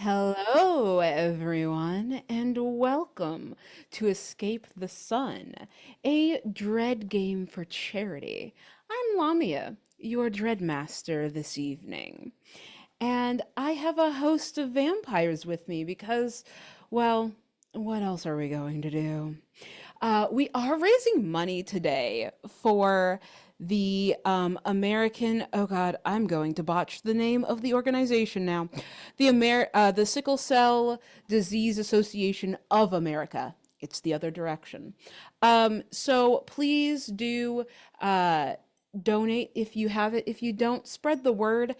Hello, everyone, and welcome to Escape the Sun, a dread game for charity. I'm Lamia, your dread master this evening, and I have a host of vampires with me because, well, what else are we going to do? We are raising money today for the American. Oh God, I'm going to botch the name of the organization now. The Sickle Cell Disease Association of America. It's the other direction. So please do donate if you have it. If you don't, spread the word.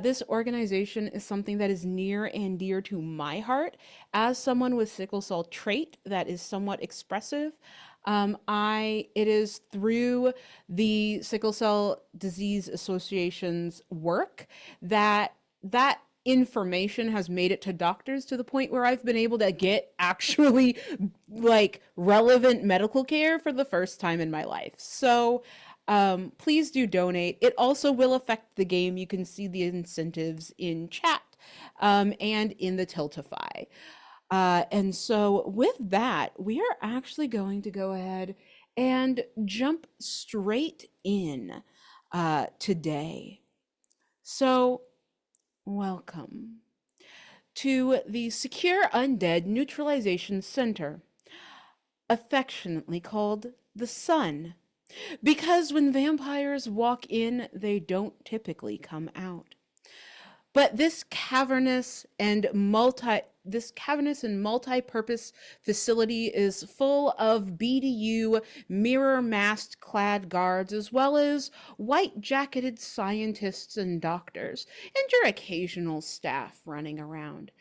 This organization is something that is near and dear to my heart. As someone with sickle cell trait that is somewhat expressive, it is through the Sickle Cell Disease Association's work that information has made it to doctors to the point where I've been able to get actually like relevant medical care for the first time in my life. So please do donate. It also will affect the game. You can see the incentives in chat and in the Tiltify. And so, with that, we are actually going to go ahead and jump straight in today. So, welcome to the Secure Undead Neutralization Center, affectionately called the Sun, because when vampires walk in, they don't typically come out. But this cavernous and multi-purpose facility is full of BDU mirror masked clad guards as well as white jacketed scientists and doctors and your occasional staff running around.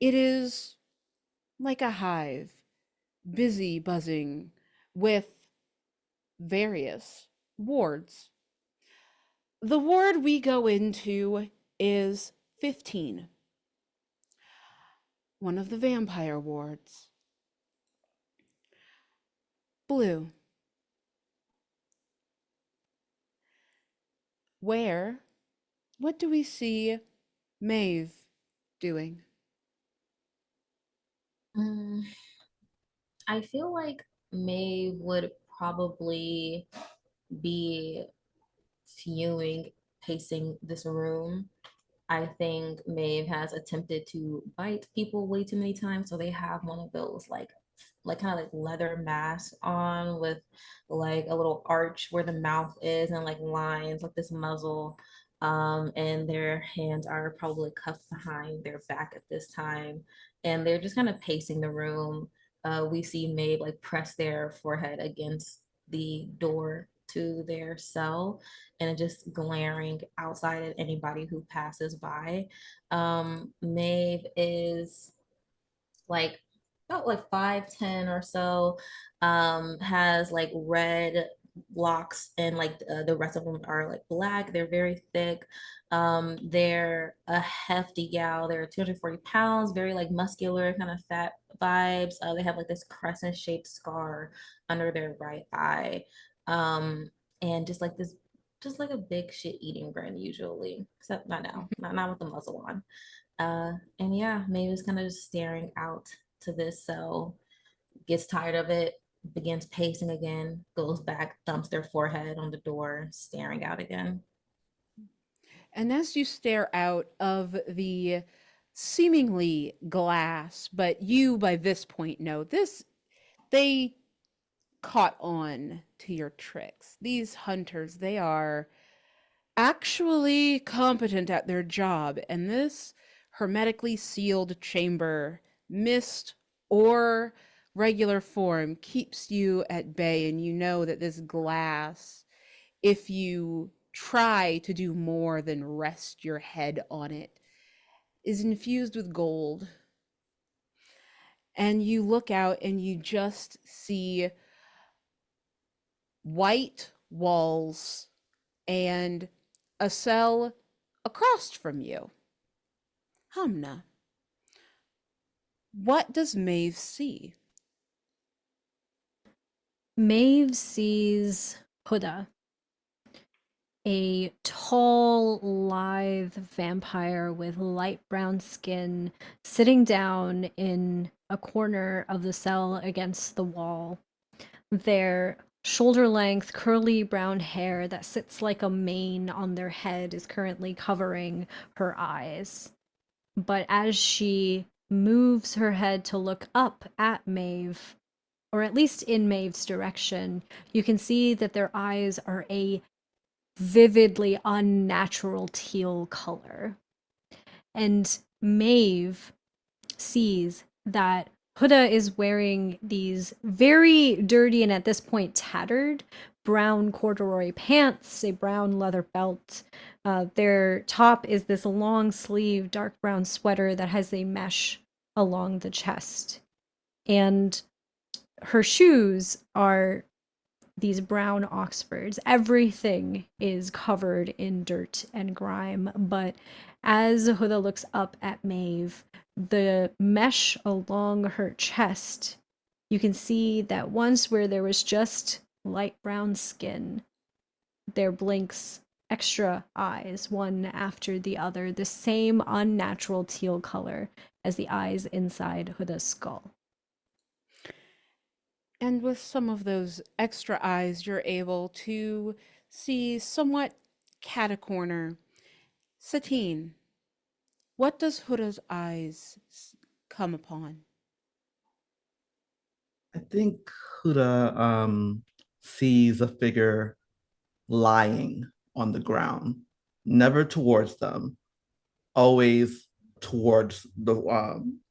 It is like a hive, busy buzzing with various wards. The ward we go into is 15, one of the vampire wards. Bluu, where, what do we see Maeve doing? Mm, I feel like May would probably be fuming, pacing this room. I think Maeve has attempted to bite people way too many times, so they have one of those like kind of like leather masks on with like a little arch where the mouth is and like lines like this muzzle. And their hands are probably cuffed behind their back at this time, and they're just kind of pacing the room. We see Maeve like press their forehead against the door to their cell and just glaring outside at anybody who passes by. Maeve is like about like 5'10" or so, has like red locks, and like the rest of them are like black. They're very thick. They're a hefty gal. They're 240 pounds, very like muscular, kind of fat vibes. They have like this crescent shaped scar under their right eye. Um, and just like a big shit eating grin usually, except not now, not with the muzzle on. And yeah, Maeve is kind of just staring out to this cell, gets tired of it, begins pacing again, goes back, thumps their forehead on the door, staring out again. And as you stare out of the seemingly glass, but you by this point know this, they caught on to your tricks. These hunters, they are actually competent at their job, and this hermetically sealed chamber, mist or regular form, keeps you at bay, and you know that this glass, if you try to do more than rest your head on it, is infused with gold. And you look out and you just see white walls and a cell across from you. Hamnah, what does Maeve see? Maeve sees Huda, a tall, lithe vampire with light brown skin sitting down in a corner of the cell against the wall. Their shoulder length, curly brown hair that sits like a mane on their head is currently covering her eyes. But as she moves her head to look up at Maeve, or at least in Maeve's direction, you can see that their eyes are a vividly unnatural teal color. And Maeve sees that Huda is wearing these very dirty and at this point tattered brown corduroy pants, a brown leather belt. Their top is this long sleeve dark brown sweater that has a mesh along the chest. And her shoes are these brown Oxfords. Everything is covered in dirt and grime, but as Huda looks up at Maeve, the mesh along her chest, you can see that once where there was just light brown skin, there blinks extra eyes, one after the other, the same unnatural teal color as the eyes inside Huda's skull. And with some of those extra eyes, you're able to see somewhat cat a corner. Satine, what does Huda's eyes come upon? I think Huda sees a figure lying on the ground, never towards them, always towards the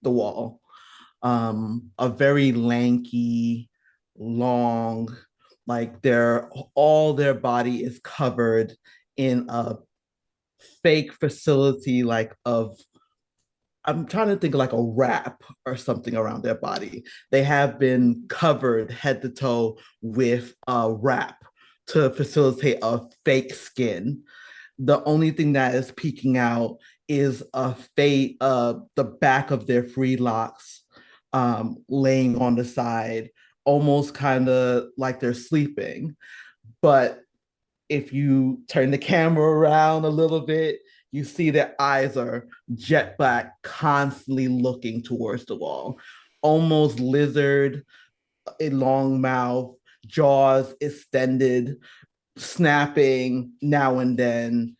wall. A very lanky, long, like all their body is covered in a fake facility like of I'm trying to think of like a wrap or something around their body. They have been covered head to toe with a wrap to facilitate a fake skin. The only thing that is peeking out is the back of their free locks laying on the side, almost kind of like they're sleeping. But if you turn the camera around a little bit, you see their eyes are jet black, constantly looking towards the wall, almost lizard, a long mouth, jaws extended, snapping now and then,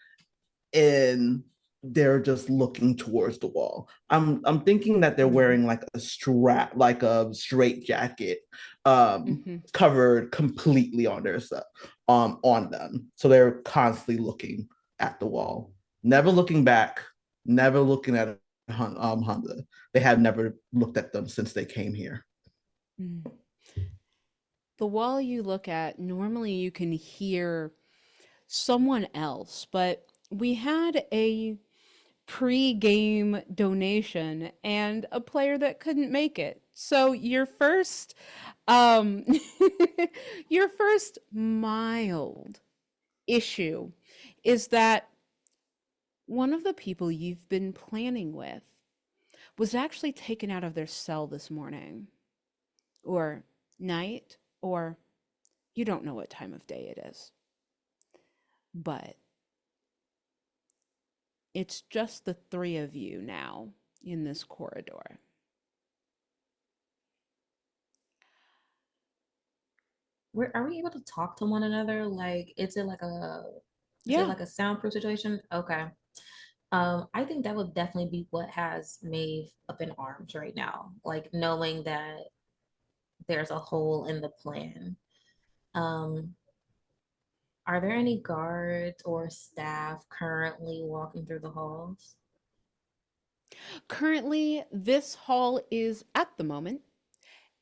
and they're just looking towards the wall. I'm thinking that they're Mm-hmm. wearing like a strap, like a straight jacket, Mm-hmm. covered completely on their stuff, on them. So they're constantly looking at the wall, never looking back, never looking at Honda. They have never looked at them since they came here. Mm. The wall you look at, normally you can hear someone else, but we had a pre-game donation and a player that couldn't make it. So um your first mild issue is that one of the people you've been planning with was actually taken out of their cell this morning or night, or you don't know what time of day it is. But it's just the three of you now in this corridor. Are we able to talk to one another? Like, is it Yeah. like a soundproof situation? Okay. I think that would definitely be what has Maeve up in arms right now. Like knowing that there's a hole in the plan. Um, are there any guards or staff currently walking through the halls? Currently, this hall is at the moment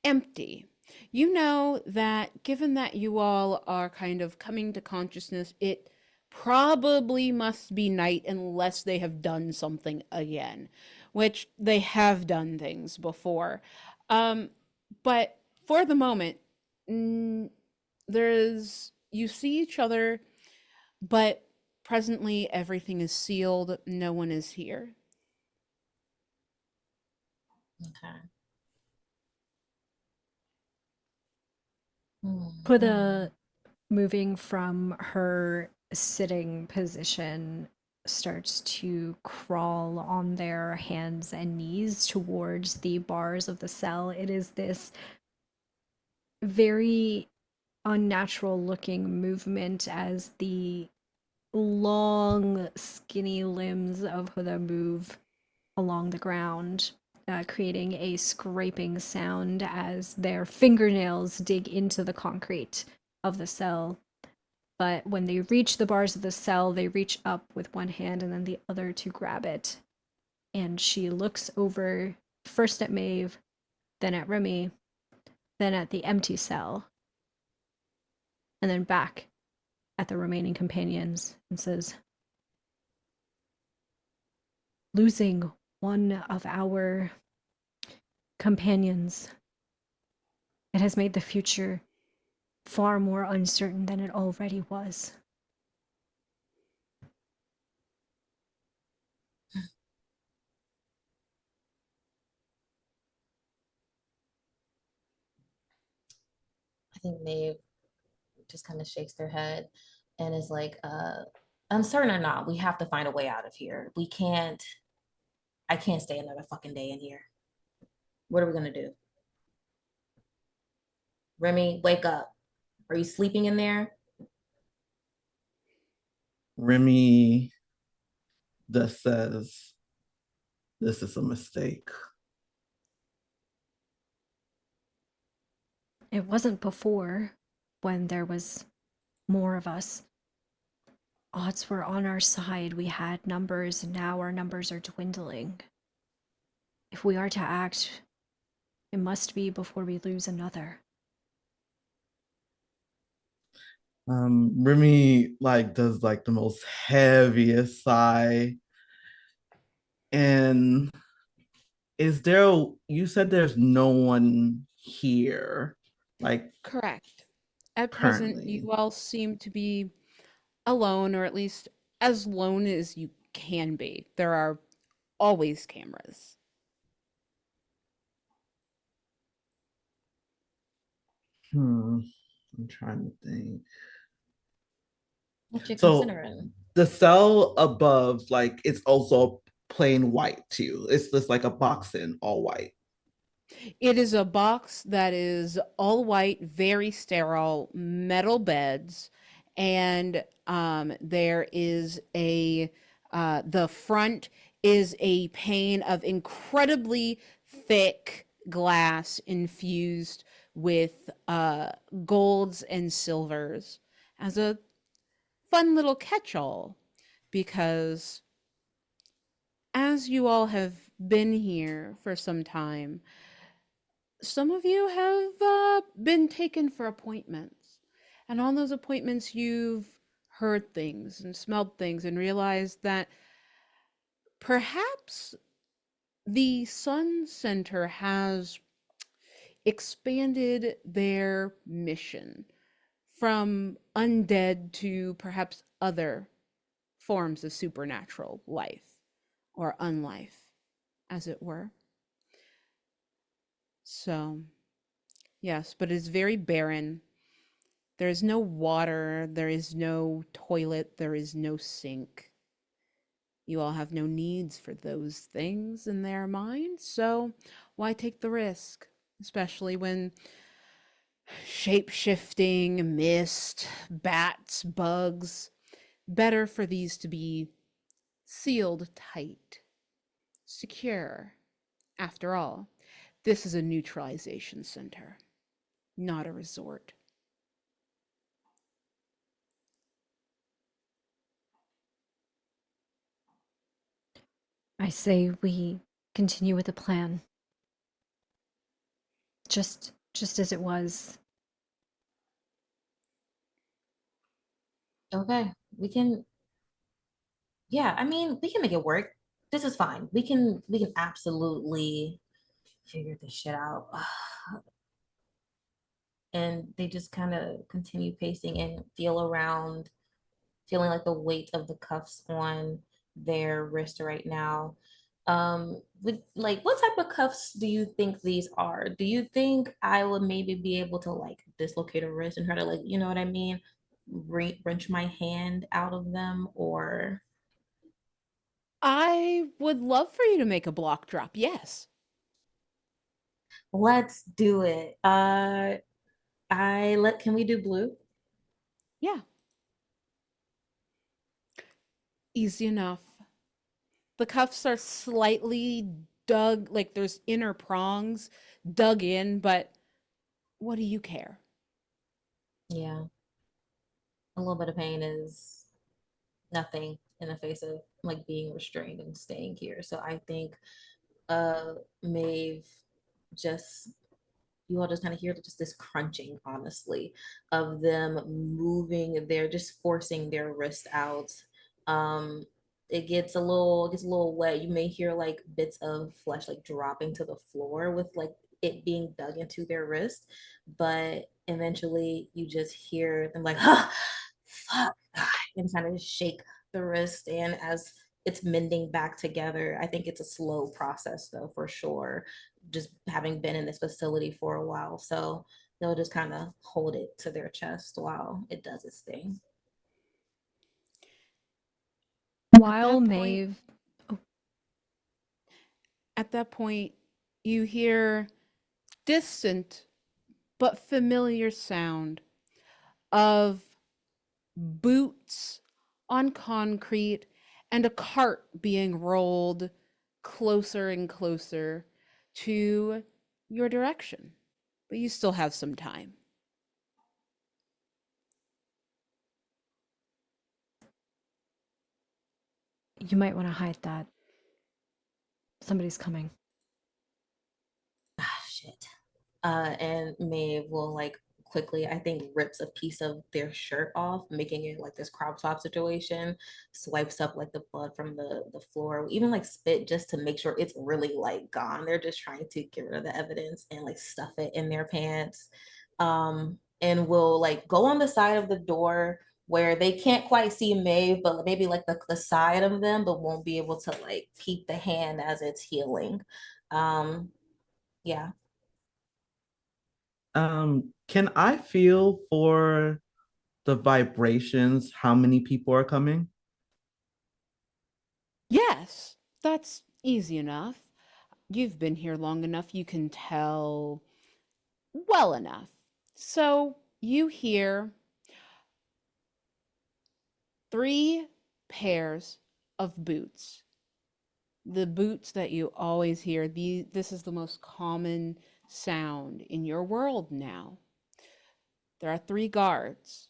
empty. You know that given that you all are kind of coming to consciousness, it probably must be night unless they have done something again, which they have done things before. Um, but for the moment, mm, there's you see each other, but presently everything is sealed. No one is here. Okay. Hmm. Huda moving from her sitting position starts to crawl on their hands and knees towards the bars of the cell. It is this very unnatural looking movement as the long, skinny limbs of Huda move along the ground, creating a scraping sound as their fingernails dig into the concrete of the cell. But when they reach the bars of the cell, they reach up with one hand and then the other to grab it. And she looks over first at Maeve, then at Remy, then at the empty cell, and then back at the remaining companions and says, losing one of our companions, it has made the future far more uncertain than it already was. I think Maeve just kind of shakes their head and is like, uncertain or not, we have to find a way out of here. I can't stay another fucking day in here. What are we gonna do? Remy, wake up. Are you sleeping in there? Remy just says, this is a mistake. It wasn't before, when there was more of us. Odds were on our side. We had numbers, and now our numbers are dwindling. If we are to act, it must be before we lose another. Remy like does like the most heaviest sigh. And is there, you said there's no one here, like Correct. At present, currently? you all seem to be alone, or at least as lone as you can be. There are always cameras. I'm trying to think. What you So considering? the cell above, like it's also plain white too. It's just like a box in all white. It is a box that is all white, very sterile, metal beds, and there is the front is a pane of incredibly thick glass infused with golds and silvers as a fun little catch-all, because as you all have been here for some time, some of you have been taken for appointments. And on those appointments, you've heard things and smelled things and realized that perhaps the Sun Center has expanded their mission from undead to perhaps other forms of supernatural life or unlife, as it were. So, yes, but it's very barren. There is no water, there is no toilet, there is no sink. You all have no needs for those things in their minds, so why take the risk? Especially when shape-shifting, mist, bats, bugs. Better for these to be sealed tight, secure. After all, this is a neutralization center, not a resort. I say we continue with the plan. Just as it was. Okay, we can. Yeah, I mean, we can make it work. This is fine. We can absolutely figure this shit out. And they just kind of continue pacing and feel around, feeling like the weight of the cuffs on their wrist right now. With like, what type of cuffs do you think these are? Do you think I would maybe be able to like dislocate a wrist and try to like, you know what I mean? wrench my hand out of them, or I would love for you to make a block drop, yes. let's do it. Can we do Bluu? Yeah. Easy enough. The cuffs are slightly dug, like there's inner prongs dug in, but what do you care? Yeah, a little bit of pain is nothing in the face of like being restrained and staying here. So I think Maeve just you all just kind of hear just this crunching, honestly, of them moving. They're just forcing their wrist out. It gets a little wet. You may hear like bits of flesh like dropping to the floor with like it being dug into their wrist, but eventually you just hear them like, "Huh, fuck," and kind of shake the wrist. And as it's mending back together, I think it's a slow process though, for sure, just having been in this facility for a while. So they'll just kind of hold it to their chest while it does its thing. At While that point, Maeve, oh, at that point, you hear distant but familiar sound of boots on concrete and a cart being rolled closer and closer to your direction. But you still have some time. you might want to hide that. Somebody's coming. Ah, shit. And Maeve will like quickly, I think, rips a piece of their shirt off, making it like this crop top situation, swipes up like the blood from the floor, even like spit just to make sure it's really like gone. They're just trying to get rid of the evidence and like stuff it in their pants. And will like go on the side of the door where they can't quite see Maeve, but maybe like the side of them, but won't be able to like peep the hand as it's healing. Yeah. Can I feel for the vibrations how many people are coming? Yes, that's easy enough. You've been here long enough, you can tell well enough. So you hear 3 pairs of boots. The boots that you always hear. This is the most common sound in your world now. There are 3 guards.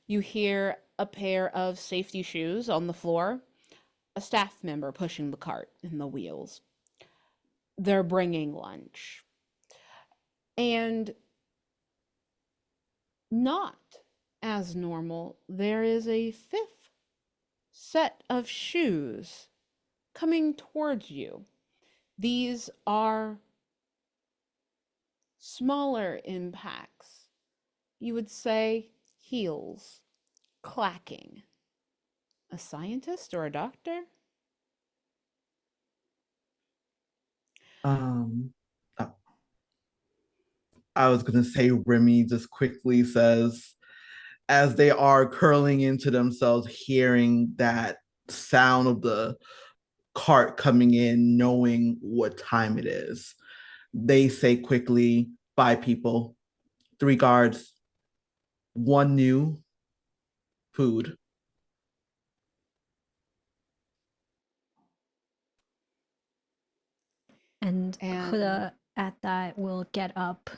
You hear a pair of safety shoes on the floor, a staff member pushing the cart and the wheels. They're bringing lunch. And not as normal, there is a 5th set of shoes coming towards you. These are smaller impacts. You would say heels clacking. A scientist or a doctor? Um, uh, I was gonna say Remy just quickly says, as they are curling into themselves, hearing that sound of the cart coming in, knowing what time it is. They say quickly, 5 people, 3 guards, 1 new food. And And Huda at that will get up,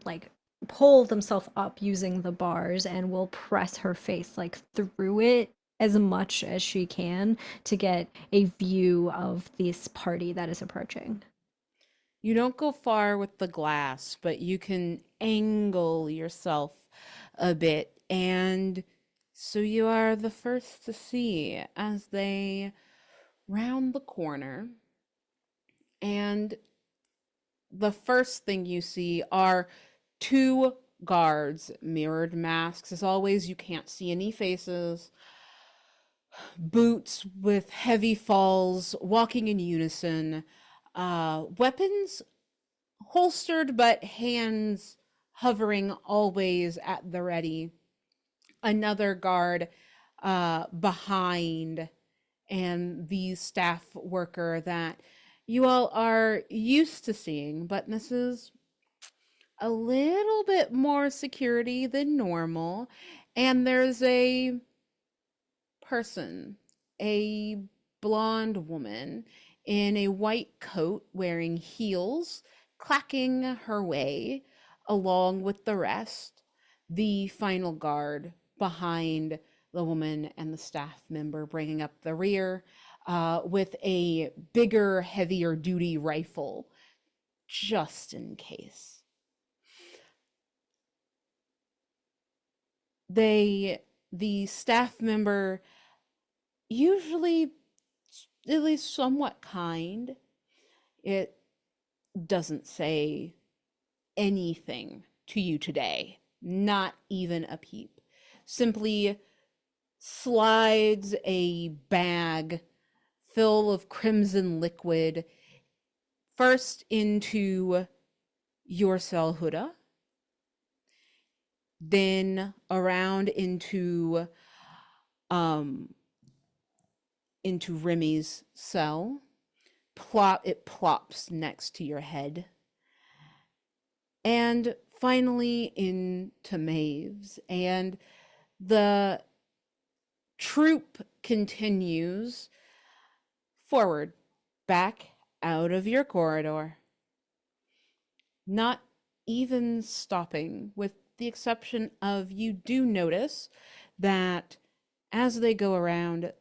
like pull themselves up using the bars, and will press her face like through it as much as she can to get a view of this party that is approaching. you don't go far with the glass, but you can angle yourself a bit. And so you are the first to see as they round the corner. And the first thing you see are 2 guards, mirrored masks. As always, you can't see any faces. Boots with heavy falls, walking in unison. Weapons holstered, but hands hovering always at the ready. another guard behind, and the staff worker that you all are used to seeing, but this is a little bit more security than normal. And there's a person, a blonde woman in a white coat wearing heels, clacking her way along with the rest, the final guard behind the woman and the staff member bringing up the rear with a bigger, heavier duty rifle just in case. The staff member, usually at least somewhat kind, it doesn't say anything to you today, not even a peep. Simply slides a bag full of crimson liquid first into your cell, Huda, then around into Remy's cell. It plops next to your head. And finally into Maeve's. And the troop continues forward, back out of your corridor. Not even stopping, with the exception of you do notice that as they go around,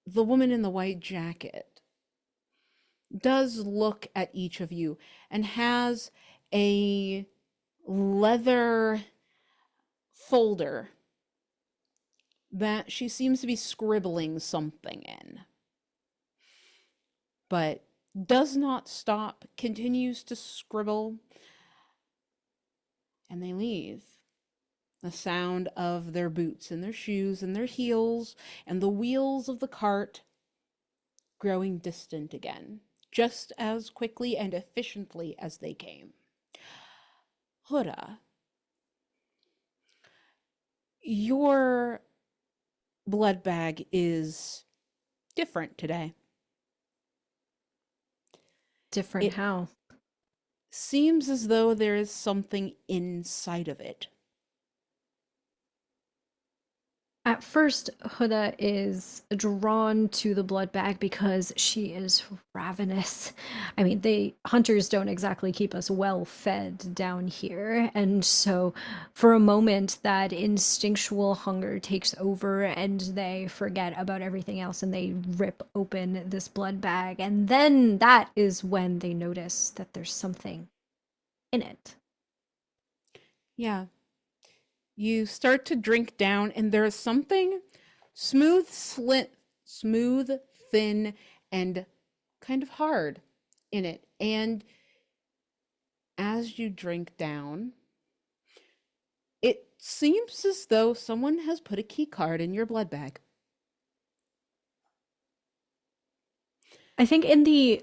the woman in the white jacket does look at each of you and has a leather folder that she seems to be scribbling something in, but does not stop, continues to scribble, and they leave. The sound of their boots and their shoes and their heels and the wheels of the cart growing distant again, just as quickly and efficiently as they came. Huda, your blood bag is different today. Different It how? seems as though there is something inside of it. At first, Huda is drawn to the blood bag because she is ravenous. I mean, hunters don't exactly keep us well fed down here, and so for a moment that instinctual hunger takes over and they forget about everything else and they rip open this blood bag, and then that is when they notice that there's something in it. Yeah. You start to drink down, and there is something smooth, thin, and kind of hard in it. And as you drink down, it seems as though someone has put a key card in your blood bag. I think in the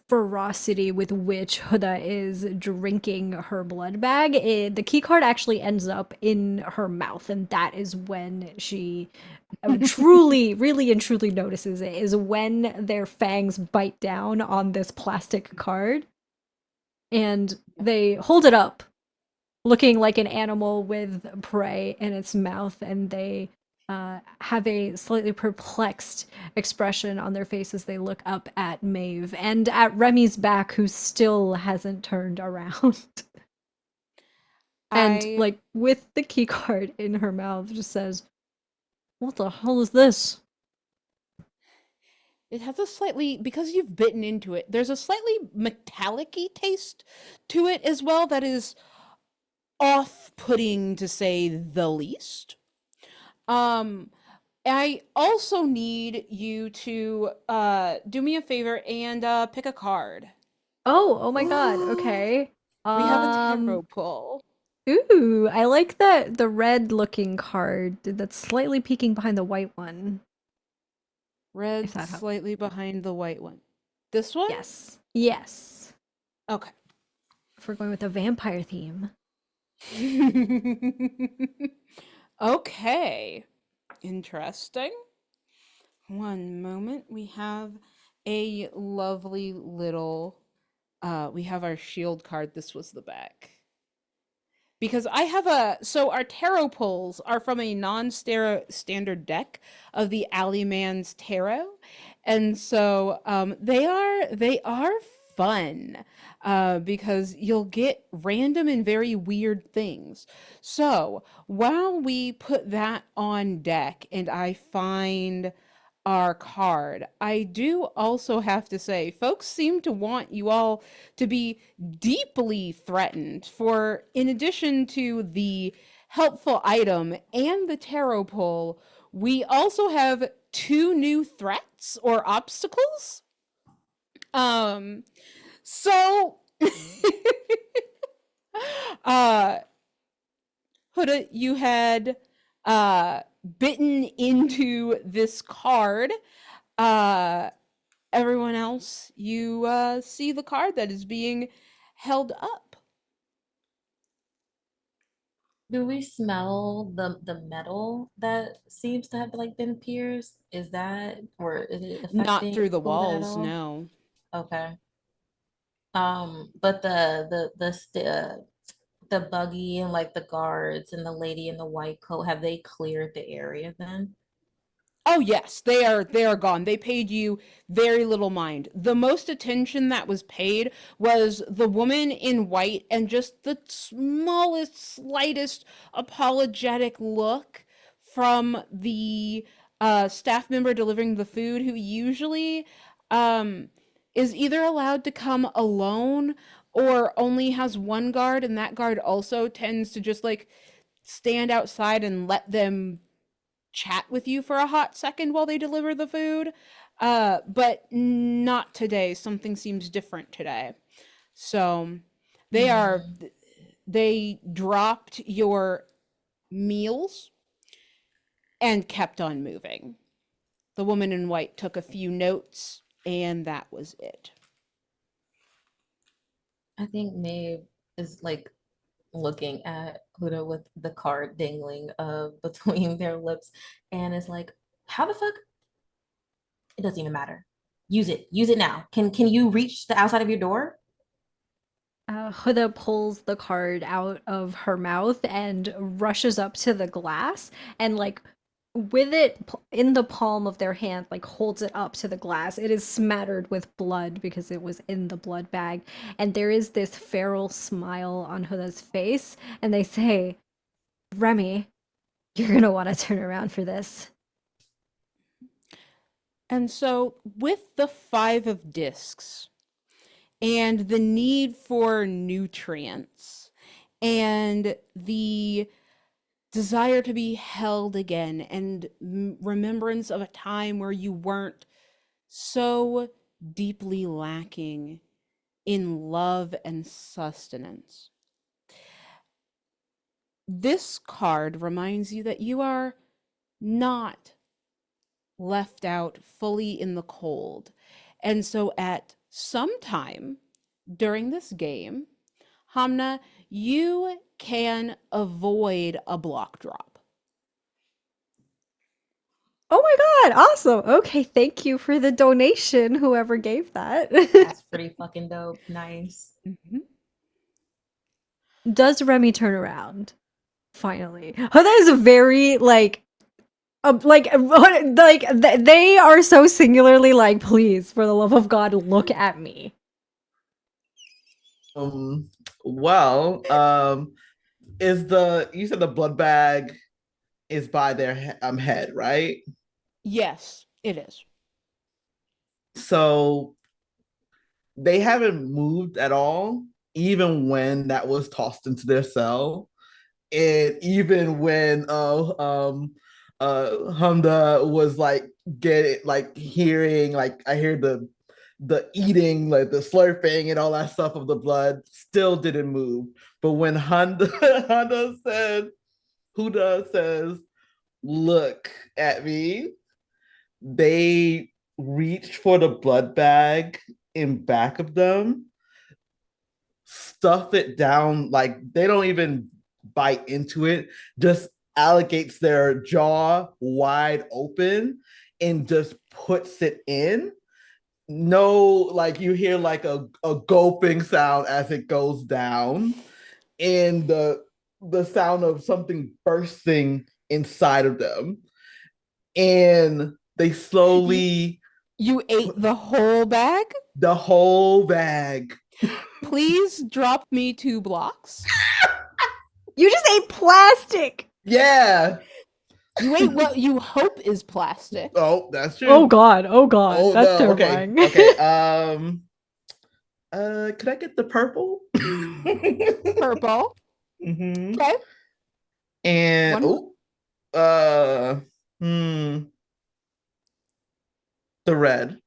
ferocity with which Huda is drinking her blood bag, the key card actually ends up in her mouth, and that is when she truly, really and truly notices it, is when their fangs bite down on this plastic card, and they hold it up, looking like an animal with prey in its mouth, and they have a slightly perplexed expression on their face as they look up at Maeve and at Remy's back, who still hasn't turned around. And, like, with the key card in her mouth, just says, "What the hell is this?" It has a slightly, because you've bitten into it, there's a slightly metallic-y taste to it as well that is off-putting, to say the least. I also need you to do me a favor and pick a card. Oh my god, okay. We have a tarot pull. Ooh, I like the red looking card that's slightly peeking behind the white one. If Red that helps. slightly behind the white one. This one? Yes. Yes. Okay. If we're going with a vampire theme. Okay. Interesting. One moment. We have a lovely little we have our shield card. This was the back. Because I have our tarot pulls are from a non-standard deck of the Alleyman's Tarot, and so they are fun because you'll get random and very weird things. So while we put that on deck and I find our card, I do also have to say, folks seem to want you all to be deeply threatened. For in addition to the helpful item and the tarot pull, we also have two new threats or obstacles. Um, so uh Huda, you had bitten into this card. Uh Everyone else, you see the card that is being held up. Do we smell the metal that seems to have like been pierced? Is that, or is it Not affecting through the Huda at walls, all? no. Okay. But the buggy and like the guards and the lady in the white coat, have they cleared the area then? Oh yes, they are gone. They paid you very little mind. The most attention that was paid was the woman in white and just the smallest, slightest apologetic look from the staff member delivering the food who usually um is either allowed to come alone or only has one guard, and that guard also tends to just like stand outside and let them chat with you for a hot second while they deliver the food. But not today. Something seems different today. So they are Hmm. they dropped your meals and kept on moving. The woman in white took a few notes and that was it. I think Maeve is like looking at Huda with the card dangling between their lips and is like, how the fuck? It doesn't even matter. Use it. Use it now. Can you reach the outside of your door? Huda pulls the card out of her mouth and rushes up to the glass and, like, with it in the palm of their hand, like, holds it up to the glass. It is smattered with blood because it was in the blood bag. And there is this feral smile on Huda's face. And they say, Remy, you're going to want to turn around for this. And so with the 5 of discs and the need for nutrients and the desire to be held again and remembrance of a time where you weren't so deeply lacking in love and sustenance. This card reminds you that you are not left out fully in the cold. And so at some time during this game, Hamnah, you can avoid a block drop. Oh my god, awesome. Okay, thank you for the donation, whoever gave that. That's pretty fucking dope. Nice. Mm-hmm. Does Remy turn around? Finally. Oh, that is a very, they are so singularly like, please, for the love of God, look at me. Um, well, is the you said the blood bag is by their head, right? Yes, it is. So they haven't moved at all, even when that was tossed into their cell, and even when Hamda was like hearing, like, I hear the eating, like the slurping and all that stuff of the blood, still didn't move. But when Huda says, look at me, they reach for the blood bag in back of them, stuff it down, like they don't even bite into it, just allocates their jaw wide open and just puts it in. No, like you hear like a gulping sound as it goes down, and the sound of something bursting inside of them. And they slowly You ate the whole bag? the whole bag. Please drop me 2 blocks. You just ate plastic. Yeah. You ate what you hope is plastic. Oh, that's true. Oh god. Oh god. Oh That's no. terrifying. Okay. Could I get the purple? Purple. Mm-hmm. Okay. And One. the red.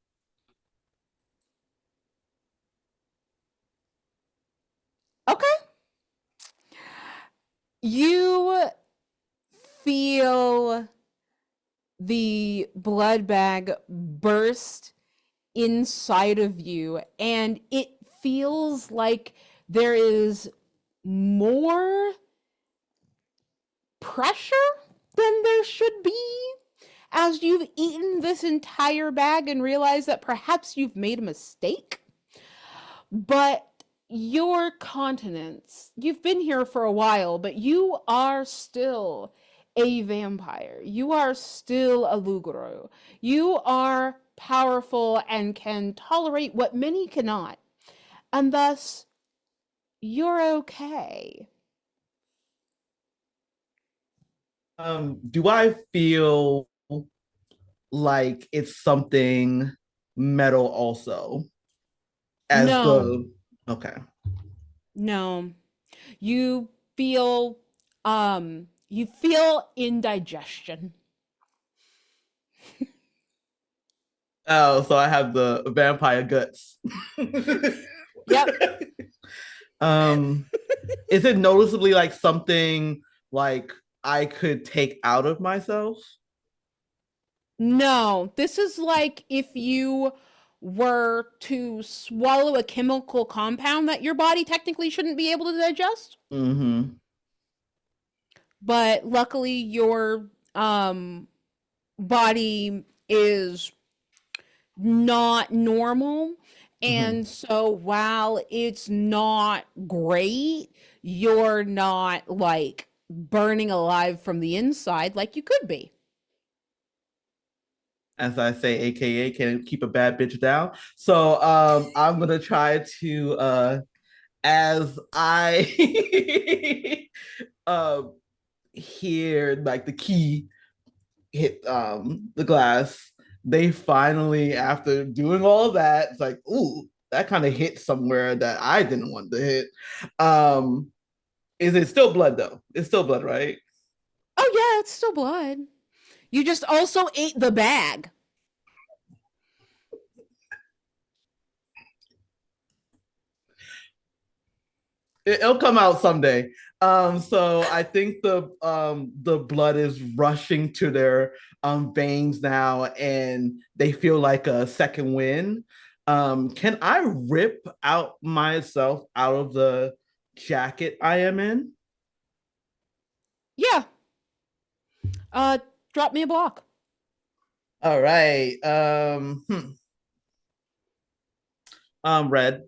Okay. You feel the blood bag burst inside of you, and it feels like there is more pressure than there should be as you've eaten this entire bag and realize that perhaps you've made a mistake. But your continence, you've been here for a while, but you are still a vampire. You are still a Lugro. You are powerful and can tolerate what many cannot. And thus, you're okay. Do I feel like it's something metal also? As No, the okay. no. You feel you feel indigestion. Oh, so I have the vampire guts. Yep. Is it noticeably like something like I could take out of myself? No, this is like if you were to swallow a chemical compound that your body technically shouldn't be able to digest. Mm-hmm. But luckily your body is not normal. And so while it's not great, you're not like burning alive from the inside like you could be. As I say, AKA can keep a bad bitch down. So I'm gonna try to as I hear like the key hit the glass, they finally, after doing all that, it's like, ooh, that kind of hit somewhere that I didn't want to hit. Um, is it still blood though? It's still blood, right? Oh yeah, it's still blood. You just also ate the bag. It'll come out someday. So I think the blood is rushing to their veins now, and they feel like a second wind. Can I rip out myself out of the jacket I am in? Yeah. Uh drop me a block. All right. Red.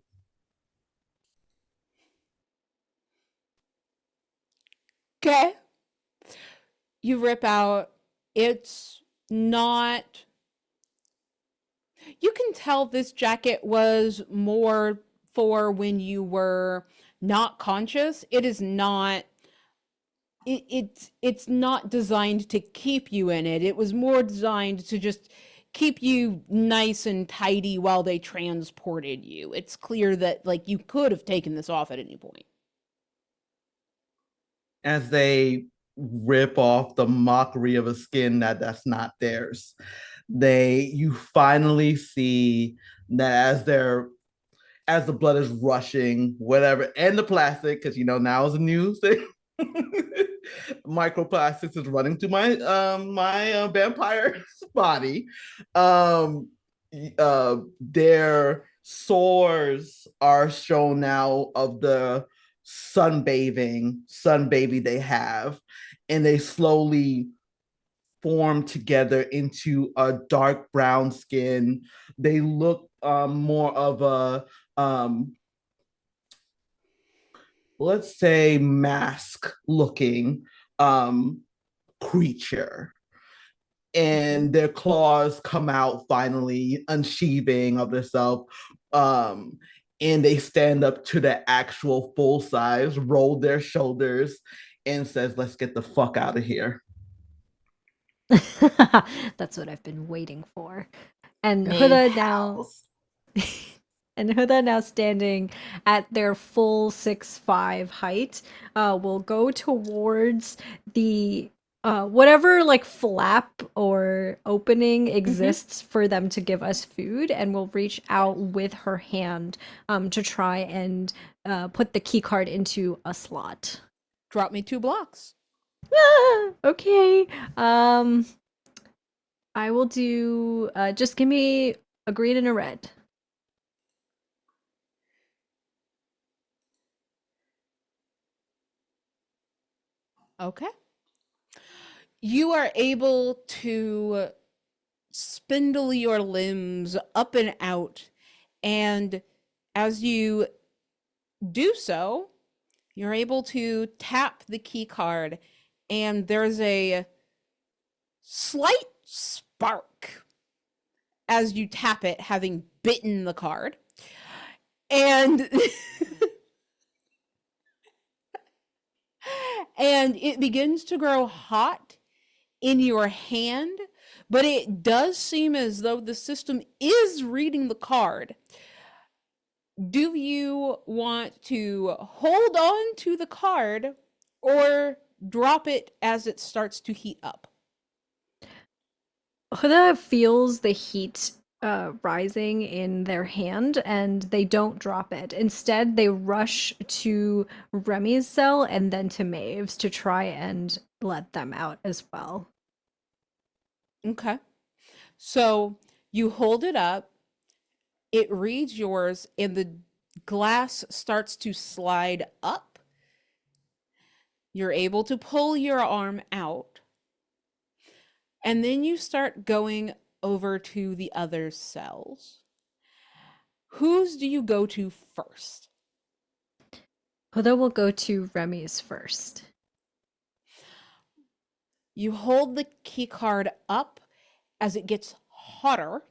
Okay. You rip out. It's not. You can tell this jacket was more for when you were not conscious. It is not. It's not designed to keep you in it. It was more designed to just keep you nice and tidy while they transported you. It's clear that like you could have taken this off at any point. As they rip off the mockery of a skin that's not theirs. You finally see that as the blood is rushing, whatever, and the plastic, because now is a new thing. Microplastics is running through my vampire body. Um, their sores are shown now of the sun baby they have, and they slowly form together into a dark brown skin. They look more of a let's say mask looking creature, and their claws come out finally, unsheathing of themselves. Um, and they stand up to the actual full size, roll their shoulders, and says, "Let's get the fuck out of here." That's what I've been waiting for. And Name Huda now pals. and Huda now standing at their full 6'5" height, will go towards the whatever like flap or opening exists for them to give us food, and will reach out with her hand to try and put the key card into a slot. Drop me 2 blocks. Okay. I will do just give me a green and a red. Okay. You are able to spindle your limbs up and out, and as you do so, you're able to tap the key card, and there's a slight spark as you tap it, having bitten the card. And and it begins to grow hot in your hand, but it does seem as though the system is reading the card. Do you want to hold on to the card or drop it as it starts to heat up? Huda feels the heat rising in their hand, and they don't drop it. Instead, they rush to Remy's cell and then to Maeve's to try and let them out as well. Okay. So you hold it up, it reads yours, and the glass starts to slide up. You're able to pull your arm out, and then you start going over to the other cells. Whose do you go to first? Huda will go to Remy's first. You hold the key card up as it gets hotter,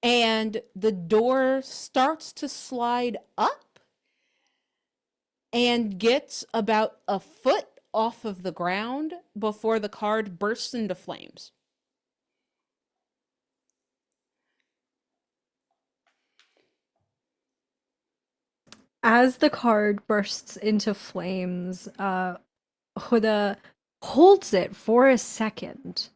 and the door starts to slide up and gets about a foot off of the ground before the card bursts into flames. As the card bursts into flames, Huda holds it for a second.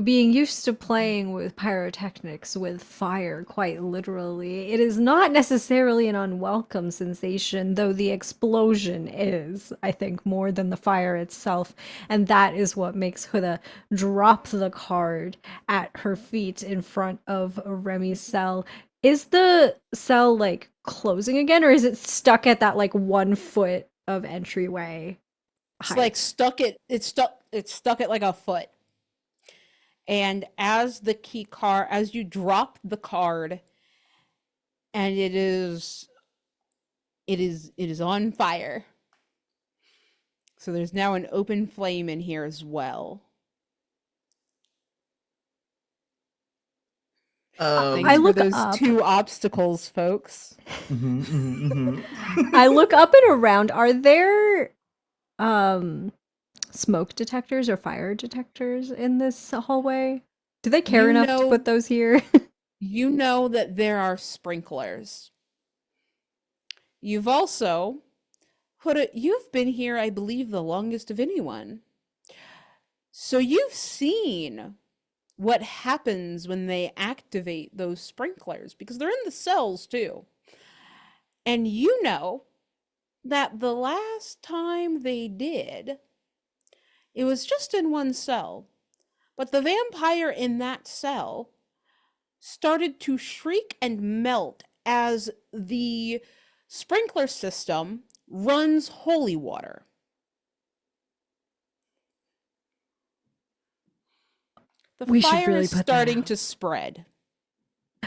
Being used to playing with pyrotechnics, with fire, quite literally, it is not necessarily an unwelcome sensation, though the explosion is, I think, more than the fire itself. And that is what makes Huda drop the card at her feet in front of Remy's cell. Is the cell like closing again, or is it stuck at that like 1 foot of entryway It's height? like it's stuck at like a foot. And as you drop the card, and it is on fire. So there's now an open flame in here as well. Thanks I for look those up. 2 obstacles, folks. I look up and around. Are there smoke detectors or fire detectors in this hallway? Do they care You enough to know, put those here? you know that there are sprinklers. You've been here, I believe, the longest of anyone. So you've seen what happens when they activate those sprinklers, because they're in the cells too. And you know that the last time they did, it was just in one cell. But the vampire in that cell started to shriek and melt as the Sprinkler system runs holy water. The We should fire really is put that starting out. to spread.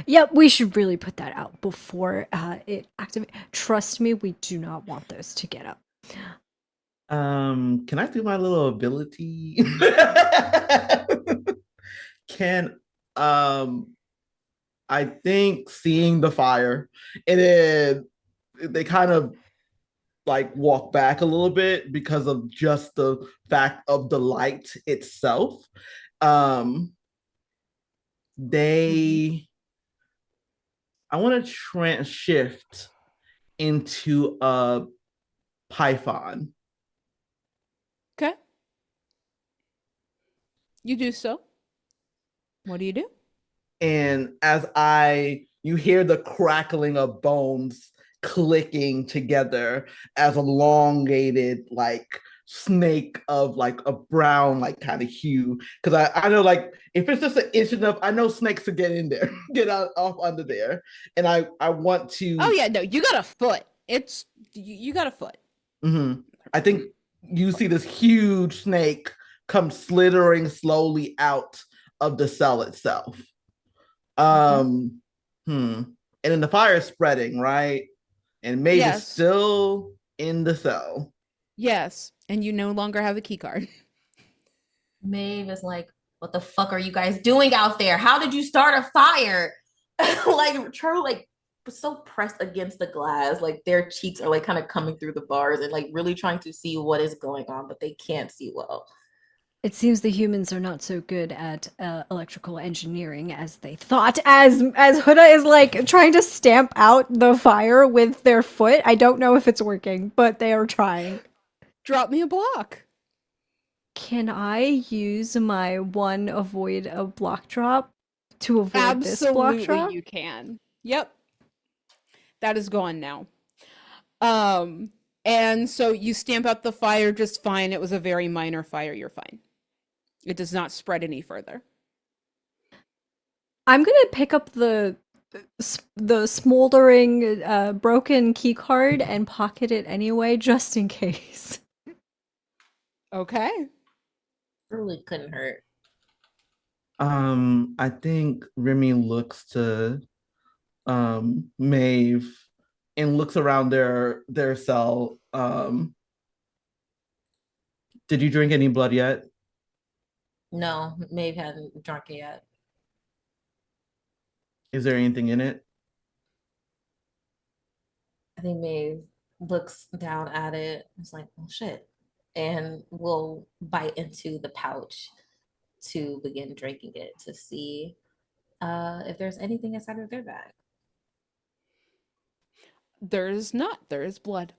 Yep, we should really put that out before it activates. Trust me, we do not want those to get up. Can I do my little ability? Can I think seeing the fire, and then they kind of like walk back a little bit because of just the fact of the light itself. They I want to shift into a python. Okay. You do so. What do you do? And as you hear the crackling of bones clicking together as elongated, like snake of like a brown, like kind of hue. Because I know, like, if it's just an inch enough, I know snakes to get in there, get out off under there. And I want to. Oh yeah, no, you got a foot. You got a foot. Mm-hmm. I think you see this huge snake come slithering slowly out of the cell itself. And then the fire is spreading, right? And Maeve is Yes. still in the cell. Yes, and you no longer have a key card. Maeve is like, what the fuck are you guys doing out there? How did you start a fire? Like, True, like, was so pressed against the glass. Like, their cheeks are, like, kind of coming through the bars and, like, really trying to see what is going on, but they can't see well. It seems the humans are not so good at electrical engineering as they thought. As Huda is like trying to stamp out the fire with their foot. I don't know if it's working, but they are trying. Drop me a block. Can I use my one avoid a block drop to avoid this block Absolutely, drop? you can. Yep, that is gone now. And so you stamp out the fire just fine. It was a very minor fire. You're fine. It does not spread any further. I'm gonna pick up the smoldering broken key card and pocket it anyway, just in case. Okay. Really couldn't hurt. I think Remy looks to Maeve and looks around their cell. Did you drink any blood yet? No, Maeve hadn't drunk it yet. Is there anything in it? I think Maeve looks down at it. It's like, oh shit. And will bite into the pouch to begin drinking it to see if there's anything inside of their bag. There is not. There is blood.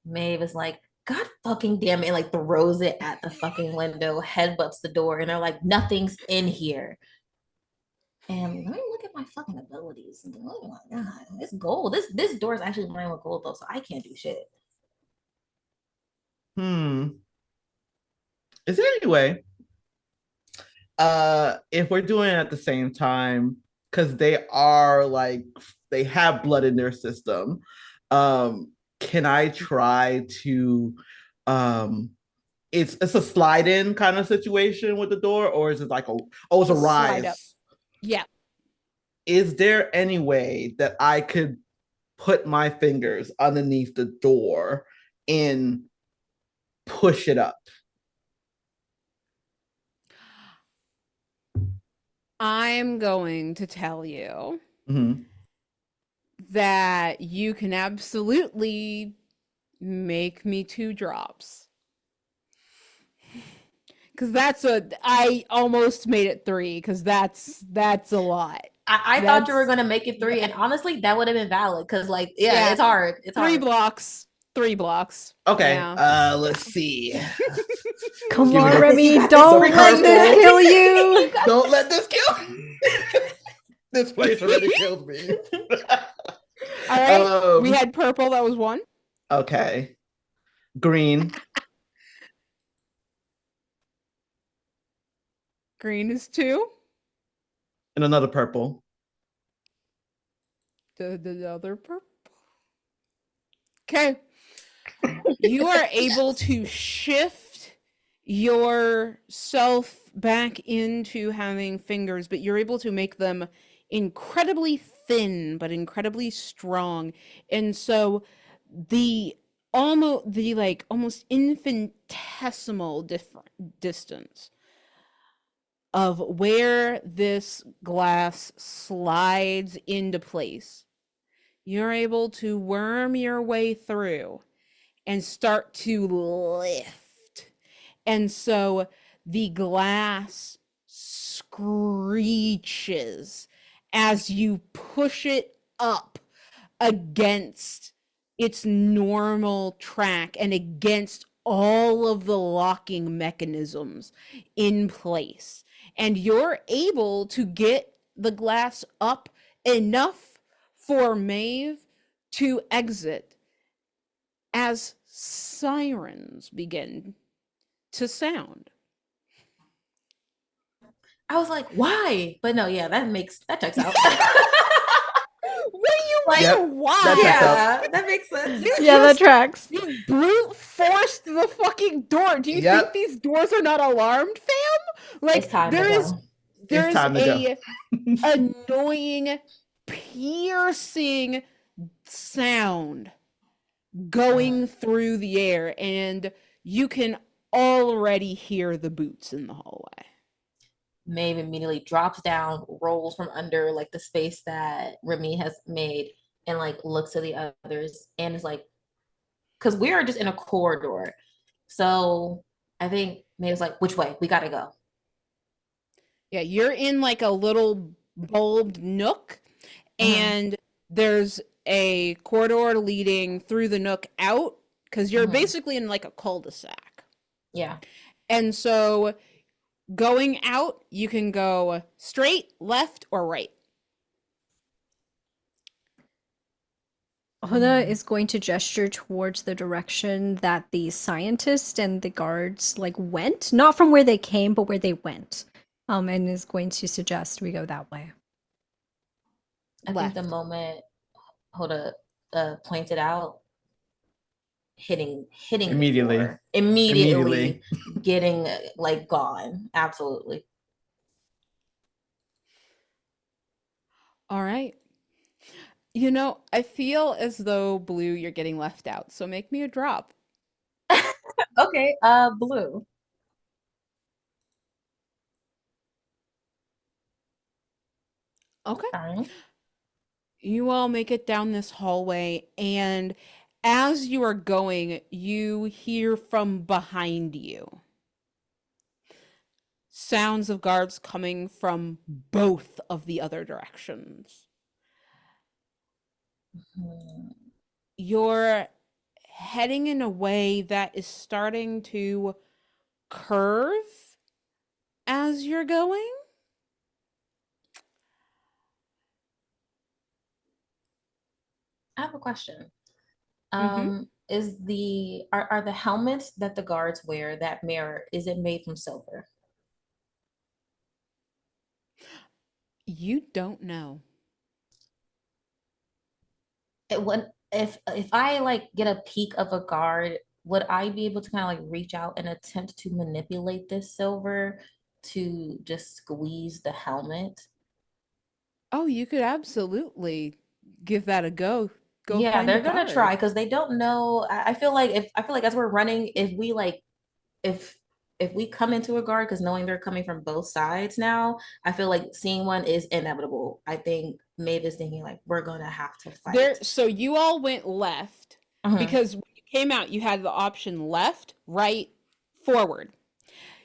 Maeve is like, God fucking damn it, and like throws it at the fucking window, headbutts the door, and they're like, nothing's in here. And let me look at my fucking abilities. Oh my god, it's gold. This door is actually lined with gold though, so I can't do shit. Is there any way? If we're doing it at the same time, because they are like they have blood in their system, can I try to it's a slide in kind of situation with the door, or is it like it's a Slide up. rise? Yeah. Is there any way that I could put my fingers underneath the door and push it up? I'm going to tell you Mm-hmm. that you can absolutely make me 2 drops. Because I almost made it 3, because that's a lot. I thought you were gonna make it 3, and honestly, that would have been valid because, like, yeah, it's hard. It's 3 hard. blocks. 3 blocks. Okay. Yeah. Let's see. Come Give me on, the- Remy, You got don't this. let this kill you. Don't let this kill. This place already killed me. All right. We had purple. That was 1. Okay. Green. Green is 2. And another purple. The other purple. Okay. You are able to shift yourself back into having fingers, but you're able to make them incredibly thin but incredibly strong. And so the almost infinitesimal distance of where this glass slides into place, you're able to worm your way through and start to lift. And so the glass screeches as you push it up against its normal track and against all of the locking mechanisms in place. And you're able to get the glass up enough for Maeve to exit as sirens begin to sound. I was like, why? But no, yeah, that checks out. What do you mean? Yep, Why? that checks out. Yeah, that makes sense. Yeah, that tracks. You brute forced the fucking door. Do you Yep. think these doors are not alarmed, fam? Like It's time to there is go. there It's is time to a go. annoying, piercing sound going through the air, and you can already hear the boots in the hallway. Maeve immediately drops down, rolls from under like the space that Remy has made, and like looks to the others and is like, because we are just in a corridor. So I think Maeve's like, which way? We gotta go. Yeah, you're in like a little bulbed nook, and there's a corridor leading through the nook out because you're basically in like a cul-de-sac. Yeah. And so going out, you can go straight, left, or right. Hamnah is going to gesture towards the direction that the scientist and the guards like went, not from where they came, but where they went. And is going to suggest we go that way. I think the moment Hoda pointed out, hitting Immediately. the floor. Immediately getting like gone. Absolutely. All right. You know, I feel as though Bluu, you're getting left out. So make me a drop. Okay, Bluu. Okay. Fine. You all make it down this hallway, and as you are going, you hear from behind you sounds of guards coming from both of the other directions. You're heading in a way that is starting to curve as you're going. I have a question. Mhm. Is are the helmets that the guards wear, that mirror, is it made from silver? You don't know. If I like get a peek of a guard, would I be able to kind of like reach out and attempt to manipulate this silver to just squeeze the helmet? Oh, you could absolutely give that a go. Go Yeah, find a they're gonna try guard. because they don't know. I feel like as we're running, if we like if if we come into a guard, because knowing they're coming from both sides now, I feel like seeing one is inevitable. I think Maeve is thinking like we're gonna have to There, fight. so you all went left because when you came out, you had the option left, right, forward.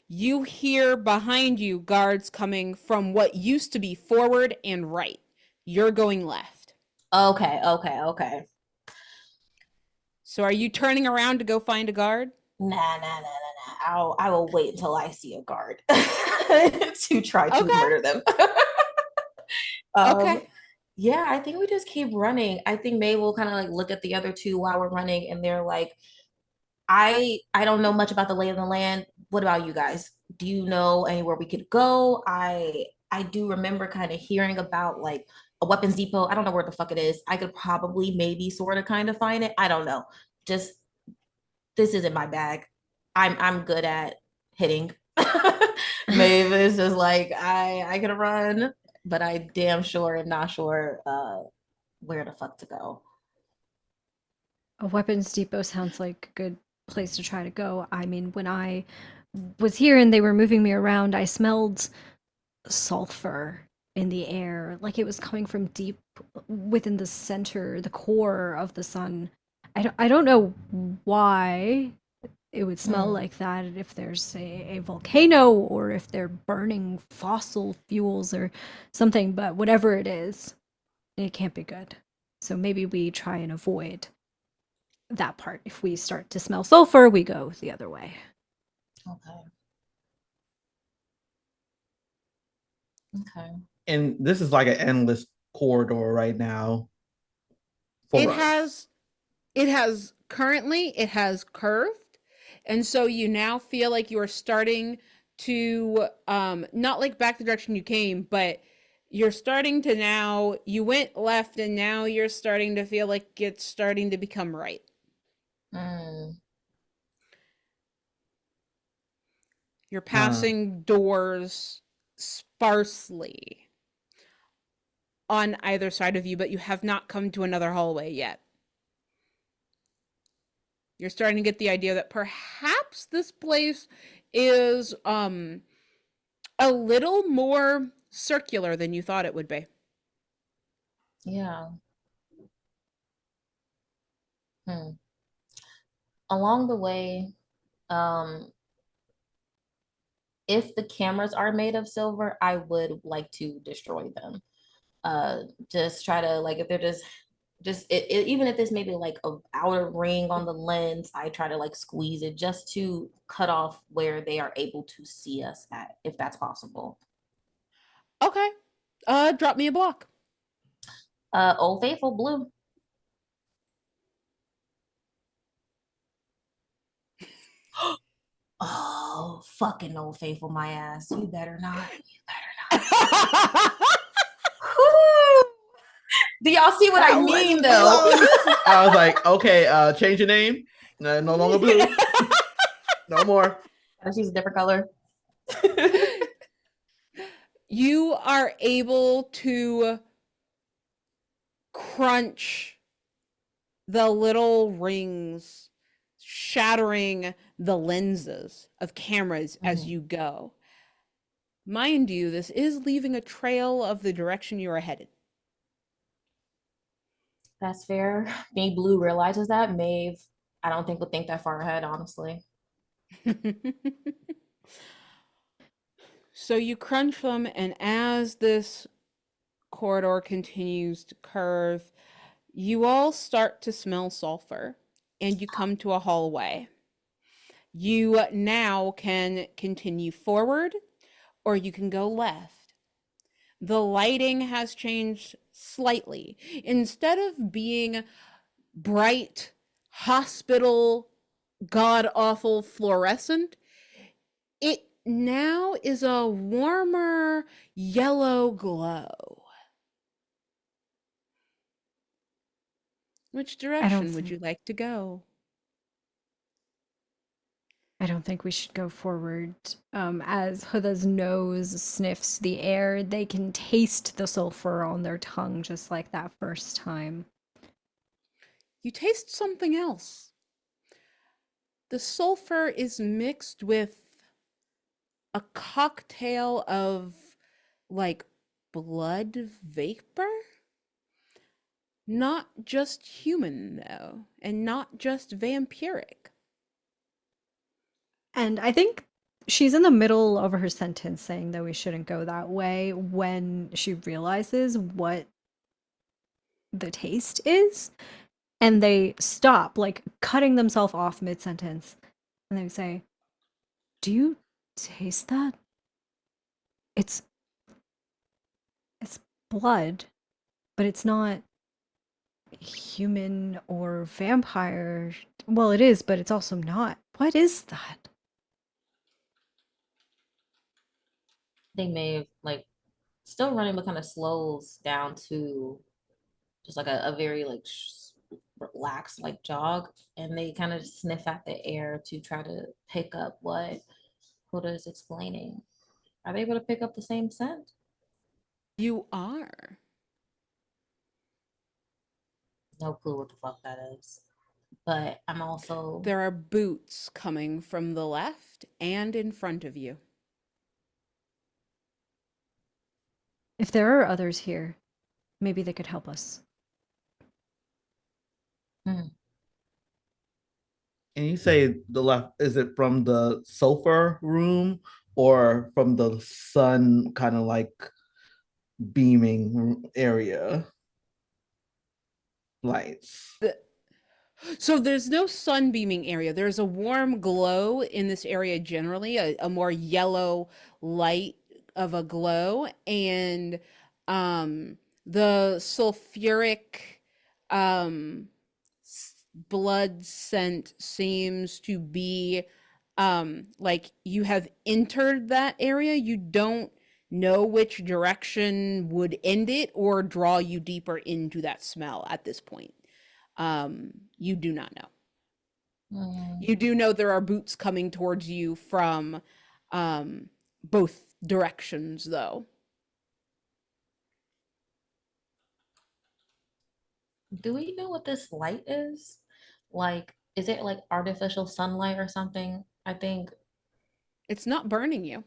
You hear behind you guards coming from what used to be forward and right. You're going left. Okay. So are you turning around to go find a guard? Nah. I will wait until I see a guard to try to Okay. murder them. Okay. Yeah, I think we just keep running. I think May will kind of like look at the other two while we're running, and they're like, I don't know much about the lay of the land. What about you guys? Do you know anywhere we could go? I do remember kind of hearing about like a weapons depot. I don't know where the fuck it is. I could probably maybe sort of kind of find it. I don't know. Just this isn't my bag. I'm good at hitting. Maybe it's just like I can run, but I damn sure am not sure where the fuck to go. A weapons depot sounds like a good place to try to go. I mean, when I was here and they were moving me around, I smelled sulfur in the air, like it was coming from deep within the center, the core of the sun. I don't know why it would smell Hmm. like that, if there's a volcano or if they're burning fossil fuels or something, but whatever it is, it can't be good. So maybe we try and avoid that part. If we start to smell sulfur, we go the other way. Okay. Okay. And this is like an endless corridor right now for It us. has currently it has curved, and so you now feel like you are starting to not like back the direction you came, but you're starting to now you went left and now you're starting to feel like it's starting to become right. Mm. You're Huh. passing doors sparsely on either side of you, but you have not come to another hallway yet. You're starting to get the idea that perhaps this place is a little more circular than you thought it would be. Yeah. Hmm. Along the way, um, if the cameras are made of silver, I would like to destroy them. Just try to like if they're even if it's maybe like a outer ring on the lens, I try to like squeeze it just to cut off where they are able to see us at, if that's possible. Okay. Drop me a block. Old Faithful Blue. Oh, fucking Old Faithful, my ass. You better not. You better not. Do y'all see what I That was mean, though? close. I was like, okay, change your name. No, no longer blue. No more. She's a different color. You are able to crunch the little rings, shattering the lenses of cameras as Mhm. you go. Mind you, this is leaving a trail of the direction you are headed. That's fair. Me Blue realizes that. Maeve, I don't think would think that far ahead, honestly. So you crunch them, and as this corridor continues to curve, you all start to smell sulfur, and you come to a hallway. You now can continue forward, or you can go left. The lighting has changed slightly. Instead of being bright, hospital, god awful fluorescent, it now is a warmer yellow glow. Which I don't direction would think you like to go? I don't think we should go forward. As Huda's nose sniffs the air, they can taste the sulfur on their tongue just like that first time. You taste something else. The sulfur is mixed with a cocktail of like blood vapor? Not just human, though, and not just vampiric. And I think she's in the middle of her sentence saying that we shouldn't go that way when she realizes what the taste is. And they stop, like cutting themselves off mid sentence. And they say, "Do you taste that? It's it's blood, but it's not human or vampire. Well, it is, but it's also not. What is that?" They may have like still running, but kind of slows down to just like a very like relaxed like jog, and they kind of sniff at the air to try to pick up what Huda is explaining. Are they able to pick up the same scent? You are. No clue what the fuck that is. But I'm also There are boots coming from the left and in front of you. If there are others here, maybe they could help us. hmm, And you say the left, is it from the sulfur room or from the sun kind of like beaming area lights? The, so there's no sunbeaming area. There's a warm glow in this area generally, a more yellow light of a glow, and um, the sulfuric um, blood scent seems to be like you have entered that area. You don't know which direction would end it or draw you deeper into that smell at this point. You do not know. You do know there are boots coming towards you from both directions, though. do we know what this light is? Like, is it like artificial sunlight or something? I think. It's not burning you.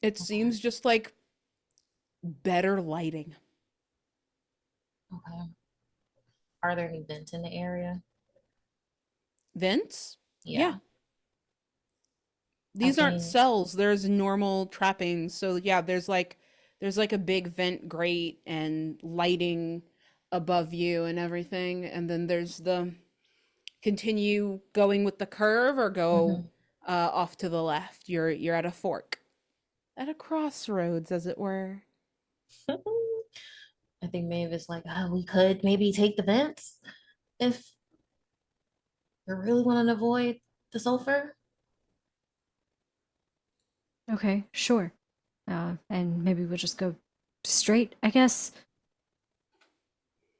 It seems just like better lighting. Okay. Are there any vents in the area? Vents? Yeah. Yeah. I These aren't think. cells. There's normal trappings. So yeah, there's like a big vent grate and lighting above you and everything. And then there's the continue going with the curve or go Mhm. off to the left. You're at a fork. At a crossroads, as it were. I think Maeve is like, oh, we could maybe take the vents if we really want to avoid the sulfur. Okay, sure. And maybe we'll just go straight, I guess.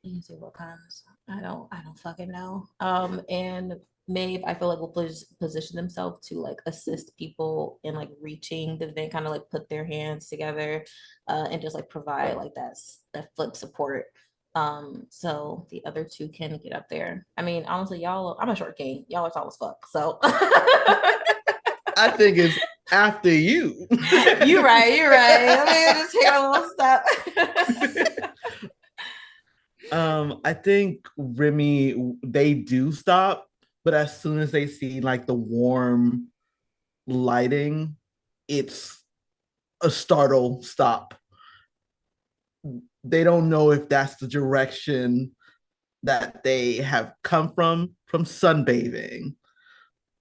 You can see what comes. I don't fucking know. And Maeve, I feel like will position themselves to like assist people in like reaching the vent, kind of like put their hands together, and just like provide like that foot support. So the other two can get up there. I mean, honestly, y'all, I'm a short king. Y'all are tall as fuck. So I think it's after you. you're right. You're right. Let me just take a little step. I think Remy, they do stop, but as soon as they see like the warm lighting, it's a startle stop. They don't know if that's the direction that they have come from sunbathing,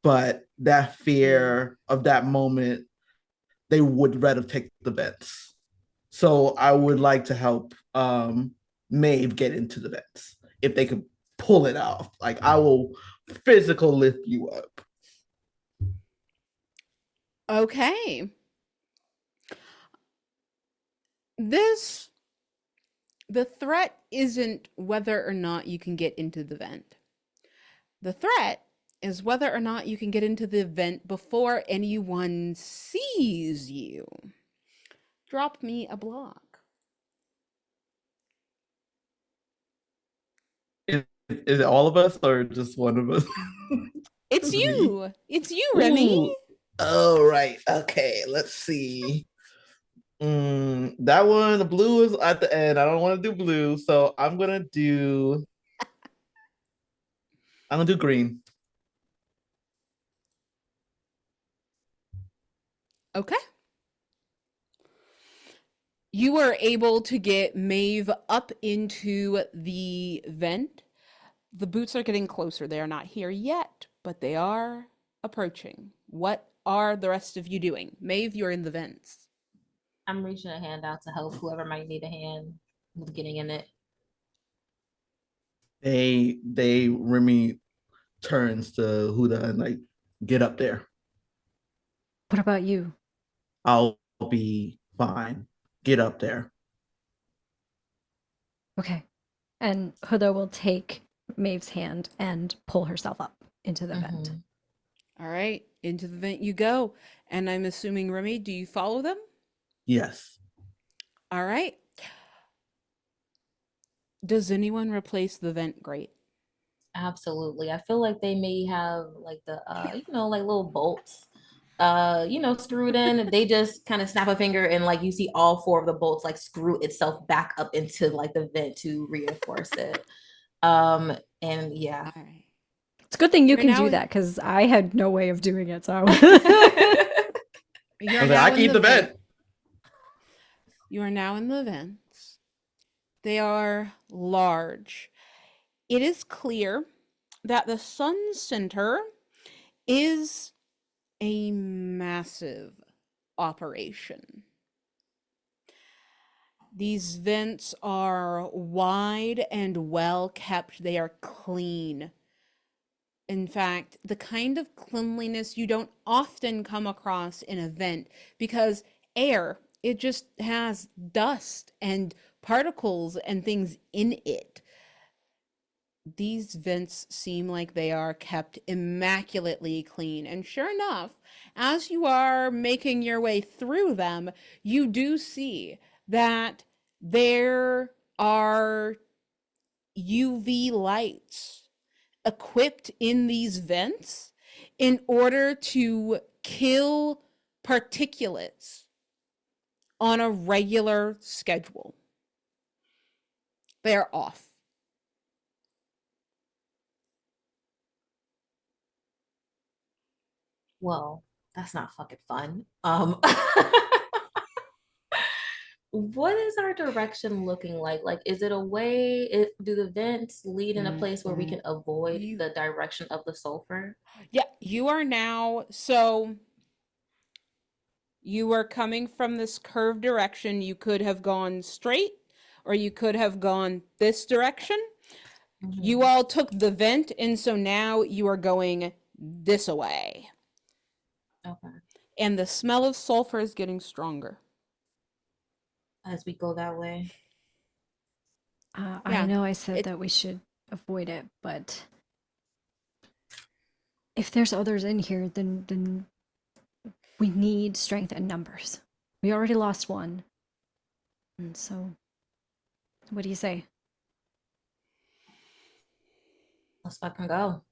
but that fear of that moment, they would rather take the vents. So I would like to help Maeve get into the vents if they could pull it off. Like I will physical lift you up. Okay. This the threat isn't whether or not you can get into the vent. The threat is whether or not you can get into the vent before anyone sees you. Drop me a block. Is it all of us or just one of us? It's Me? you. It's you, Remy. Ooh. Oh, right. Okay, let's see. That one, the blue is at the end. I don't want to do blue, so I'm gonna do green. Okay. You were able to get Maeve up into the vent. The boots are getting closer. They are not here yet, but they are approaching. What are the rest of you doing? Maeve, you're in the vents. I'm reaching a hand out to help whoever might need a hand with getting in it. They Remy turns to Huda and get up there. What about you? I'll be Fine. Get up there. Okay. And Huda will take Maeve's hand and pull herself up into the vent. Mhm. All right, into the vent you go. And I'm assuming, Remy, do you follow them? Yes. All right. Does anyone replace the vent grate? Absolutely. I feel like they may have like the like little bolts screwed in. They just kind of snap a finger and like you see all four of the bolts like screw itself back up into like the vent to reinforce it. And yeah. All right. It's a good thing you You're can now do that because I had no way of doing it. So you're Okay, now I in keep the the vent. You are now in the vents. They are large. It is clear that the sun center is a massive operation. These vents are wide and well kept. They are clean. In fact, the kind of cleanliness you don't often come across in a vent because air, it just has dust and particles and things in it. These vents seem like they are kept immaculately clean. And sure enough, as you are making your way through them, you do see that there are UV lights equipped in these vents in order to kill particulates on a regular schedule. They're off. Well, that's not fucking fun. What is our direction looking like? Like, is it a way? Do the vents lead in a place where we can avoid You, the direction of the sulfur? yeah, you are now, so you are coming from this curved direction. You could have gone straight or you could have gone this direction. You all took the vent, and so now you are going this way. Okay. And the smell of sulfur is getting stronger. As we go that way. I Yeah, know I said it, that we should avoid it, but if there's others in here, then we need strength and numbers. We already lost one. And so, what do you say? Let's fucking go.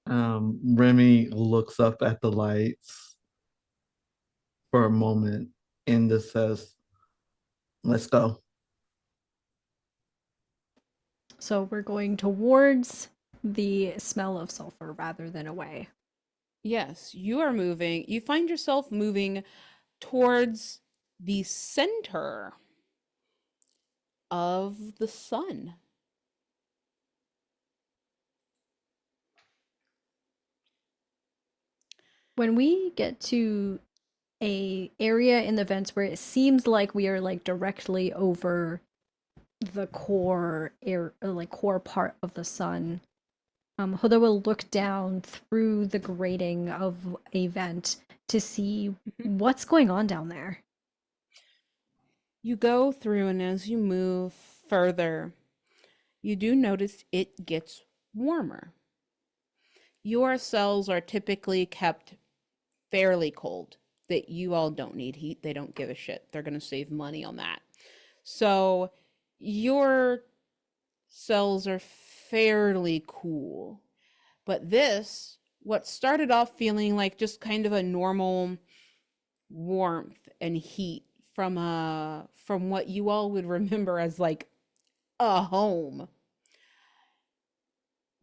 Remy looks up at the lights for a moment and just says, let's go. So we're going towards the smell of sulfur rather than away. yes, you are moving. You find yourself moving towards the center of the sun. When we get to a area in the vents where it seems like we are like directly over the core air, like core part of the sun, Huda will look down through the grating of a vent to see what's going on down there. You go through, and as you move further, you do notice it gets warmer. Your cells are typically kept fairly cold, that you all don't need heat. They don't give a shit. They're going to save money on that. So your cells are fairly cool. But this, what started off feeling like just kind of a normal warmth and heat from what you all would remember as like a home.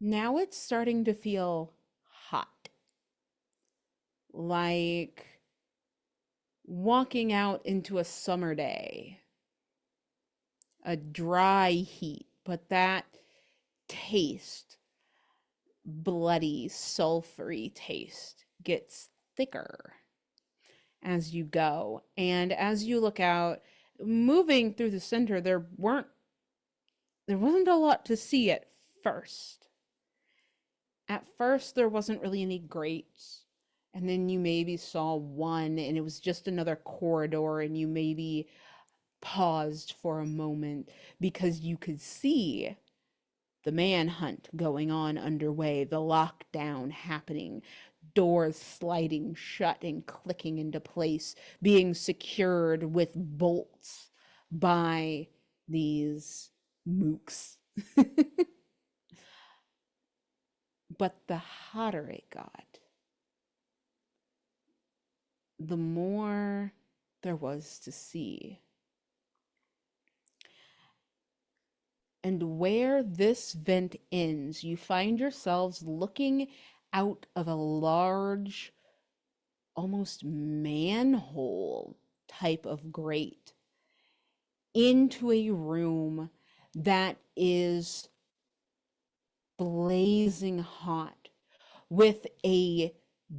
Now it's starting to feel hot. Like walking out into a summer day. A dry heat, but that taste, bloody, sulfury taste, gets thicker as you go. And as you look out, moving through the center, there wasn't a lot to see at first. At first, there wasn't really any grates and then you maybe saw one, and it was just another corridor, and you maybe paused for a moment because you could see the manhunt going on underway, the lockdown happening, doors sliding shut and clicking into place, being secured with bolts by these mooks. But the hotter it got, the more there was to see. And where this vent ends, you find yourselves looking out of a large, almost manhole type of grate into a room that is blazing hot with a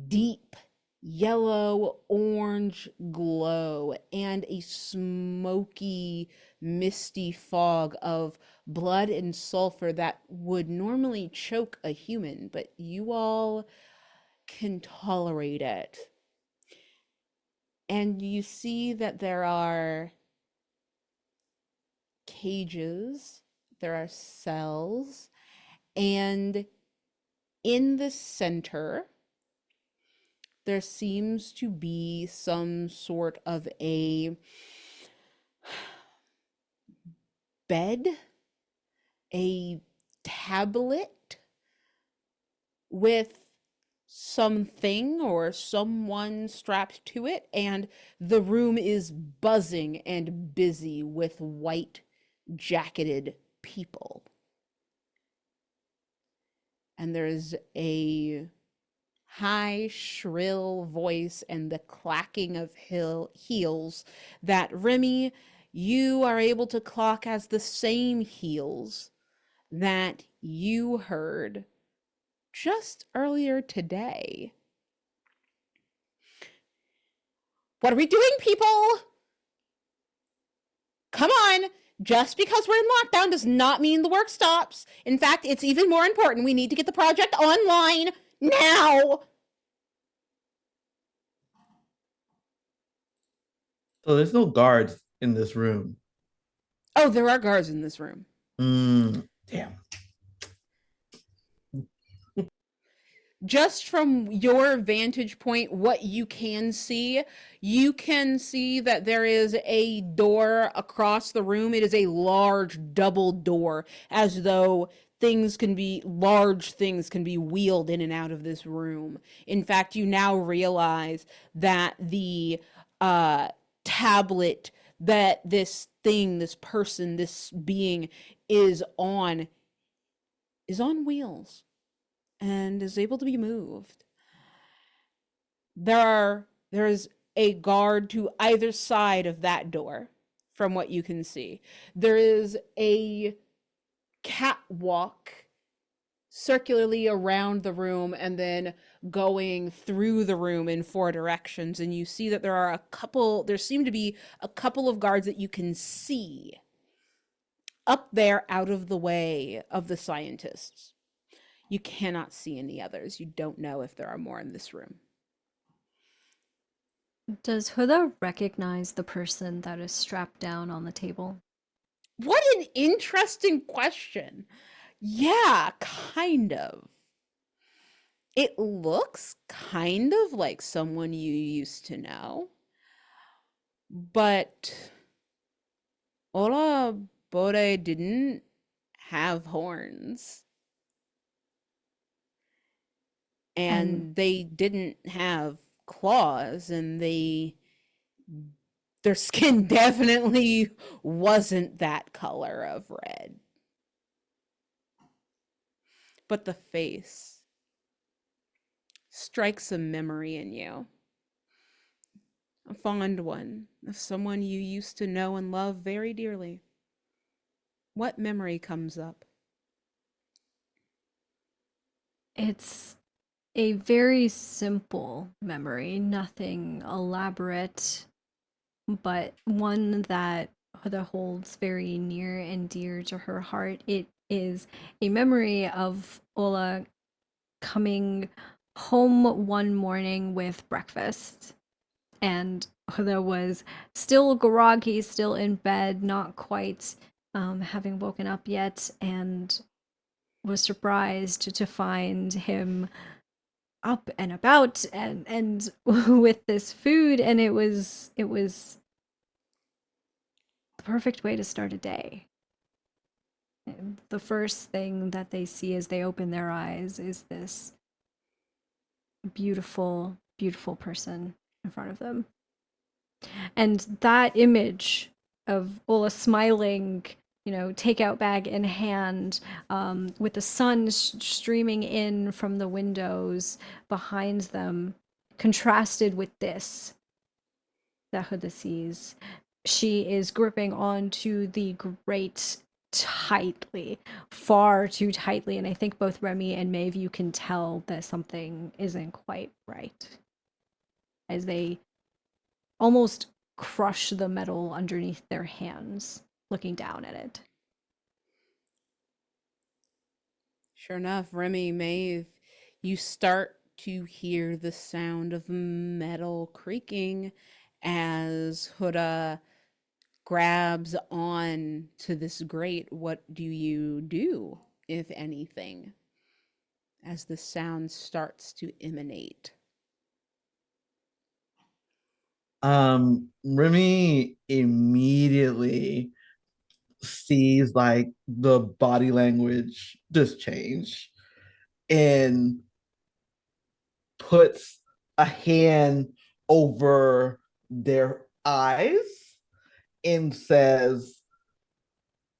deep yellow orange glow and a smoky misty fog of blood and sulfur that would normally choke a human, but you all can tolerate it. And you see that there are cages, there are cells, and in the center there seems to be some sort of a bed, a tablet with something or someone strapped to it, and the room is buzzing and busy with white jacketed people. And there's a high, shrill voice and the clacking of heels that, Remy, you are able to clock as the same heels that you heard just earlier today. What are we doing, people? Come on. Just because we're in lockdown does not mean the work stops. In fact, it's even more important. We need to get the project online now. So there's no guards in this room. Oh, there are guards in this room. Damn. Just from your vantage point, what you can see that there is a door across the room. It is a large double door, as though large things can be wheeled in and out of this room. In fact, you now realize that the tablet that this thing, this person, this being is on wheels and is able to be moved. There is a guard to either side of that door, from what you can see. There is a catwalk circularly around the room and then going through the room in 4 directions, and you see that there seem to be a couple of guards that you can see up there out of the way of the scientists. You cannot see any others. You don't know if there are more in this room. Does Huda recognize the person that is strapped down on the table? What an interesting question. Yeah, kind of. It looks kind of like someone you used to know. But Ola Bore didn't have horns. And they didn't have claws, and their skin definitely wasn't that color of red. But the face strikes a memory in you. A fond one of someone you used to know and love very dearly. What memory comes up? It's a very simple memory, nothing elaborate, but one that Huda holds very near and dear to her heart. It is a memory of Ola coming home one morning with breakfast, and Huda was still groggy, still in bed, not quite having woken up yet, and was surprised to find him up and about and with this food, and it was the perfect way to start a day. The first thing that they see as they open their eyes is this beautiful, beautiful person in front of them. And that image of Ola smiling, takeout bag in hand, with the sun streaming in from the windows behind them, contrasted with this that Huda sees. She is gripping onto the grate tightly, far too tightly, and I think both Remy and Maeve, you can tell that something isn't quite right as they almost crush the metal underneath their hands, looking down at it. Sure enough, Remy, Maeve, you start to hear the sound of metal creaking as Huda grabs on to this grate. What do you do, if anything, as the sound starts to emanate? Remy immediately sees like the body language just change and puts a hand over their eyes and says,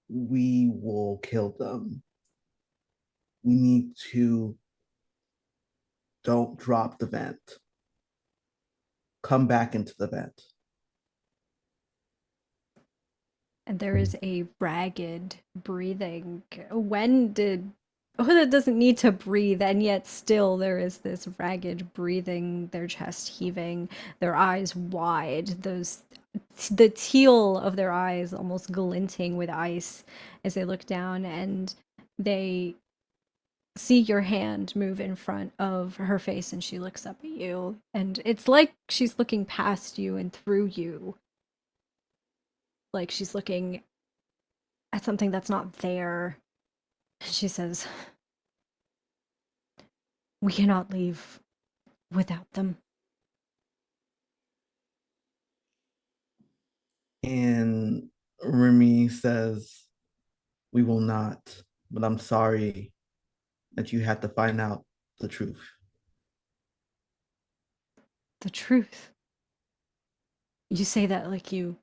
"We will kill them. We need to don't drop the vent. Come back into the vent." And there is a ragged breathing. When did Huda doesn't need to breathe, and yet still there is this ragged breathing, their chest heaving, their eyes wide, the teal of their eyes almost glinting with ice as they look down, and they see your hand move in front of her face, and she looks up at you, and it's like she's looking past you and through you, like she's looking at something that's not there. She says, "We cannot leave without them." And Remy says, "We will not, but I'm sorry that you had to find out the truth." The truth. You say that like you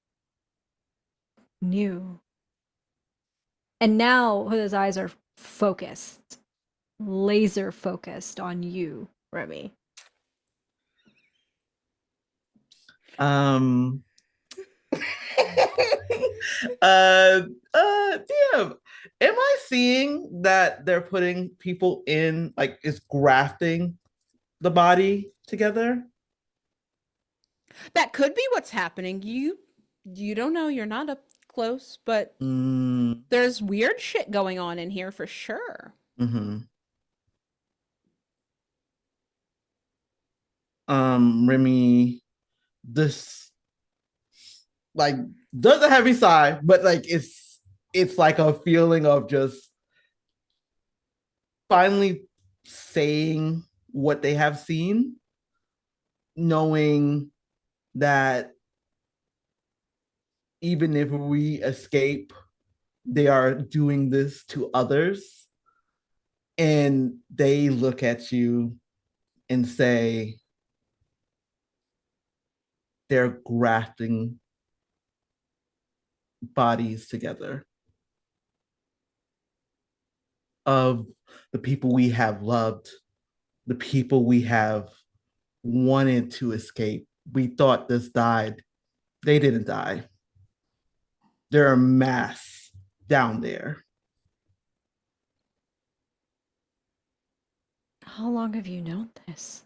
knew. And now Huda's eyes are focused, laser focused on you, Remy. Um uh damn. Am I seeing that they're putting people in, like, is grafting the body together? That could be what's happening. You don't know, you're not up close, but there's weird shit going on in here for sure. Mm-hmm. Remy, this like does a heavy sigh, but like it's like a feeling of just finally saying what they have seen, knowing that even if we escape, they are doing this to others. And they look at you and say, they're grafting bodies together of the people we have loved, the people we have wanted to escape. We thought this died. They didn't die. They're a mass down there. How long have you known this?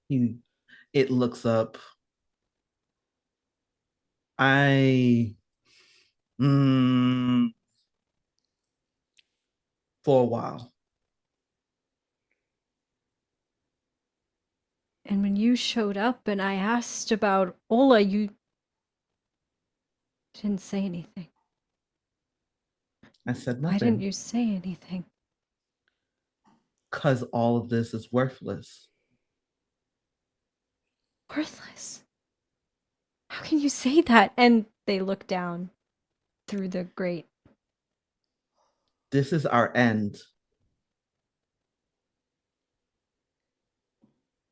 It looks up. I Mm, for a while. And when you showed up and I asked about Ola, you didn't say anything. I said Why didn't nothing. you say anything? Because all of this is worthless. Worthless. How can you say that? And they look down through the grate. This is our end.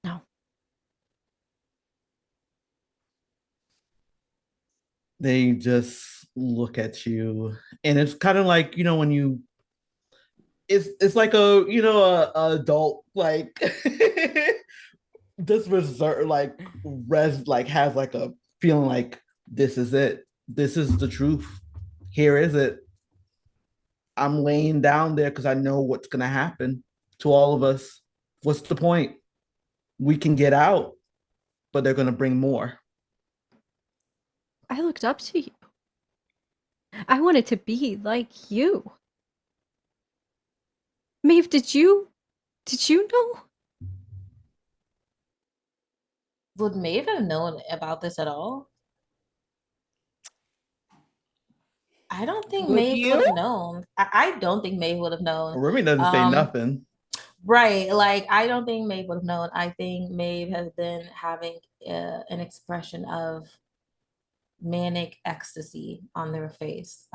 No. They just look at you, and it's kind of like, when you it's like a adult, like this reserve, like res like has like a feeling like this is it. This is the truth. Here is it. I'm laying down there because I know what's gonna happen to all of us. What's the point? We can get out, but they're gonna bring more. I looked up to you. I wanted to be like you. Maeve, did you know? Would Maeve have known about this at all? I don't think Would Maeve would you? have known. I don't think Maeve would have known. Remy doesn't say Um, nothing. right. Like, I don't think Maeve would have known. I think Maeve has been having an expression of manic ecstasy on their face.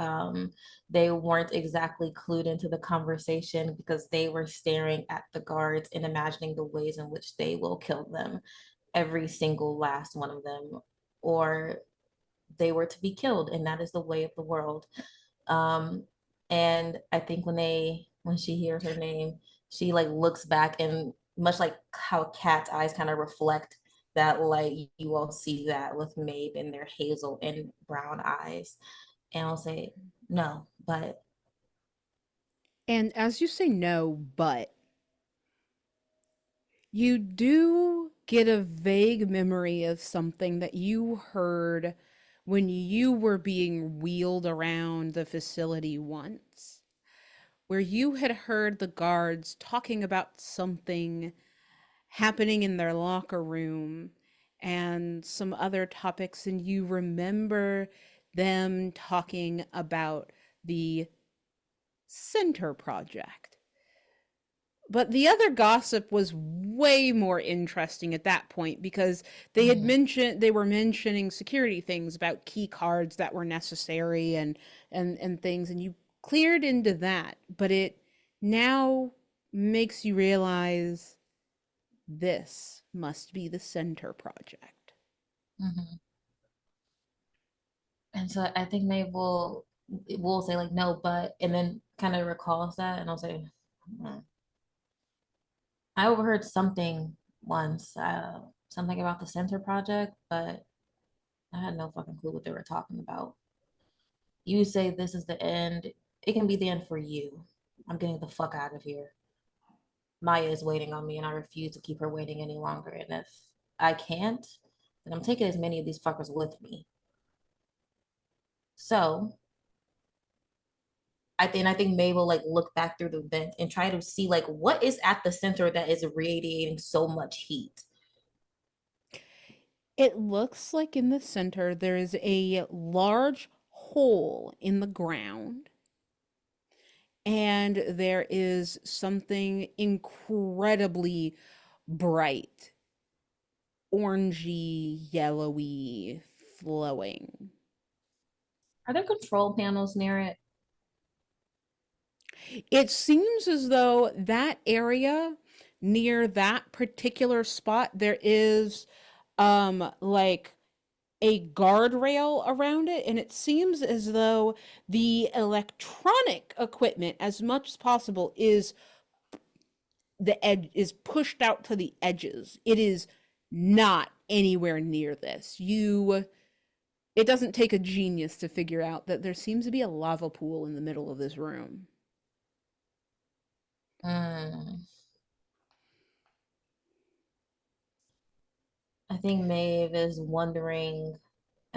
They weren't exactly clued into the conversation because they were staring at the guards and imagining the ways in which they will kill them, every single last one of them, or they were to be killed, and that is the way of the world. Um, and I think when she hears her name, she like looks back, and much like how cat's eyes kind of reflect that light, you all see that with Maeve in their hazel and brown eyes. And I'll say, no, but And as you say no, but you do get a vague memory of something that you heard when you were being wheeled around the facility once, where you had heard the guards talking about something happening in their locker room and some other topics, and you remember them talking about the center project. But the other gossip was way more interesting at that point because they were mentioning security things about key cards that were necessary and things, and you cleared into that, but it now makes you realize this must be the center project. mhm. And so I think Maeve will say like no, but, and then kind of recalls that, and I'll say, "Hmm. I overheard something once, something about the center project, but I had no fucking clue what they were talking about. You say this is the end. It can be the end for you. I'm getting the fuck out of here. Maya is waiting on me, and I refuse to keep her waiting any longer. And if I can't, then I'm taking as many of these fuckers with me. So I think May will like look back through the vent and try to see like what is at the center that is radiating so much heat. It looks like in the center there is a large hole in the ground, and there is something incredibly bright, orangey, yellowy, flowing. Are there control panels near it? It seems as though that area near that particular spot there is like a guardrail around it, and it seems as though the electronic equipment as much as possible is the edge is pushed out to the edges. It is not anywhere near this. You It doesn't take a genius to figure out that there seems to be a lava pool in the middle of this room. Mm. I think Maeve is wondering,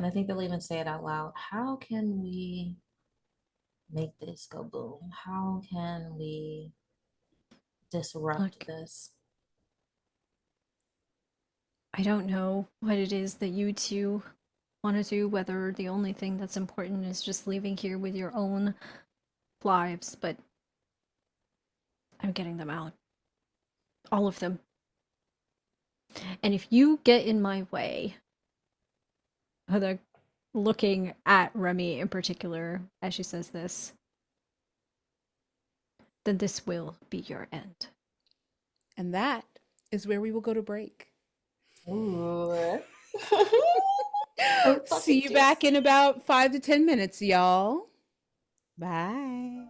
And I think they'll even say it out loud. How can we make this go boom? How can we disrupt Look, this? I don't know what it is that you two want to do, whether the only thing that's important is just leaving here with your own lives, but I'm getting them out. All of them. And if you get in my way, they're looking at Remy in particular as she says this, then this will be your end. And that is where we will go to break. Ooh. See you back in about 5 to 10 minutes, y'all. Bye.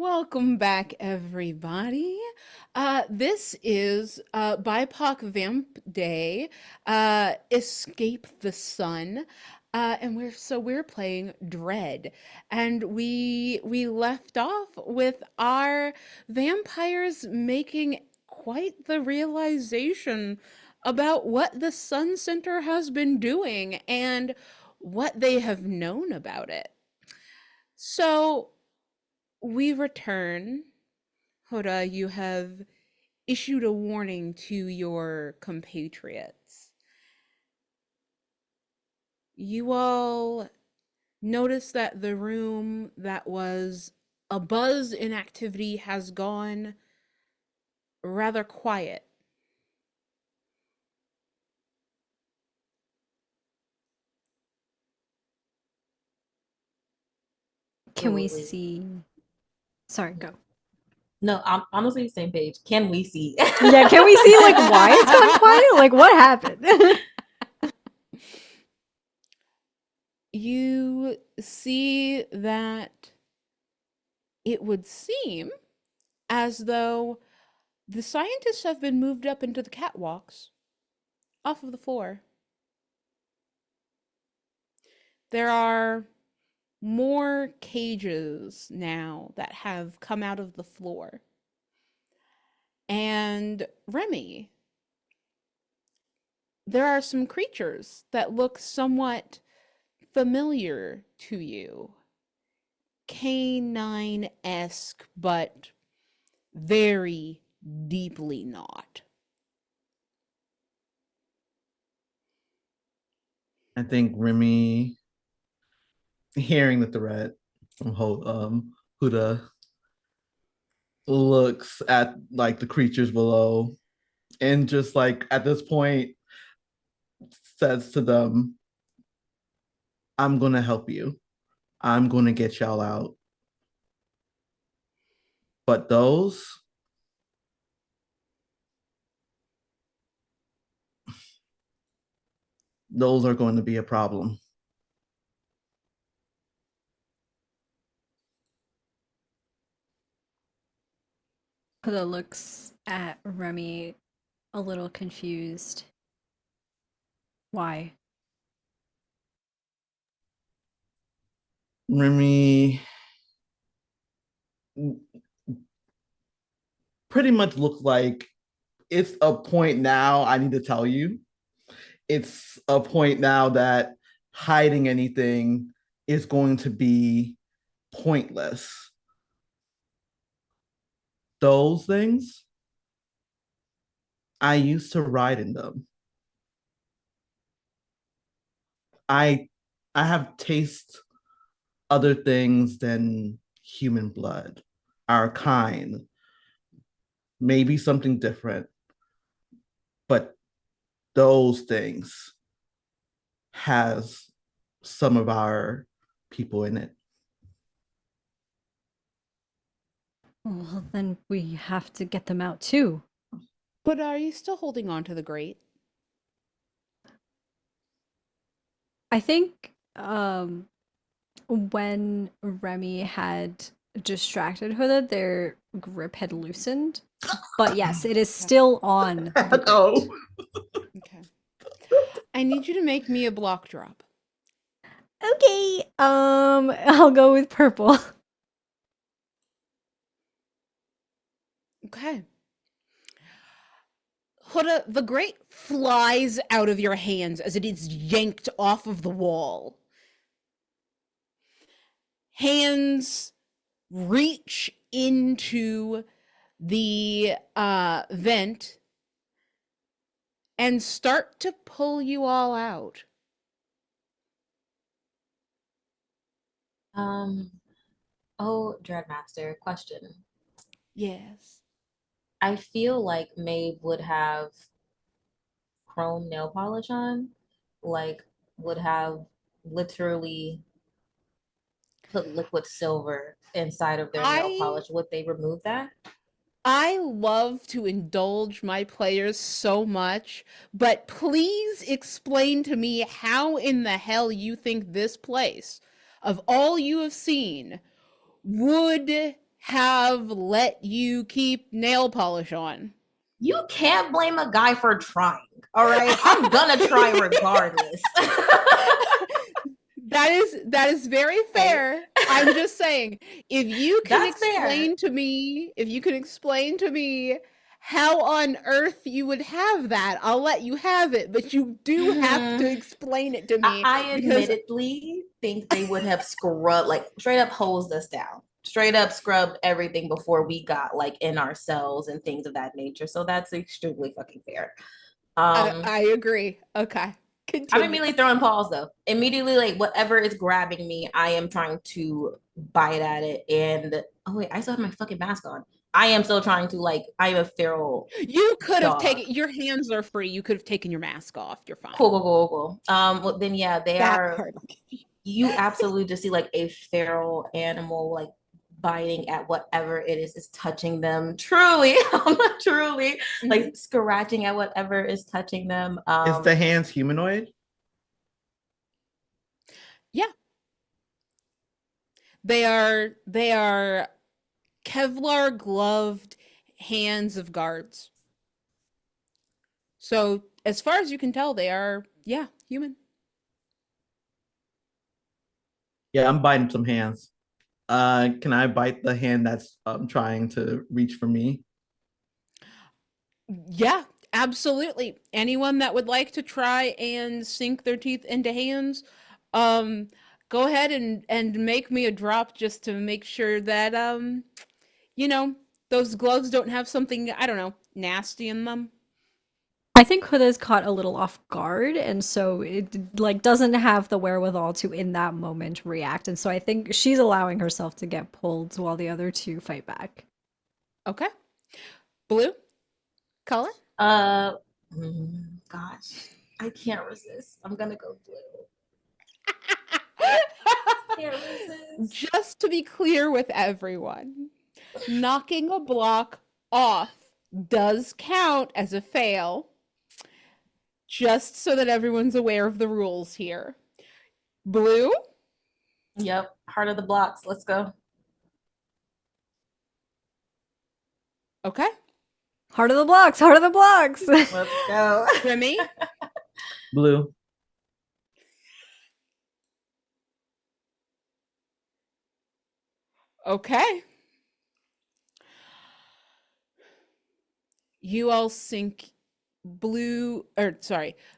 Welcome back, everybody. This is BIPOC VampDay, EscapeTheSun, and we're playing Dread, and we left off with our vampires making quite the realization about what the Sun Center has been doing and what they have known about it. So we return. Hoda, you have issued a warning to your compatriots. You all notice that the room that was abuzz in activity has gone rather quiet. Can we Absolutely. see? Sorry, go. No, I'm honestly the same page. Can we see? Yeah, can we see like why it's gone quiet? Like what happened? You see that it would seem as though the scientists have been moved up into the catwalks off of the floor. There are more cages now that have come out of the floor. And Remy, there are some creatures that look somewhat familiar to you. Canine-esque, but very deeply not. I think Remy, hearing the threat from Huda, looks at like the creatures below and just like at this point says to them, I'm gonna help you. I'm gonna get y'all out. But those are going to be a problem. Huda looks at Remy a little confused. Why? Remy pretty much looks like it's a point now I need to tell you. It's a point now that hiding anything is going to be pointless. Those things, I used to ride in them. I have taste other things than human blood, our kind, maybe something different. But those things has some of our people in it. Well, then we have to get them out too. But are you still holding on to the grate? I think when Remy had distracted Huda, their grip had loosened. But yes, it is still on the grate. Oh. Okay. I need you to make me a block drop. Okay, I'll go with purple. Okay. Huda, the grate flies out of your hands as it is yanked off of the wall. Hands reach into the vent and start to pull you all out. Oh, Dreadmaster, question. Yes. I feel like Maeve would have chrome nail polish on, like would have literally put liquid silver inside of their nail polish. Would they remove that? I love to indulge my players so much, but please explain to me how in the hell you think this place, of all you have seen, would have let you keep nail polish on. You can't blame a guy for trying. All right, I'm gonna try regardless. That is very fair. I'm just saying, if you can That's fair. explain to me how on earth you would have that, I'll let you have it, but you do have to explain it to me. I because admittedly think they would have scrubbed, like straight up hosed us down, straight up scrubbed everything before we got like in our cells and things of that nature. So that's extremely fucking fair. I agree. Okay. I'm Continue. immediately throwing paws though. Immediately, like whatever is grabbing me, I am trying to bite at it. And oh wait, I still have my fucking mask on. I am still trying to like. I am a feral. You could have dog. taken your hands are free. You could have taken your mask off. You're fine. Cool. Well then, yeah, they That are. part. You absolutely just see like a feral animal like biting at whatever it is touching them. Truly, truly, like scratching at whatever is touching them. Is the hands humanoid? Yeah. They are Kevlar gloved hands of guards. So as far as you can tell, they are, yeah, human. Yeah, I'm biting some hands. Can I bite the hand that's trying to reach for me? Yeah, absolutely. Anyone that would like to try and sink their teeth into hands, go ahead and make me a drop just to make sure that you know, those gloves don't have something, I don't know, nasty in them. I think Huda's caught a little off guard, and so it like doesn't have the wherewithal to in that moment react, and so I think she's allowing herself to get pulled while the other two fight back. Okay. Blue? Color? Gosh, I can't resist. I'm gonna go blue. Can't resist. Just to be clear with everyone, knocking a block off does count as a fail, just so that everyone's aware of the rules here. Blue? Yep, heart of the blocks. Let's go. Okay. Heart of the blocks, heart of the blocks. Let's go. Remy? Blue. Okay. You all sink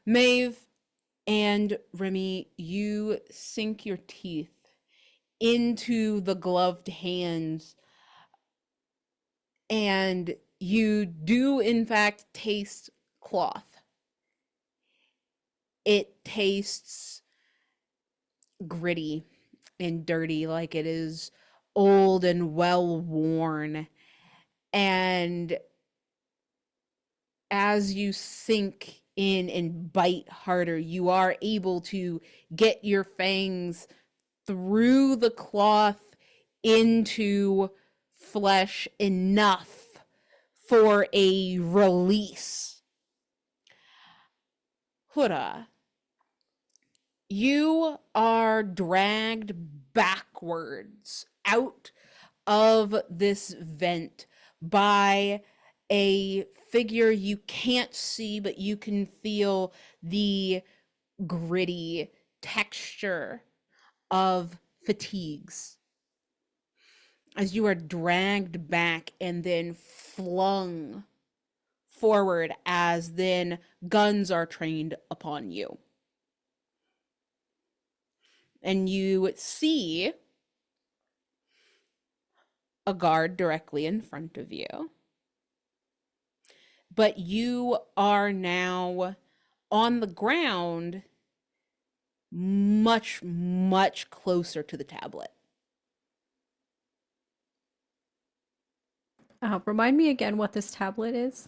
Maeve and Remy, you sink your teeth into the gloved hands, and you do in fact taste cloth. It tastes gritty and dirty, like it is old and well worn. And as you sink in and bite harder, you are able to get your fangs through the cloth into flesh enough for a release. Huda, you are dragged backwards out of this vent by a figure you can't see, but you can feel the gritty texture of fatigues as you are dragged back and then flung forward as then guns are trained upon you. And you see a guard directly in front of you. But you are now on the ground much, much closer to the tablet. Remind me again what this tablet is.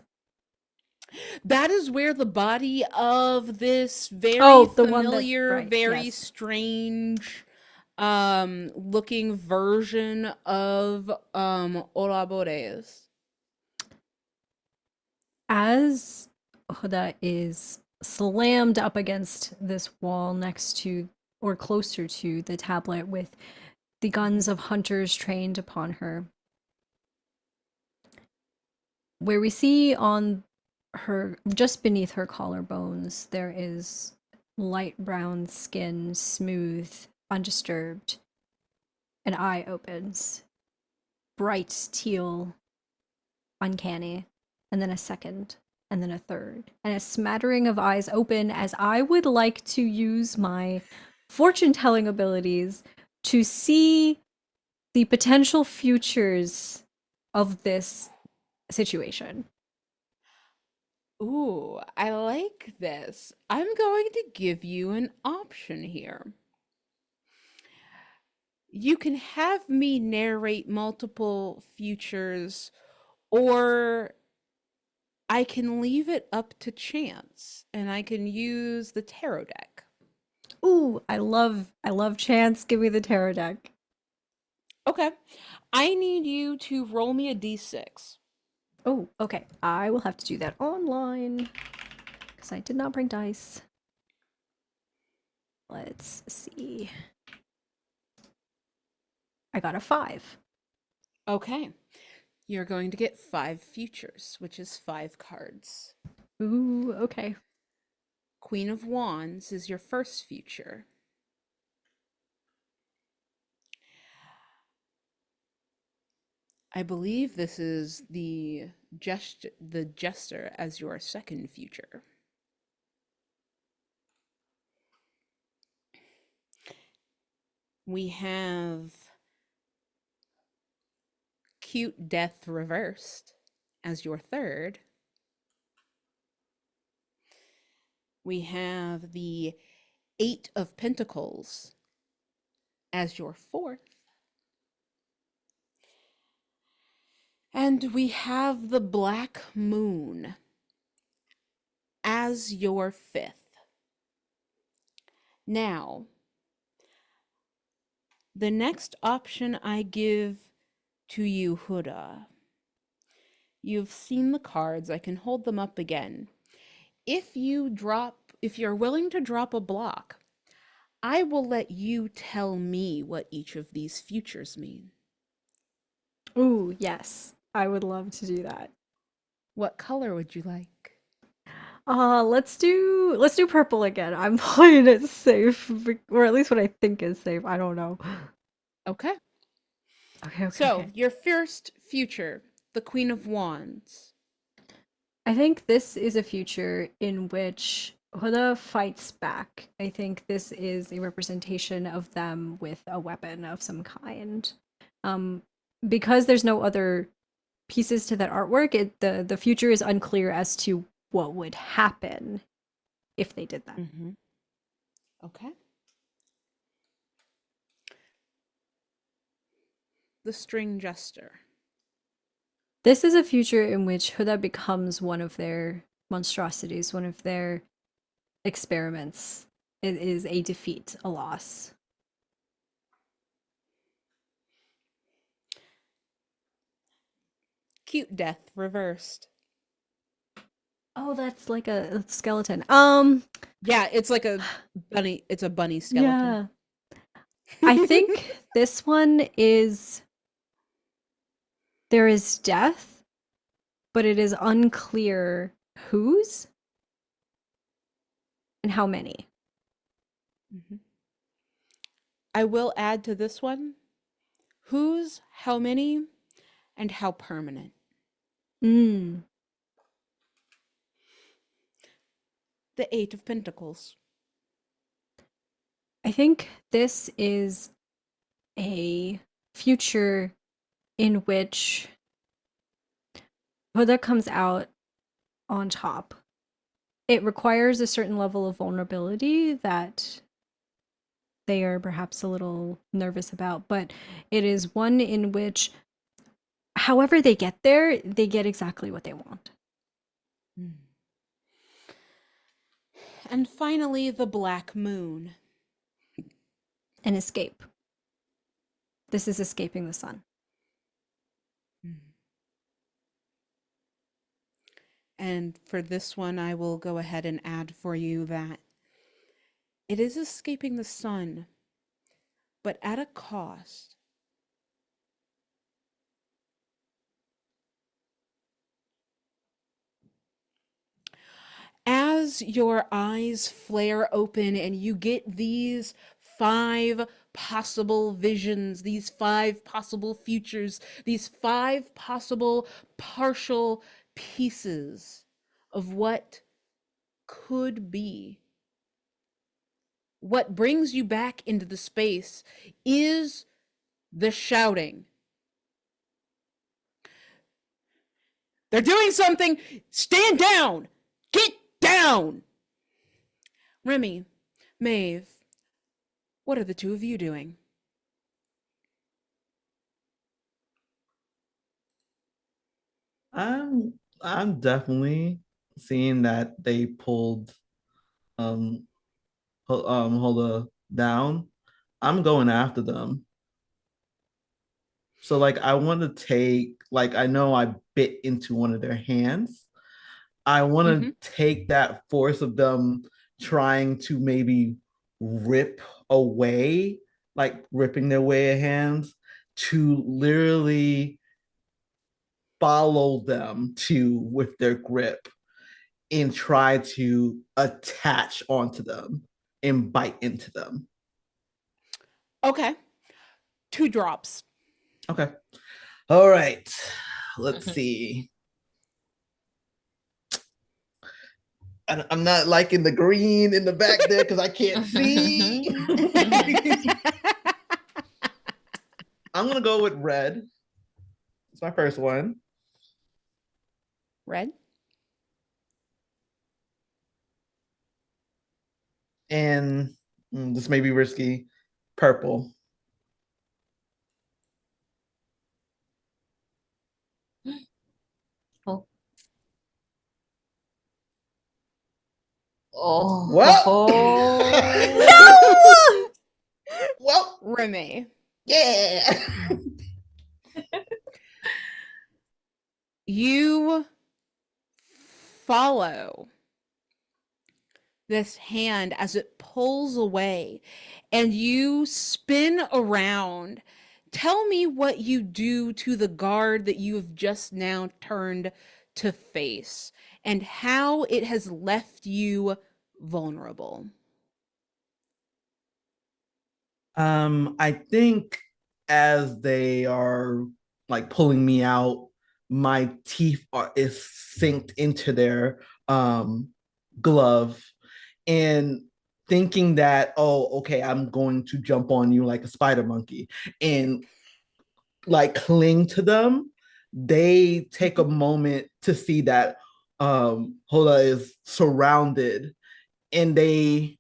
That is where the body of this very the one that- familiar, right, very yes. strange looking version of Orabores. As Huda is slammed up against this wall next to or closer to the tablet with the guns of hunters trained upon her, where we see on her, just beneath her collarbones, there is light brown skin, smooth, undisturbed. An eye opens, bright teal, uncanny, and then a second, and then a third, and a smattering of eyes open as I would like to use my fortune telling abilities to see the potential futures of this situation. Ooh, I like this. I'm going to give you an option here. You can have me narrate multiple futures, or I can leave it up to chance and I can use the tarot deck. Ooh, I love chance. Give me the tarot deck. Okay. I need you to roll me a d6. Oh, okay. I will have to do that online because I did not bring dice. Let's see. I got a 5. Okay. You're going to get 5 futures, which is 5 cards. Ooh, okay. Queen of Wands is your first future. I believe this is the jester as your second future. We have Cute Death Reversed as your third. We have the Eight of Pentacles as your fourth. And we have the Black Moon as your fifth. Now, the next option I give to you, Huda. You've seen the cards. I can hold them up again. If you're willing to drop a block, I will let you tell me what each of these futures mean. Ooh, yes. I would love to do that. What color would you like? Let's do purple again. I'm playing it safe, or at least what I think is safe. I don't know. Okay. Okay. So, your first future, the Queen of Wands. I think this is a future in which Huda fights back. I think this is a representation of them with a weapon of some kind. Because there's no other pieces to that artwork, the future is unclear as to what would happen if they did that. Mm-hmm. Okay. The String Jester. This is a future in which Huda becomes one of their monstrosities, one of their experiments. It is a defeat, a loss. Cute Death Reversed. Oh, that's like a skeleton. Yeah, it's like a bunny. It's a bunny skeleton. Yeah. I think this one is there is death, but it is unclear whose and how many. Mm-hmm. I will add to this one whose, how many, and how permanent. Mm. The Eight of Pentacles. I think this is a future in which Huda comes out on top. It requires a certain level of vulnerability that they are perhaps a little nervous about, but it is one in which, however they get there, they get exactly what they want. Mm. And finally, the Black Moon. An escape. This is escaping the sun. Mm. And for this one, I will go ahead and add for you that it is escaping the sun, but at a cost. as your eyes flare open and you get these 5 possible visions, these 5 possible futures, these 5 possible partial pieces of what could be, what brings you back into the space is the shouting. They're doing something! Stand down! Get down! Remy, Maeve, what are the two of you doing? I'm definitely seeing that they pulled Hola down. I'm going after them. So like I want to take, like, I know I bit into one of their hands. I want to take that force of them trying to maybe rip away, like ripping their way of hands, to literally follow them to with their grip and try to attach onto them and bite into them. Okay. 2 drops. Okay. All right. Let's see. I'm not liking the green in the back there because I can't see. I'm going to go with red. It's my first one. Red? And this may be risky. Purple. Oh. Oh. Well. No! Well. Remy. Yeah. You follow this hand as it pulls away and you spin around. Tell me what you do to the guard that you have just now turned to face and how it has left you vulnerable. I think as they are like pulling me out, my teeth is synced into their glove, and thinking that, oh, okay, I'm going to jump on you like a spider monkey and like cling to them. They take a moment to see that Hola is surrounded, and they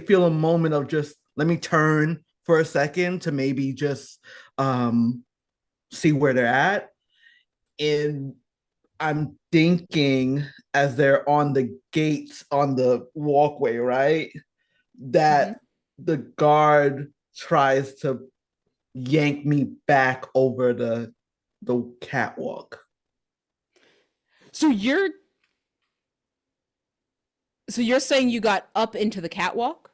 feel a moment of just, let me turn for a second to maybe just see where they're at. And I'm thinking as they're on the gates on the walkway, right? That the guard tries to yank me back over the catwalk. So you're saying you got up into the catwalk?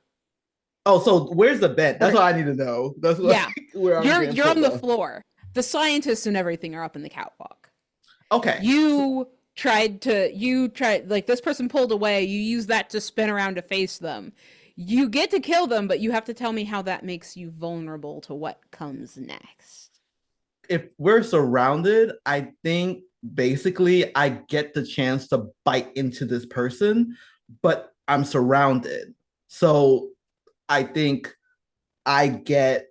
Oh, so where's the bed? That's what I need to know. That's what, Yeah. where I'm getting You're on the from. floor. The scientists and everything are up in the catwalk. Okay. You tried, like, this person pulled away. You use that to spin around to face them. You get to kill them, but you have to tell me how that makes you vulnerable to what comes next. If we're surrounded, I think basically I get the chance to bite into this person, but I'm surrounded. So I think I get,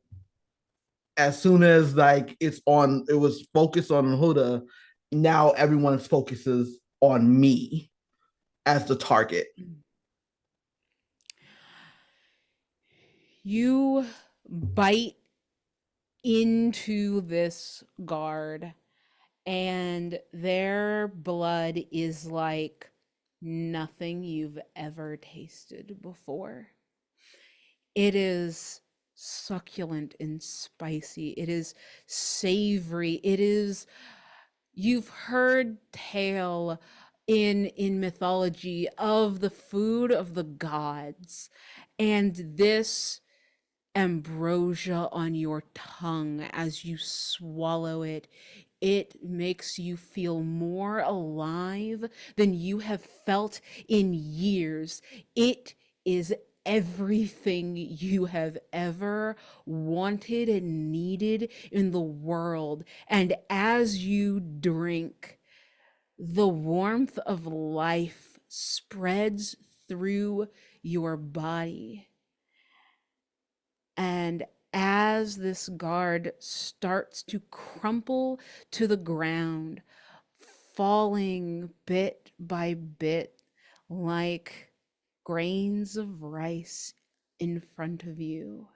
as soon as like it was focused on Huda, now everyone's focuses on me as the target. You bite into this guard, and their blood is like nothing you've ever tasted before. It is succulent and spicy. It is savory. It is, you've heard tale in mythology of the food of the gods, and this ambrosia on your tongue as you swallow it It makes you feel more alive than you have felt in years. It is everything you have ever wanted and needed in the world. And as you drink, the warmth of life spreads through your body. And as this guard starts to crumple to the ground, falling bit by bit like grains of rice in front of you,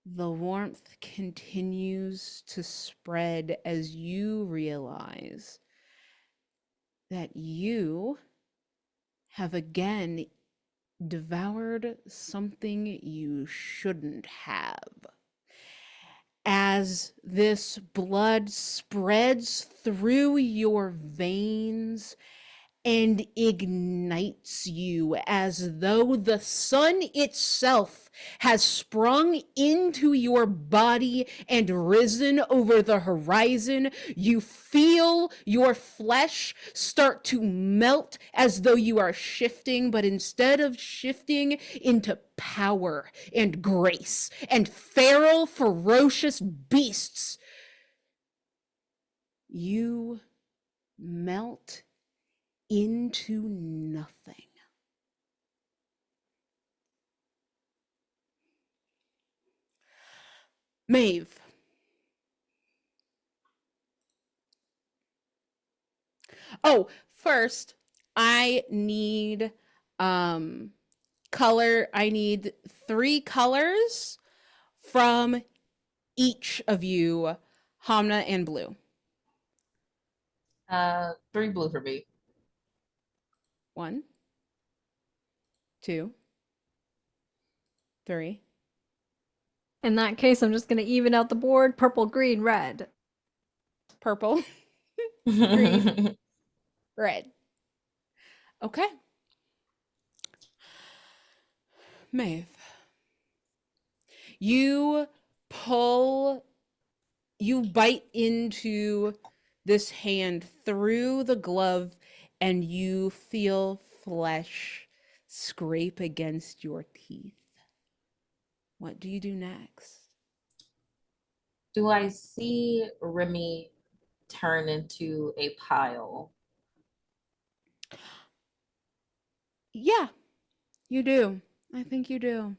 the warmth continues to spread as you realize that you have again devoured something you shouldn't have. As this blood spreads through your veins and ignites you as though the sun itself has sprung into your body and risen over the horizon. You feel your flesh start to melt as though you are shifting, but instead of shifting into power and grace and feral, ferocious beasts, you melt into nothing. Maeve. Oh, first, I need color. I need 3 colors from each of you, Hamnah and Bluu. 3 blue for me. 1, 2, 3. In that case, I'm just gonna even out the board. Purple, green, red. Purple, green, red. Okay. Maeve. You pull, you bite into this hand through the glove and you feel flesh scrape against your teeth. What do you do next? Do I see Remy turn into a pile? Yeah, you do. I think you do.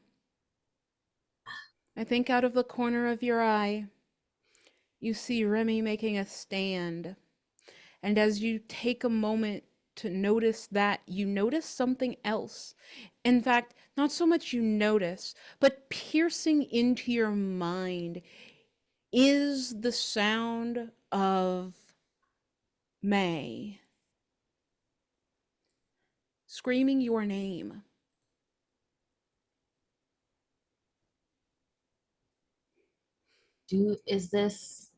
I think out of the corner of your eye, you see Remy making a stand. And as you take a moment to notice that, you notice something else. In fact, not so much you notice, but piercing into your mind is the sound of May screaming your name. Is this,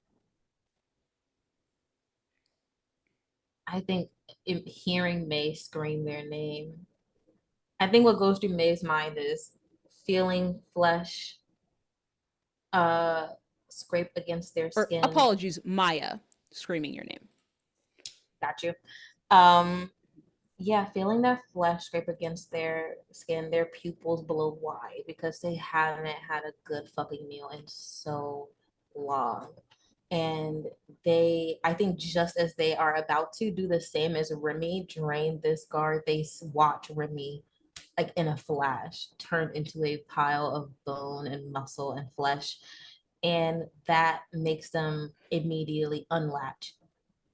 I think hearing May scream their name, I think what goes through May's mind is feeling flesh uh scrape against their Or skin. apologies, Maya screaming your name. Got you. Um yeah, feeling that flesh scrape against their skin, their pupils blow wide because they haven't had a good fucking meal in so long. And I think just as they are about to do the same as Remy drain this guard, they watch Remy, like in a flash, turn into a pile of bone and muscle and flesh. And that makes them immediately unlatch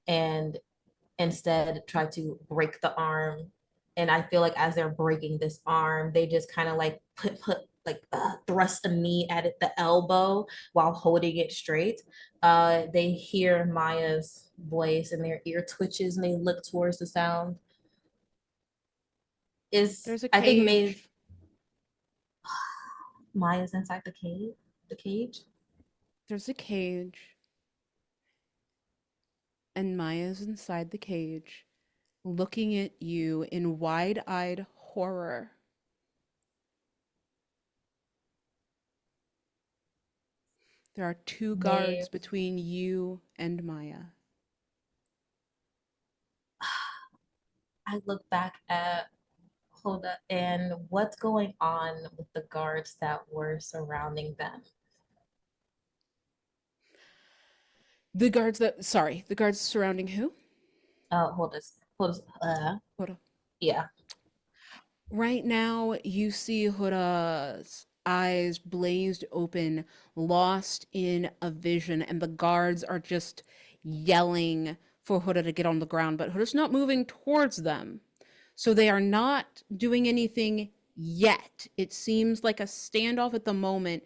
and instead try to break the arm. And I feel like as they're breaking this arm, they just kind of like thrust a knee at it, the elbow, while holding it straight. They hear Maya's voice and their ear twitches and they look towards the sound. There's a I think cage. Maya's inside the cage. There's a cage. And Maya's inside the cage, looking at you in wide-eyed horror. There are two Maeve, guards between you and Maya. I look back at Hoda and what's going on with the guards that were surrounding them. The guards surrounding who? Hoda's, Hoda. yeah. Right now, you see Hoda's eyes blazed open, lost in a vision, and the guards are just yelling for Hoda to get on the ground, but Hoda's not moving towards them. So they are not doing anything yet. It seems like a standoff at the moment.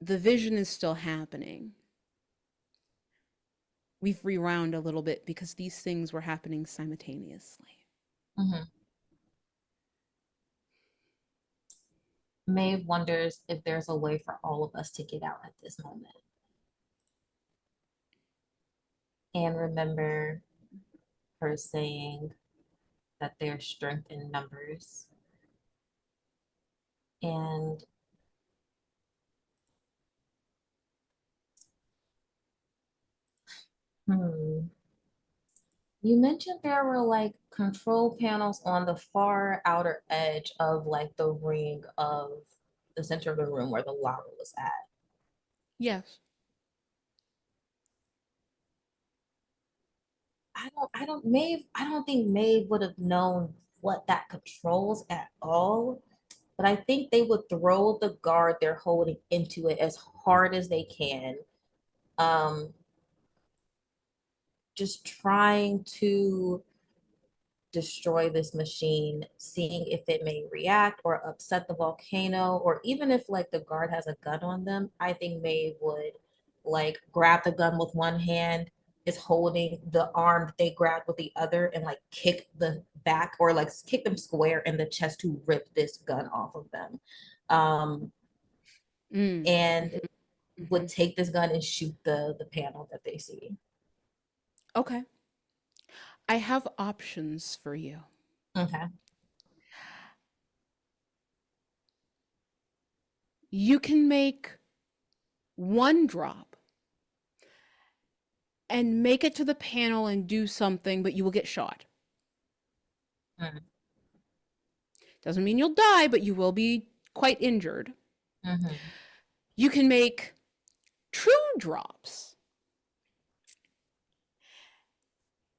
The vision is still happening. We've rewound a little bit because these things were happening simultaneously. Mm-hmm. Maeve wonders if there's a way for all of us to get out at this moment. And remember her saying that there's strength in numbers. And you mentioned there were like control panels on the far outer edge of like the ring of the center of the room where the lava was at. Yes. I don't think Maeve would have known what that controls at all. But I think they would throw the guard they're holding into it as hard as they can. Um, just trying to destroy this machine, seeing if it may react or upset the volcano, or even if like the guard has a gun on them, I think Maeve would like grab the gun with one hand, is holding the arm that they grabbed with the other, and like kick the back or like kick them square in the chest to rip this gun off of them. Um, and would Mhm. take this gun and shoot the panel that they see. Okay. I have options for you. Okay. You can make one drop and make it to the panel and do something, but you will get shot. Mm-hmm. Doesn't mean you'll die, but you will be quite injured. Mm-hmm. You can make true drops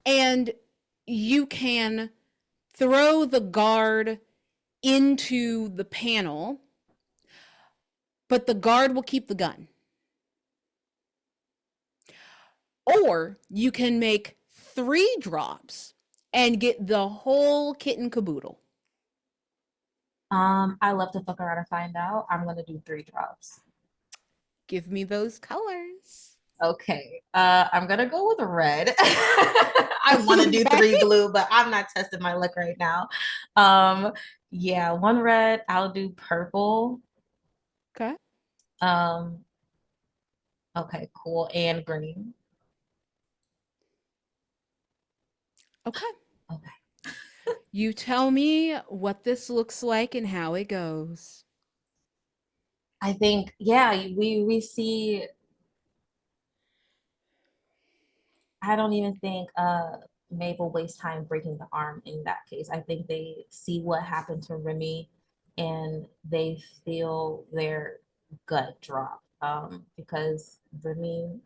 and you can throw the guard into the panel, but the guard will keep the gun. Or you can make 3 drops and get the whole kit and caboodle. I love to fuck around and find out. I'm gonna do 3 drops. Give me those colors. Okay. I'm gonna go with red. I want to do 3 blue, but I'm not testing my luck right now. Yeah, 1 red. I'll do purple. Okay. Um, okay, cool, and green. Okay. Okay. You tell me what this looks like and how it goes. I think yeah, we see. I don't even think Maeve will waste time breaking the arm in that case. I think they see what happened to Remy and they feel their gut drop because Remy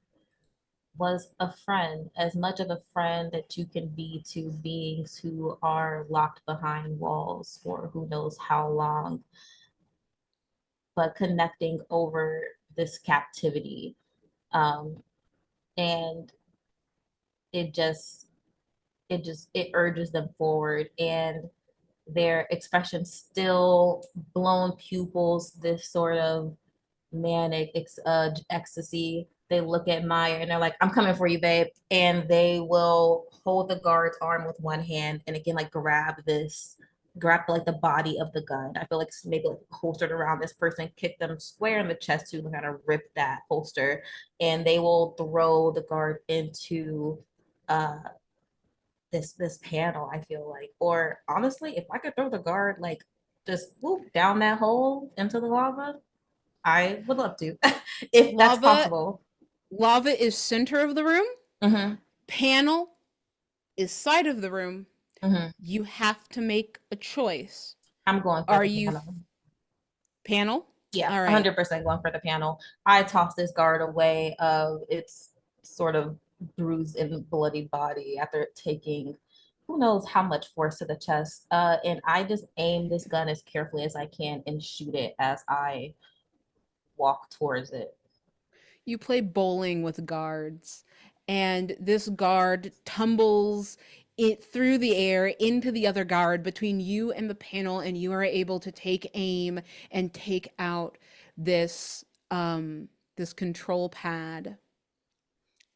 was a friend, as much of a friend that you can be to beings who are locked behind walls for who knows how long, but connecting over this captivity. Um, and it just it urges them forward, and their expression still blown pupils, this sort of manic ecstasy. They look at Maya and they're like, I'm coming for you, babe. And they will hold the guard's arm with one hand and again, like grab like the body of the gun. I feel like maybe like holstered around this person, kick them square in the chest to kind of rip that holster. And they will throw the guard into uh this panel, I feel like. Or honestly, if I could throw the guard like just whoop down that hole into the lava, I would love to, if that's Lava, possible. lava is center of the room. Mm-hmm. Panel is side of the room. Mm-hmm. You have to make a choice. I'm going for Are the you panel. panel? Yeah, All right. 100% going for the panel. I tossed this guard away of its sort of bruised and bloody body after taking who knows how much force to the chest. And I just aim this gun as carefully as I can and shoot it as I walk towards it. You play bowling with guards, and this guard tumbles it through the air into the other guard between you and the panel, and you are able to take aim and take out this this control pad,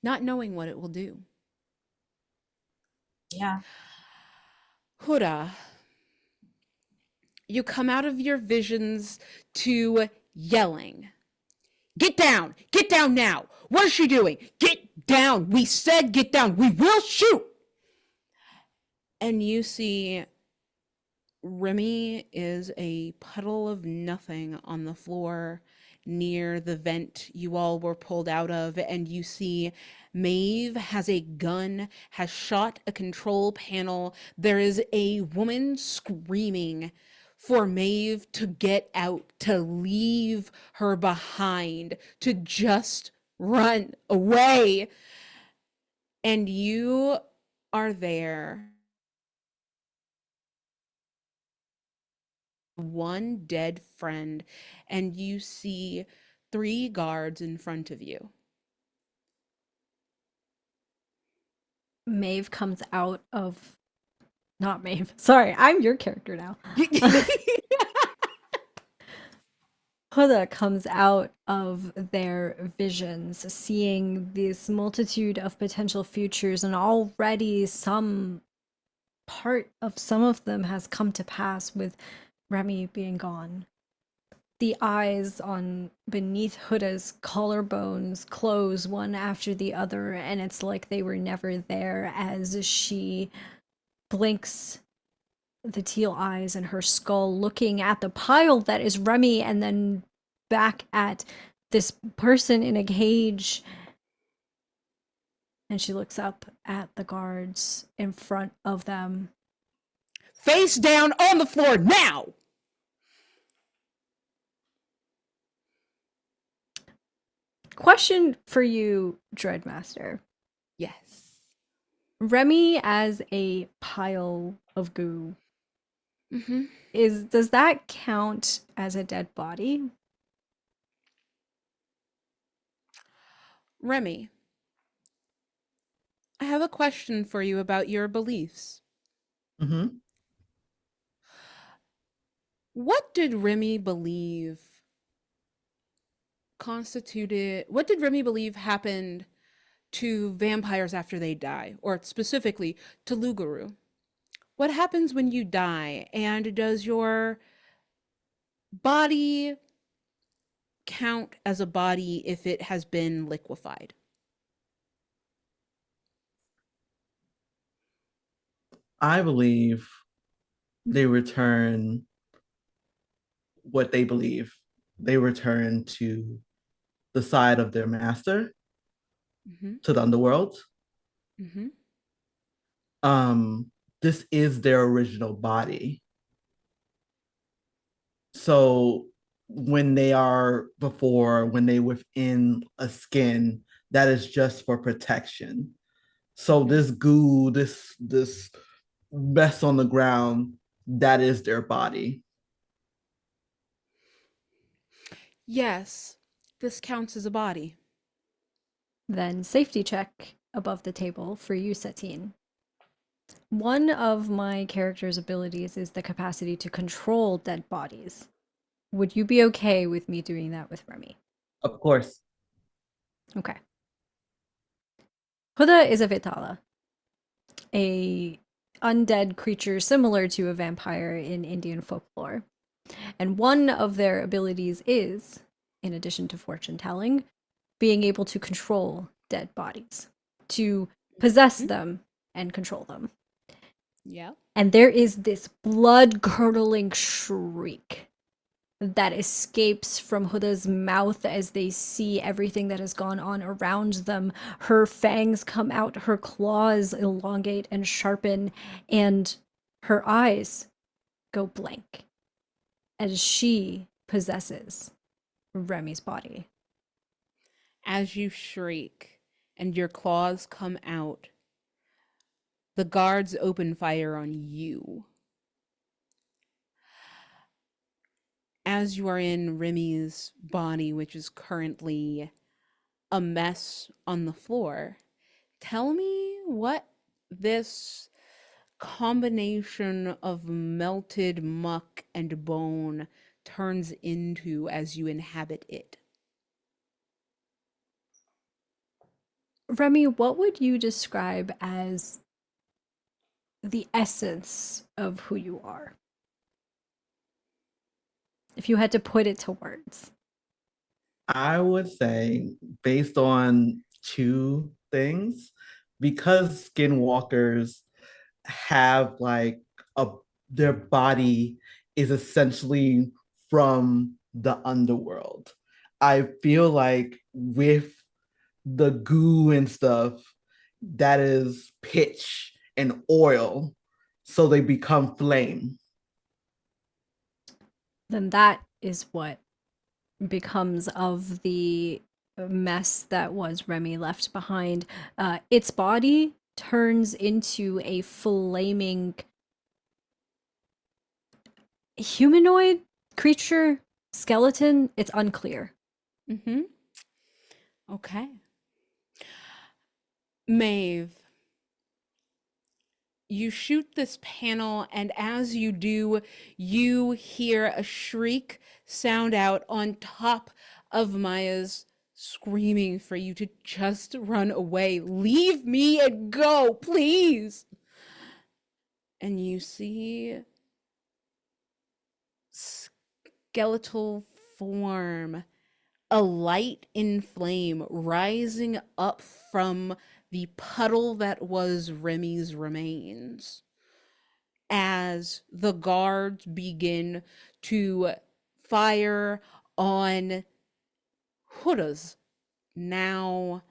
not knowing what it will do. Yeah. Huda, you come out of your visions to yelling. Get down now. What is she doing? Get down. We said get down. We will shoot. And you see Remy is a puddle of nothing on the floor near the vent you all were pulled out of, and you see Maeve has a gun, has shot a control panel. There is a woman screaming for Maeve to get out, to leave her behind, to just run away. And you are there. One dead friend, and you see 3 guards in front of you. Maeve comes out of not Maeve. Sorry, I'm your character now. Huda comes out of their visions, seeing this multitude of potential futures, and already some part of some of them has come to pass with Remy being gone. The eyes on beneath Huda's collarbones close one after the other, and it's like they were never there as she blinks the teal eyes in her skull, looking at the pile that is Remy, and then back at this person in a cage. And she looks up at the guards in front of them. Face down on the floor now! Question for you, Dreadmaster. Yes. Remy as a pile of goo. Mm-hmm. Does that count as a dead body? Remy, I have a question for you about your beliefs. Mm-hmm. What did Remy believe happened to vampires after they die, or specifically to Luguru? What happens when you die, and does your body count as a body if it has been liquefied? I believe they return what they believe. They return to the side of their master, Mm-hmm. to the underworld. Mm-hmm. This is their original body. So when they within a skin, that is just for protection. So this goo, this mess on the ground, that is their body. Yes, this counts as a body. Then safety check above the table for you, Satine. One of my character's abilities is the capacity to control dead bodies. Would you be okay with me doing that with Remy? Of course. Okay. Huda is a Vitala, a undead creature similar to a vampire in Indian folklore. And one of their abilities is, in addition to fortune telling, being able to control dead bodies, to possess them and control them. Yeah. And there is this blood curdling shriek that escapes from Huda's mouth as they see everything that has gone on around them. Her fangs come out, her claws elongate and sharpen, and her eyes go blank as she possesses Remy's body. As you shriek and your claws come out, the guards open fire on you. As you are in Remy's body, which is currently a mess on the floor, tell me what this combination of melted muck and bone turns into as you inhabit it. Remy, what would you describe as the essence of who you are? If you had to put it to words. I would say, based on two things, because skinwalkers have like a their body is essentially from the underworld. I feel like with the goo and stuff, that is pitch and oil, so they become flame. Then that is what becomes of the mess that was Remy left behind. Its body turns into a flaming humanoid creature, skeleton. It's unclear. Mm-hmm. Okay. Maeve, you shoot this panel, and as you do, you hear a shriek sound out on top of Maya's screaming for you to just run away. Leave me and go, please. And you see skeletal form, a light in flame rising up from the puddle that was Remy's remains as the guards begin to fire on Huda's now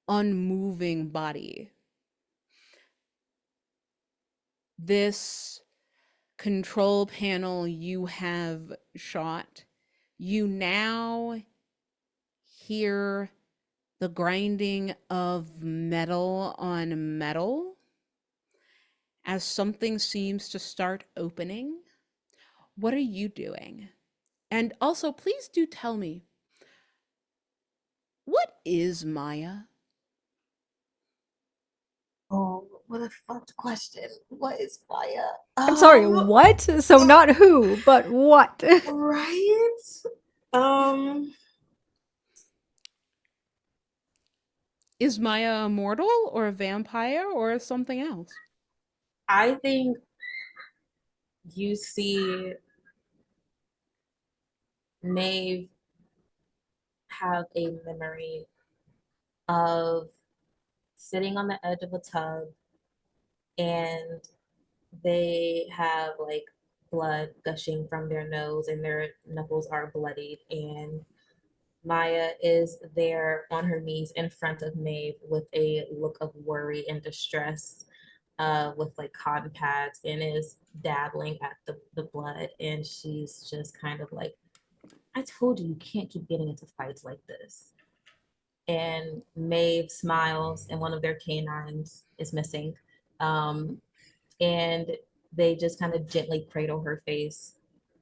unmoving body. This control panel you have shot, you now hear the grinding of metal on metal as something seems to start opening. What are you doing? And also, please do tell me, what is Maya? Oh, what a fucked question. What is fire? I'm sorry, what? So not who, but what? Right? Um, Is Maya immortal or a vampire or something else? I think you see Maeve have a memory of sitting on the edge of a tub and they have like blood gushing from their nose and their knuckles are bloodied, and Maya is there on her knees in front of Maeve with a look of worry and distress, with like cotton pads, and is dabbling at the blood, and she's just kind of like, I told you can't keep getting into fights like this. And Maeve smiles, and one of their canines is missing. Um, and they just kind of gently cradle her face,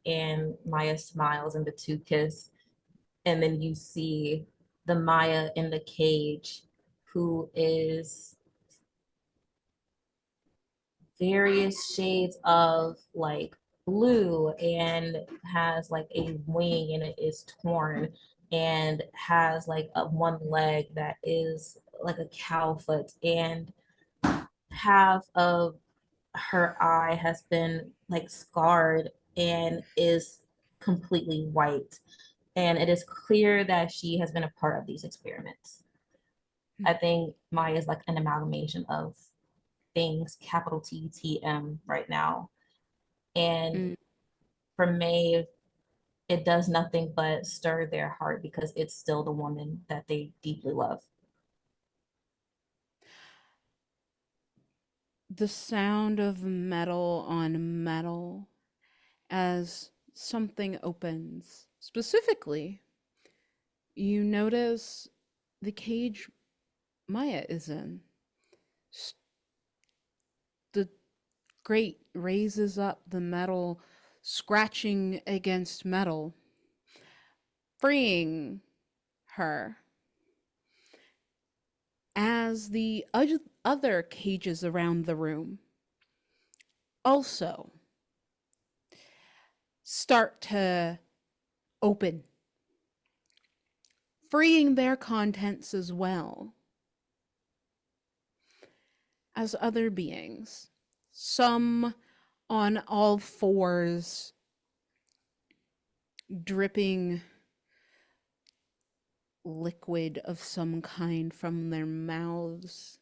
and Maya smiles, and the two kiss. And then you see the Maya in the cage, who is various shades of like blue and has like a wing and it is torn and has like a one leg that is like a cow foot, and half of her eye has been like scarred and is completely white, and it is clear that she has been a part of these experiments. I think Maya is like an amalgamation of things, capital TTM right now. And Mm. for Maeve, it does nothing but stir their heart because it's still the woman that they deeply love. The sound of metal on metal as something opens. Specifically, you notice the cage Maya is in. The grate raises up the metal, scratching against metal, freeing her. As the other cages around the room also start to open, freeing their contents as well as other beings, some on all fours, dripping liquid of some kind from their mouths,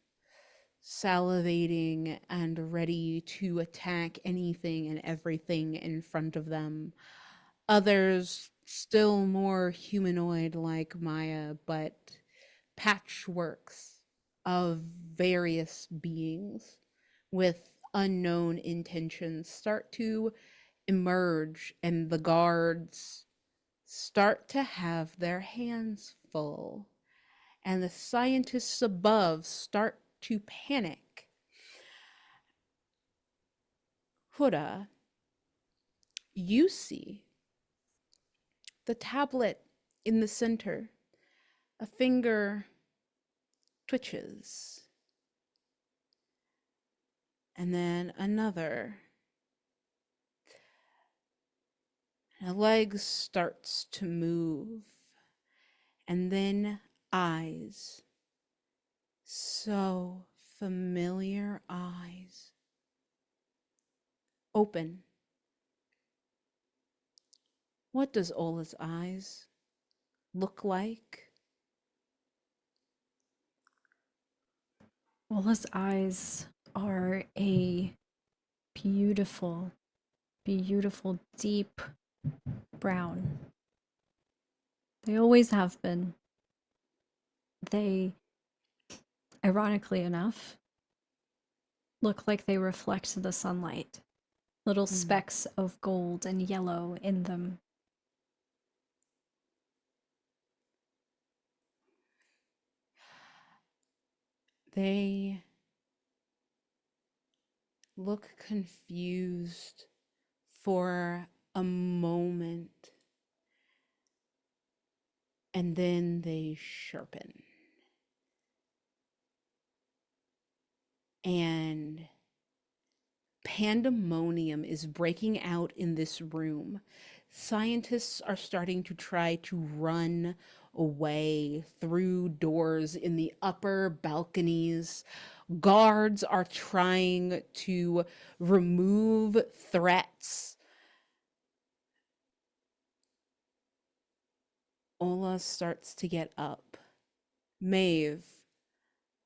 salivating and ready to attack anything and everything in front of them. Others still more humanoid like Maya, but patchworks of various beings with unknown intentions start to emerge, and the guards start to have their hands full, and the scientists above start to panic. Huda, you see the tablet in the center. A finger twitches, and then another. A leg starts to move, and then eyes. So familiar eyes. Open. What does Ola's eyes look like? Ola's eyes are a beautiful, beautiful, deep brown. They always have been. They, ironically enough, look like they reflect the sunlight. Little specks of gold and yellow in them. They look confused for a moment, and then they sharpen. And pandemonium is breaking out in this room. Scientists are starting to try to run away through doors in the upper balconies. Guards are trying to remove threats. Ola starts to get up. Maeve,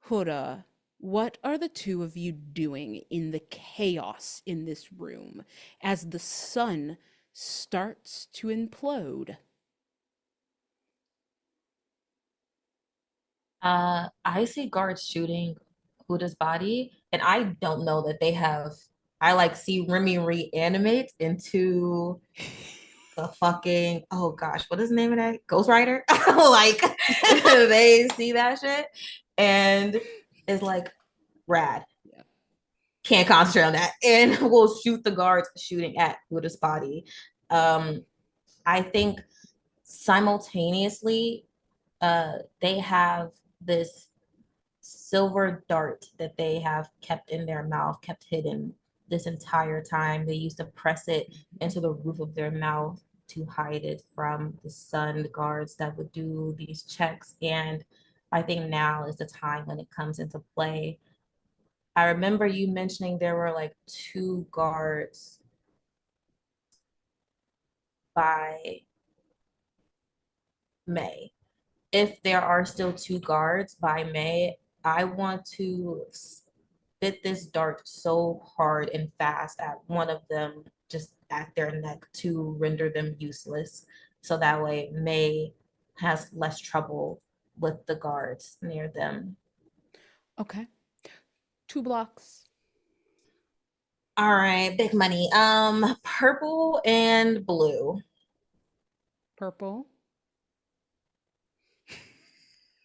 Huda, what are the two of you doing in the chaos in this room as the sun starts to implode? I see guards shooting Huda's body, and I don't know that they have. I like see Remy reanimate into the fucking, oh gosh, what is the name of that? Ghost Rider? Like they see that shit and is like rad. Yeah. Can't concentrate on that. And will shoot the guards shooting at Huda's body. I think simultaneously, they have this silver dart that they have kept in their mouth, kept hidden this entire time. They used to press it into the roof of their mouth to hide it from the sun guards that would do these checks. And I think now is the time when it comes into play. I remember you mentioning there were like two guards by May. If there are still two guards by May, I want to spit this dart so hard and fast at one of them, just at their neck to render them useless. So that way May has less trouble with the guards near them. Okay. 2 blocks. All right, big money. Purple and blue. Purple.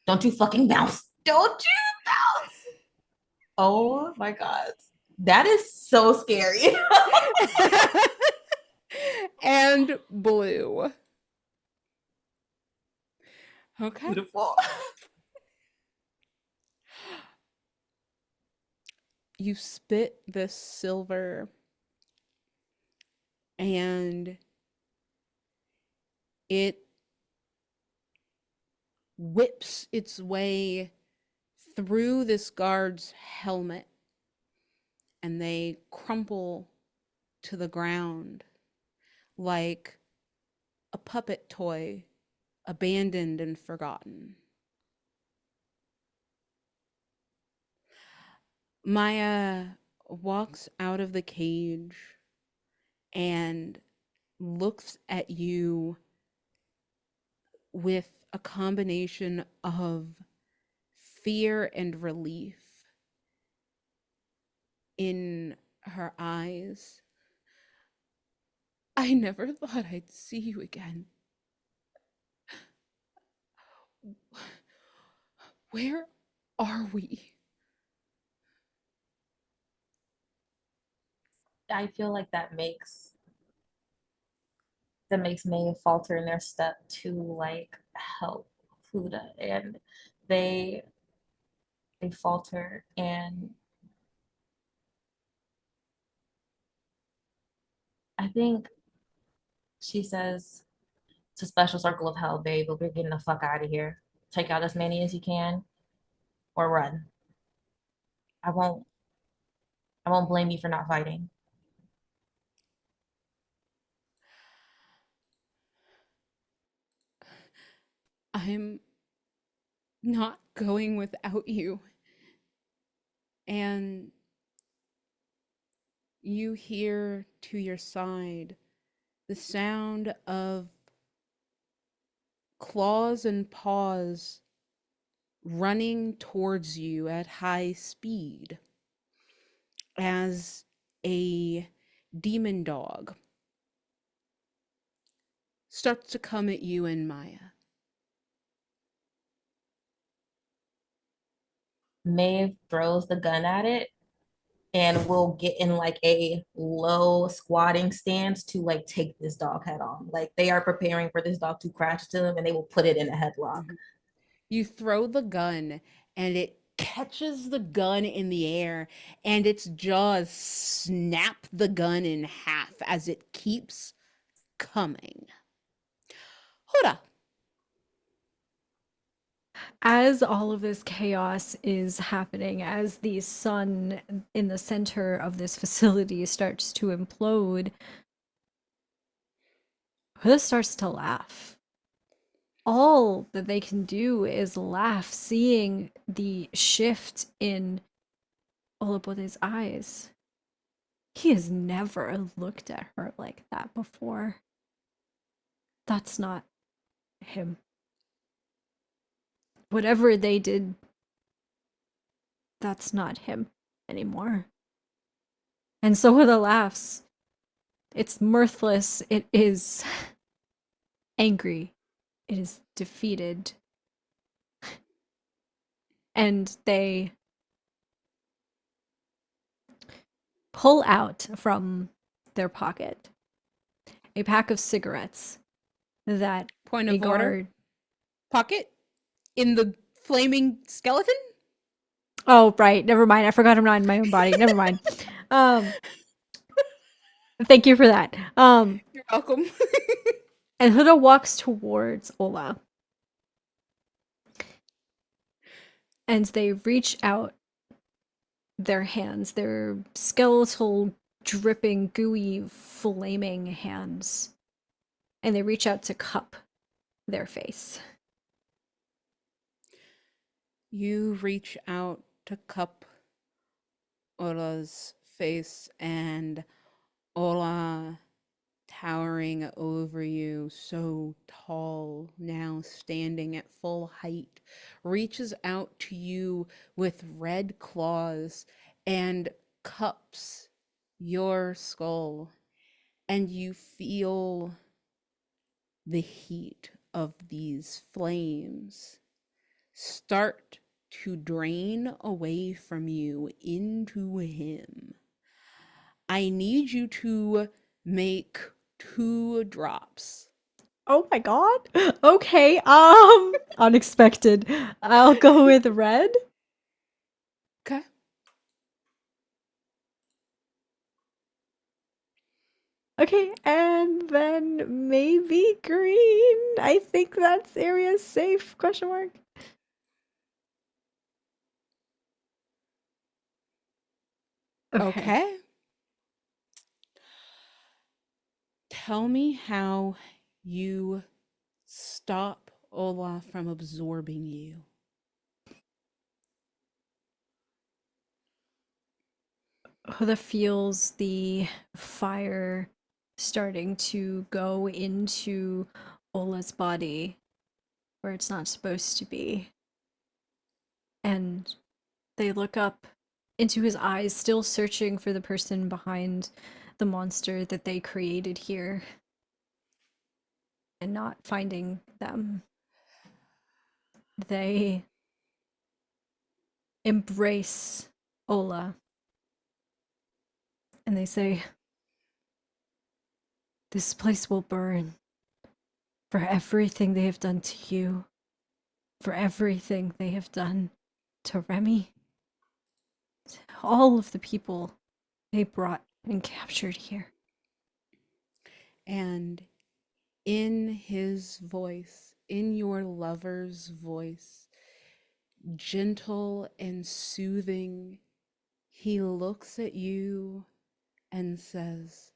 Don't you fucking bounce. Don't you bounce. Oh my God. That is so scary. And blue. Okay. Beautiful. You spit this silver and it whips its way through this guard's helmet and they crumple to the ground like a puppet toy abandoned and forgotten. Maya walks out of the cage and looks at you with a combination of fear and relief in her eyes. I never thought I'd see you again. Where are we? I feel like that makes May falter in their step to like help Fuda, and they falter, and I think she says, "It's a special circle of hell, babe, but we're getting the fuck out of here. Take out as many as you can, or run. I won't. I won't blame you for not fighting." I'm not going without you. And you hear to your side the sound of claws and paws running towards you at high speed as a demon dog starts to come at you and Maya. Maeve throws the gun at it and will get in like a low squatting stance to like take this dog head on. Like they are preparing for this dog to crash to them and they will put it in a headlock. You throw the gun and it catches the gun in the air and its jaws snap the gun in half as it keeps coming. Huda. As all of this chaos is happening, as the sun in the center of this facility starts to implode, Huda starts to laugh. All that they can do is laugh, seeing the shift in Olabode's eyes. He has never looked at her like that before. That's not him. Whatever they did, that's not him anymore. And so Huda laughs. It's mirthless. It is angry. It is defeated. And they pull out from their pocket a pack of cigarettes that Point a of order. guard... Pocket in the flaming skeleton? Oh, right. Never mind. I forgot I'm not in my own body. Never mind. Thank you for that. You're welcome. And Huda walks towards Ola. And they reach out their hands, their skeletal, dripping, gooey, flaming hands. And they reach out to cup their face. You reach out to cup Ola's face, and Ola towering over you, so tall, now standing at full height, reaches out to you with red claws and cups your skull, and you feel the heat of these flames start to drain away from you into him. I need you to make 2 drops. Oh my god. Okay. Unexpected. I'll go with red. Okay. Okay, and then maybe green. I think that's area safe? Question mark. Okay. Okay. Tell me how you stop Olaf from absorbing you. Huda feels the fire starting to go into Ola's body where it's not supposed to be. And they look up into his eyes, still searching for the person behind the monster that they created here, and not finding them. They embrace Ola and they say, "This place will burn for everything they have done to you, for everything they have done to Remy, to all of the people they brought and captured here." And in his voice, in your lover's voice, gentle and soothing, he looks at you and says,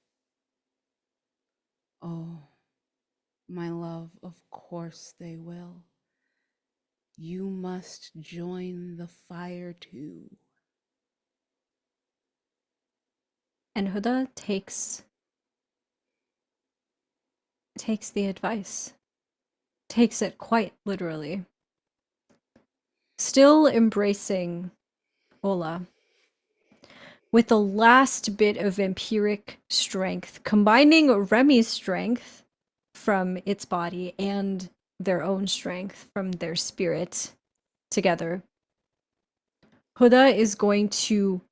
"Oh, my love, of course they will. You must join the fire too." And Huda takes the advice. Takes it quite literally. Still embracing Ola. With the last bit of vampiric strength, combining Remy's strength from its body and their own strength from their spirit together, Huda is going to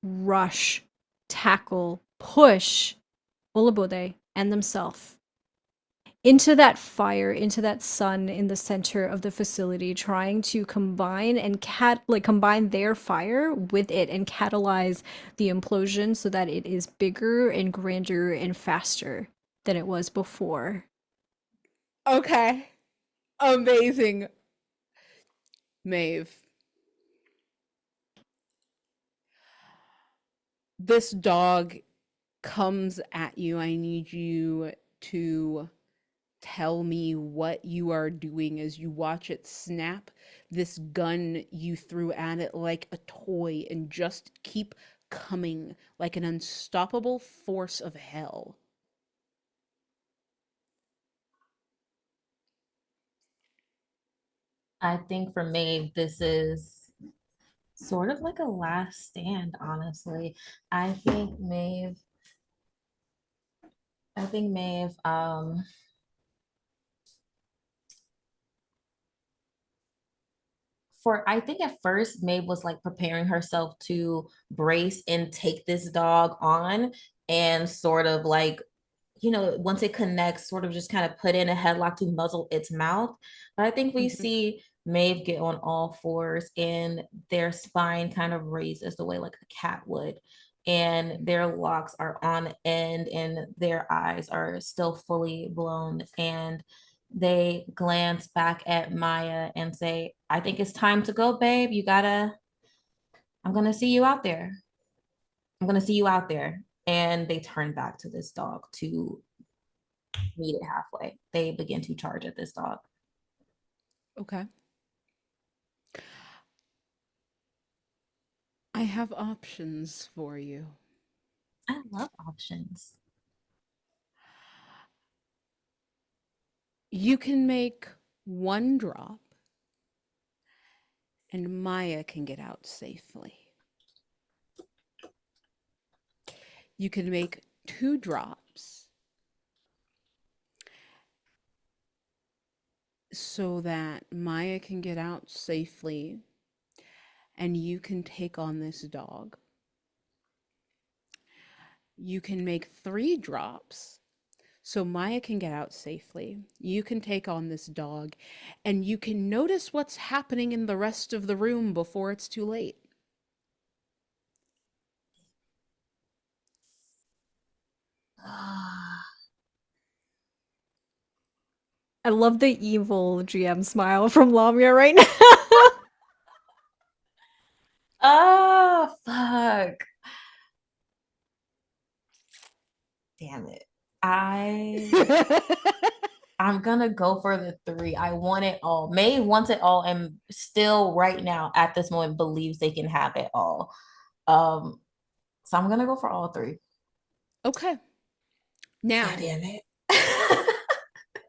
rush, tackle, push Olabode and themselves into that fire, into that sun in the center of the facility, trying to combine and combine their fire with it and catalyze the implosion so that it is bigger and grander and faster than it was before. Okay. Amazing. Maeve. This dog comes at you. I need you to tell me what you are doing as you watch it snap this gun you threw at it like a toy and just keep coming like an unstoppable force of hell. I think for me, this is sort of like a last stand, honestly. I think Maeve, I think Maeve, I think at first Maeve was like preparing herself to brace and take this dog on and sort of like, once it connects, sort of just kind of put in a headlock to muzzle its mouth. But I think we see Maeve get on all fours and their spine kind of raises the way like a cat would. And their locks are on end and their eyes are still fully blown. And they glance back at Maya and say, "I think it's time to go, babe. I'm going to see you out there. I'm going to see you out there." And they turn back to this dog to meet it halfway. They begin to charge at this dog. Okay. I have options for you. I love options. You can make 1 drop, and Maya can get out safely. You can make 2 drops so that Maya can get out safely and you can take on this dog. You can make 3 drops so Maya can get out safely. You can take on this dog and you can notice what's happening in the rest of the room before it's too late. I love the evil GM smile from Lamia right now. Oh, fuck. Damn it. I'm gonna go for the 3. I want it all. May wants it all and still right now at this moment believes they can have it all. So I'm gonna go for all 3. Okay. Now, God damn it.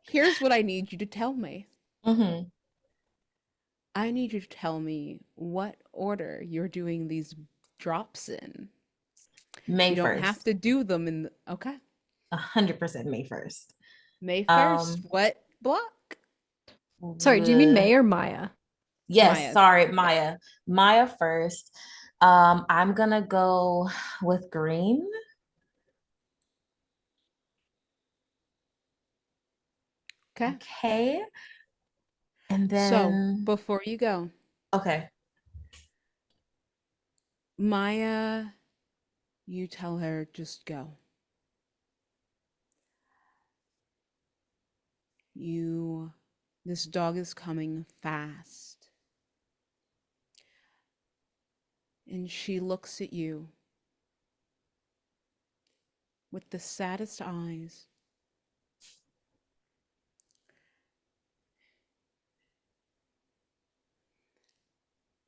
here's what I need you to tell me. Mm-hmm. I need you to tell me what order you're doing these drops in. May You don't 1st. have to do them in the, okay. 100% May 1st. May 1st. What block? Sorry, do you mean May or Maya? Yes, Maya. sorry, Maya. Maya first. I'm gonna go with green. Okay. Okay. And So, then before you go, okay. Maya, you tell her just go. This dog is coming fast. And she looks at you with the saddest eyes.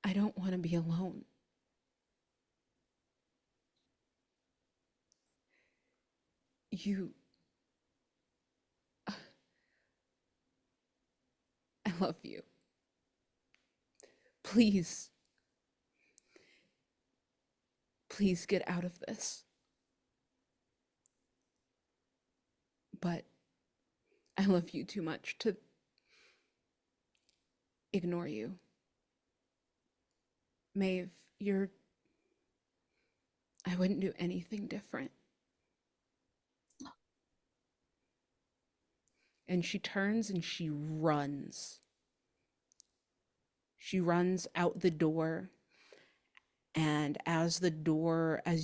I don't want to be alone. I love you. Please, please get out of this. But I love you too much to ignore you. Maeve, I wouldn't do anything different. And she turns and she runs. She runs out the door. And as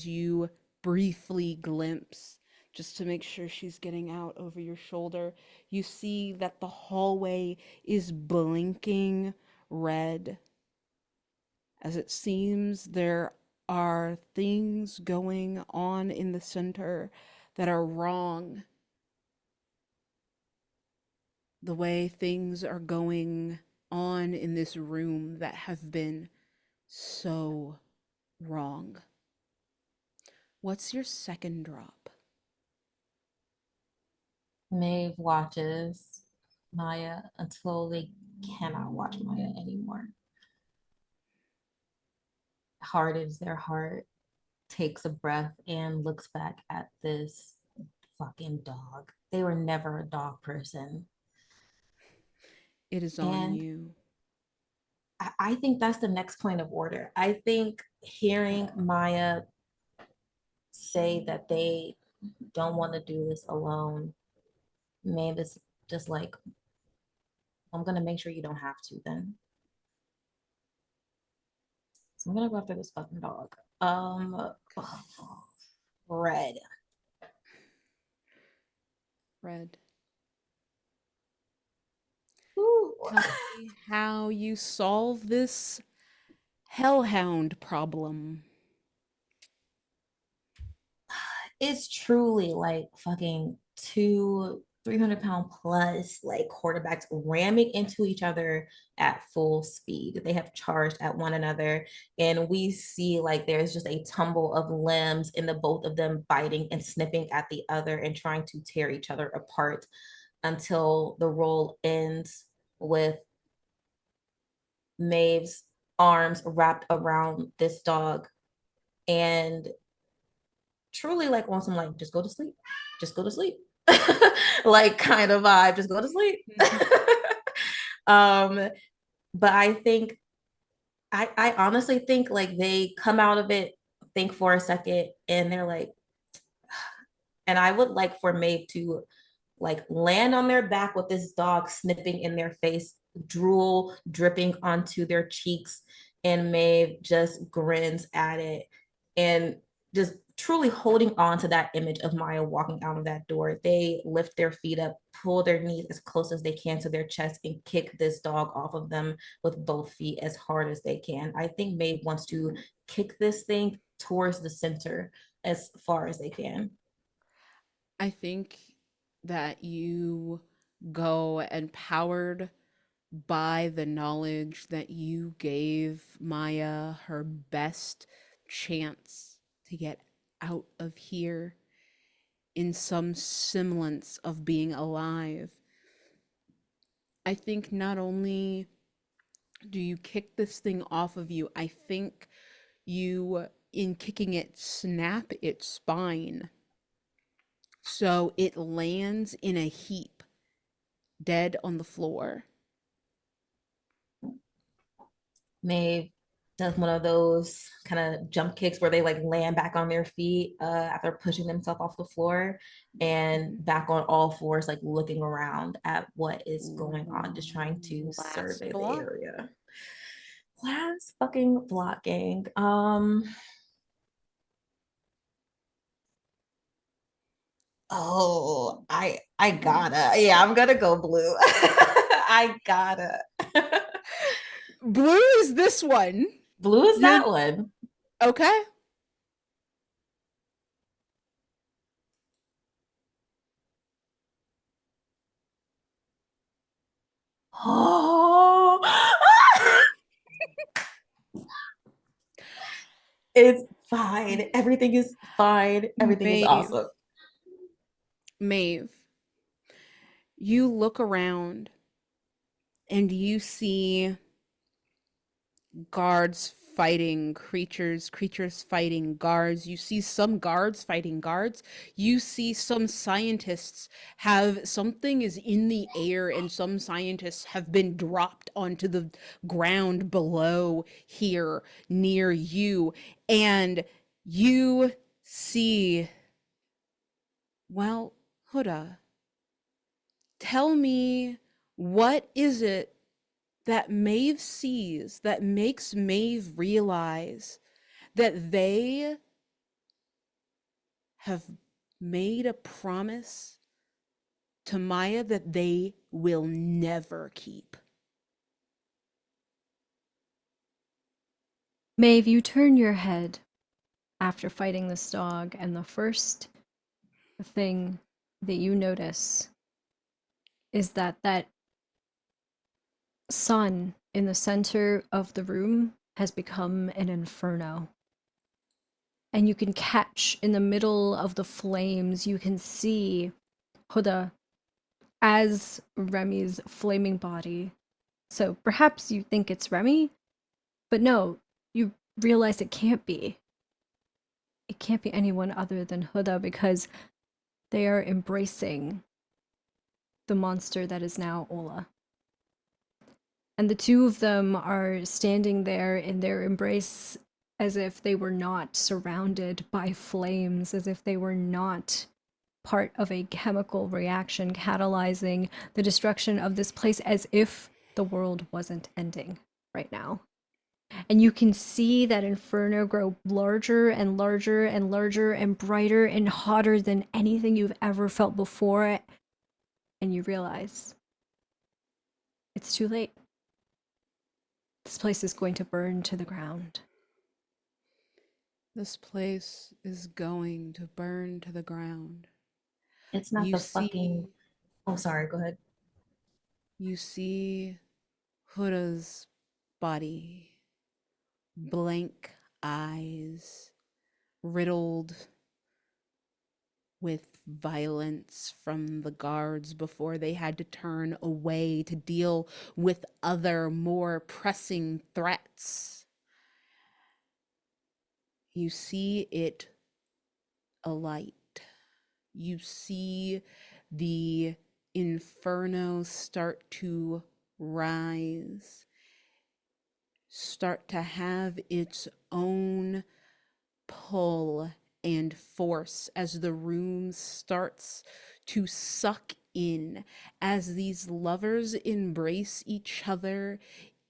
you briefly glimpse, just to make sure she's getting out over your shoulder, you see that the hallway is blinking red. As it seems there are things going on in the center that are wrong. The way things are going on in this room that have been so wrong. What's your second drop? Maeve watches Maya until they cannot watch Maya anymore. Hardens their heart, takes a breath, and looks back at this fucking dog. They were never a dog person. It is on And you. I think that's the next point of order. I think hearing Maya say that they don't want to do this alone, maybe it's just like, I'm going to make sure you don't have to then. So I'm going to go after this fucking dog. Red. Red. Ooh. Tell me how you solve this hellhound problem. It's truly like fucking 300-pound plus like quarterbacks ramming into each other at full speed. They have charged at one another, and we see like there's just a tumble of limbs in the both of them biting and snipping at the other and trying to tear each other apart. until the roll ends with Maeve's arms wrapped around this dog and truly like wants him like, just go to sleep. Just go to sleep. Like kind of vibe, just go to sleep. But I honestly think like they come out of it, think for a second, and they're like, and I would like for Maeve to like land on their back with this dog snipping in their face, drool dripping onto their cheeks, and Maeve just grins at it and just truly holding on to that image of Maya walking out of that door. They lift their feet up, pull their knees as close as they can to their chest, and kick this dog off of them with both feet as hard as they can. I think Maeve wants to kick this thing towards the center as far as they can. I think that you go empowered by the knowledge that you gave Maya her best chance to get out of here in some semblance of being alive. I think not only do you kick this thing off of you, I think you, in kicking it, snap its spine so it lands in a heap, dead on the floor. Maeve does one of those kind of jump kicks where they like land back on their feet after pushing themselves off the floor and back on all fours, like looking around at what is going on, just trying to Last survey the block. area. Last fucking blocking. Oh, I gotta. Yeah, I'm gonna go Bluu. I gotta. Bluu is this one. Bluu is You're that one. okay. Oh, it's fine. Everything is fine. Everything is Maeve, awesome. Maeve, you look around and you see guards fighting creatures, creatures fighting guards. You see some guards fighting guards. You see some scientists have something is in the air, and some scientists have been dropped onto the ground below here near you. And you see, well, Huda, tell me, what is it that Maeve sees that makes Maeve realize that they have made a promise to Maya that they will never keep? Maeve, you turn your head after fighting this dog, and the first thing that you notice is that sun in the center of the room has become an inferno. And you can catch in the middle of the flames, you can see Huda as Remy's flaming body. So perhaps you think it's Remy, but no, you realize it can't be. It can't be anyone other than Huda, because they are embracing the monster that is now Ola. And the two of them are standing there in their embrace as if they were not surrounded by flames, as if they were not part of a chemical reaction catalyzing the destruction of this place, as if the world wasn't ending right now. And you can see that inferno grow larger and larger and larger and brighter and hotter than anything you've ever felt before. And you realize it's too late. This place is going to burn to the ground. This place is going to burn to the ground. It's not You the see, fucking. Oh, sorry. Go ahead. you see Huda's body, blank eyes, riddled with violence from the guards before they had to turn away to deal with other more pressing threats. You see it alight. You see the inferno start to rise, start to have its own pull and force as the room starts to suck in, as these lovers embrace each other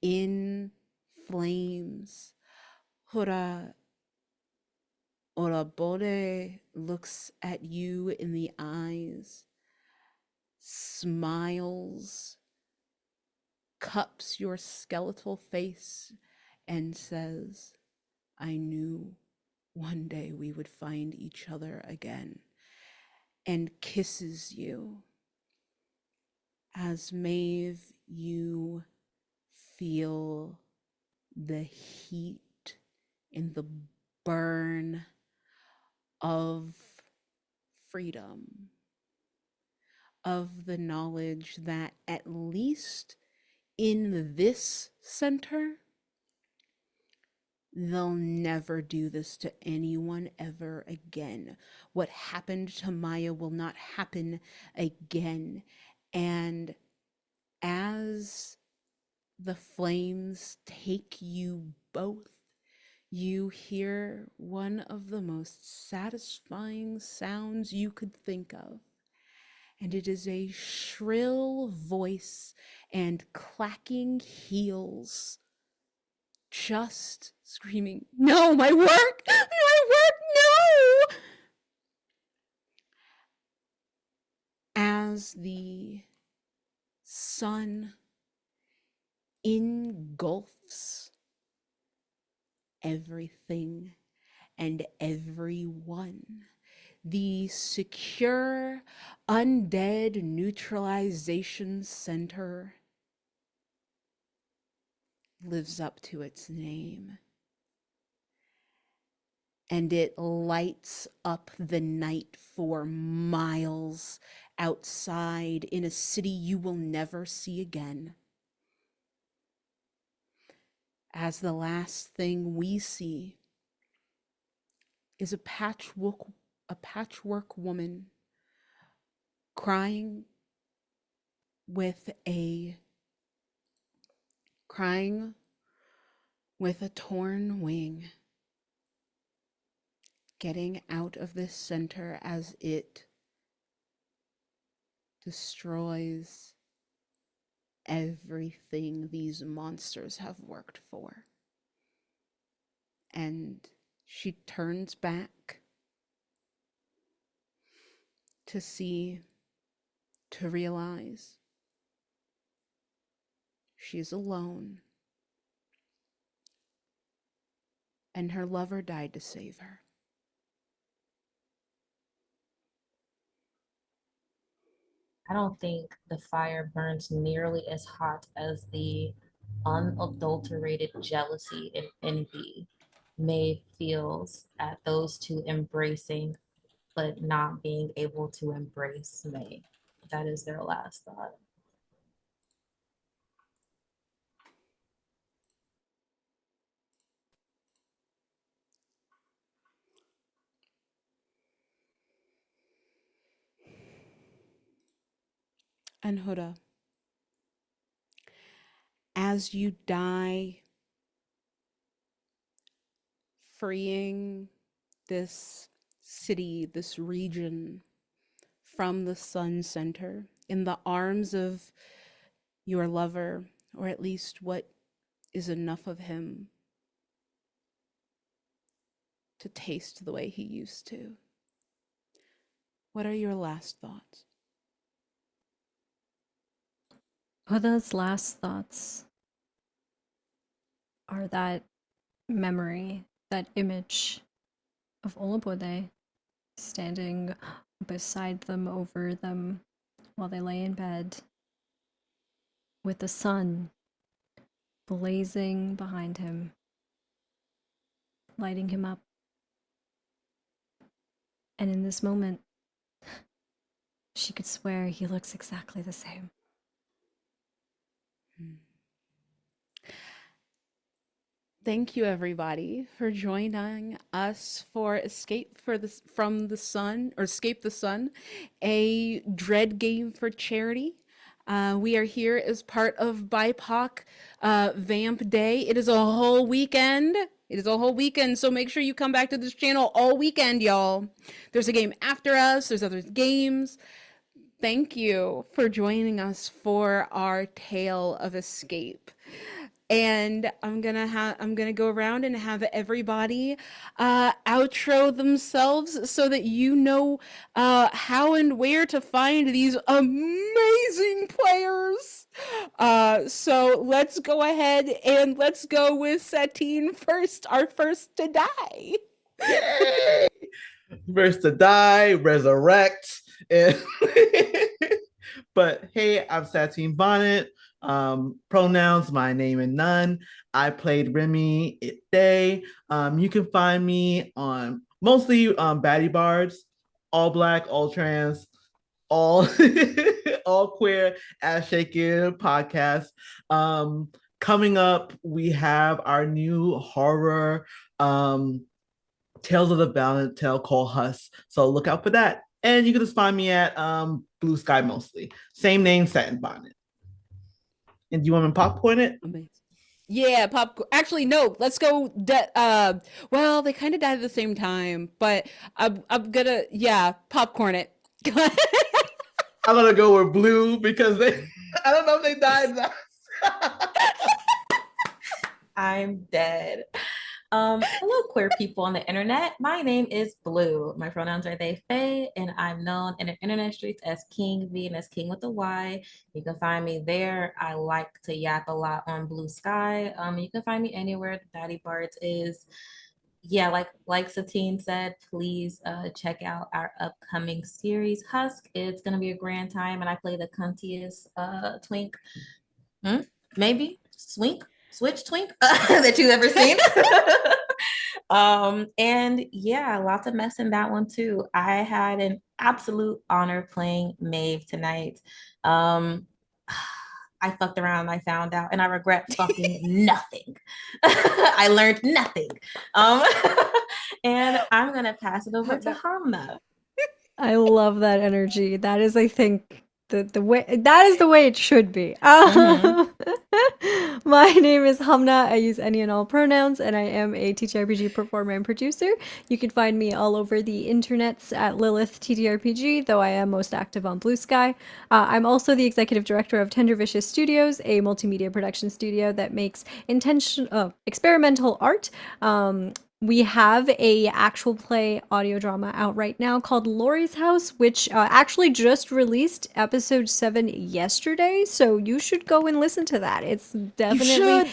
in flames. Hora Orabode looks at you in the eyes, smiles, cups your skeletal face, and says, I knew one day we would find each other again, and kisses you. As Maeve, you feel the heat and the burn of freedom, of the knowledge that at least in this center, they'll never do this to anyone ever again. What happened to Maya will not happen again. And as the flames take you both, you hear one of the most satisfying sounds you could think of. And it is a shrill voice and clacking heels just screaming, no, my work, no! As the sun engulfs everything and everyone, the secure Undead Neutralization Center lives up to its name. And it lights up the night for miles outside in a city you will never see again. As the last thing we see is a patchwork woman crying with a torn wing, getting out of this center as it destroys everything these monsters have worked for. And she turns back to see, to realize she's alone, and her lover died to save her. I don't think the fire burns nearly as hot as the unadulterated jealousy and envy May feels at those two embracing but not being able to embrace May. That is their last thought. And Huda, as you die, freeing this city, this region from the Sun Center in the arms of your lover, or at least what is enough of him to taste the way he used to. What are your last thoughts? Huda's last thoughts are that memory, that image of Olabode standing beside them, over them, while they lay in bed, with the sun blazing behind him, lighting him up. And in this moment, She could swear he looks exactly the same. Thank you, everybody, for joining us for from the Sun, or Escape the Sun, a dread game for charity. We are here as part of BIPOC Vamp Day. It is a whole weekend. It is a whole weekend, so make sure you come back to this channel all weekend, y'all. There's a game after us. There's other games. Thank you for joining us for our tale of escape. And I'm gonna go around and have everybody outro themselves so that you know how and where to find these amazing players. So let's go ahead and let's go with Satine first, our first to die. Yay! First to die, resurrect. And but hey, I'm Sateenbonnet. Pronouns, my name and none. I played Remy Day. You can find me on mostly baddie bards, all black, all trans, all all queer, ass shaking podcast. Coming up, we have our new horror Tales of the Valiant Tale called Huss. So look out for that. And you can just find me at Blue Sky mostly. Same name, Sateenbonnet. And do you want me to popcorn it? Amazing. Yeah, popcorn. Actually, no. Let's go. Well, they kind of died at the same time, but I'm gonna popcorn it. I'm gonna go with Bluu because they. I don't know if they died. I'm dead. Hello, queer people on the internet. My name is Bluu. My pronouns are they, Faye, and I'm known in the internet streets as King V and as King with a Y. You can find me there. I like to yap a lot on Blue Sky. You can find me anywhere Daddy Bards is. Yeah, like Satine said, please check out our upcoming series, Husk. It's gonna be a grand time, and I play the cuntiest twink, maybe switch twink that you've ever seen. And yeah, lots of mess in that one too. I had an absolute honor playing Maeve tonight. I fucked around, I found out, and I regret fucking nothing. I learned nothing. And I'm gonna pass it over to Hamnah. I love that energy. That is, I think, the way that is the way it should be. My name is Hamnah. I use any and all pronouns, and I am a TTRPG performer and producer. You can find me all over the internets at Lilith TTRPG, though I am most active on Blue Sky. I'm also the executive director of Tender Vicious Studios, a multimedia production studio that makes experimental art. We have a actual play audio drama out right now called Laurie's House, which actually just released episode 7 yesterday, so you should go and listen to that. It's definitely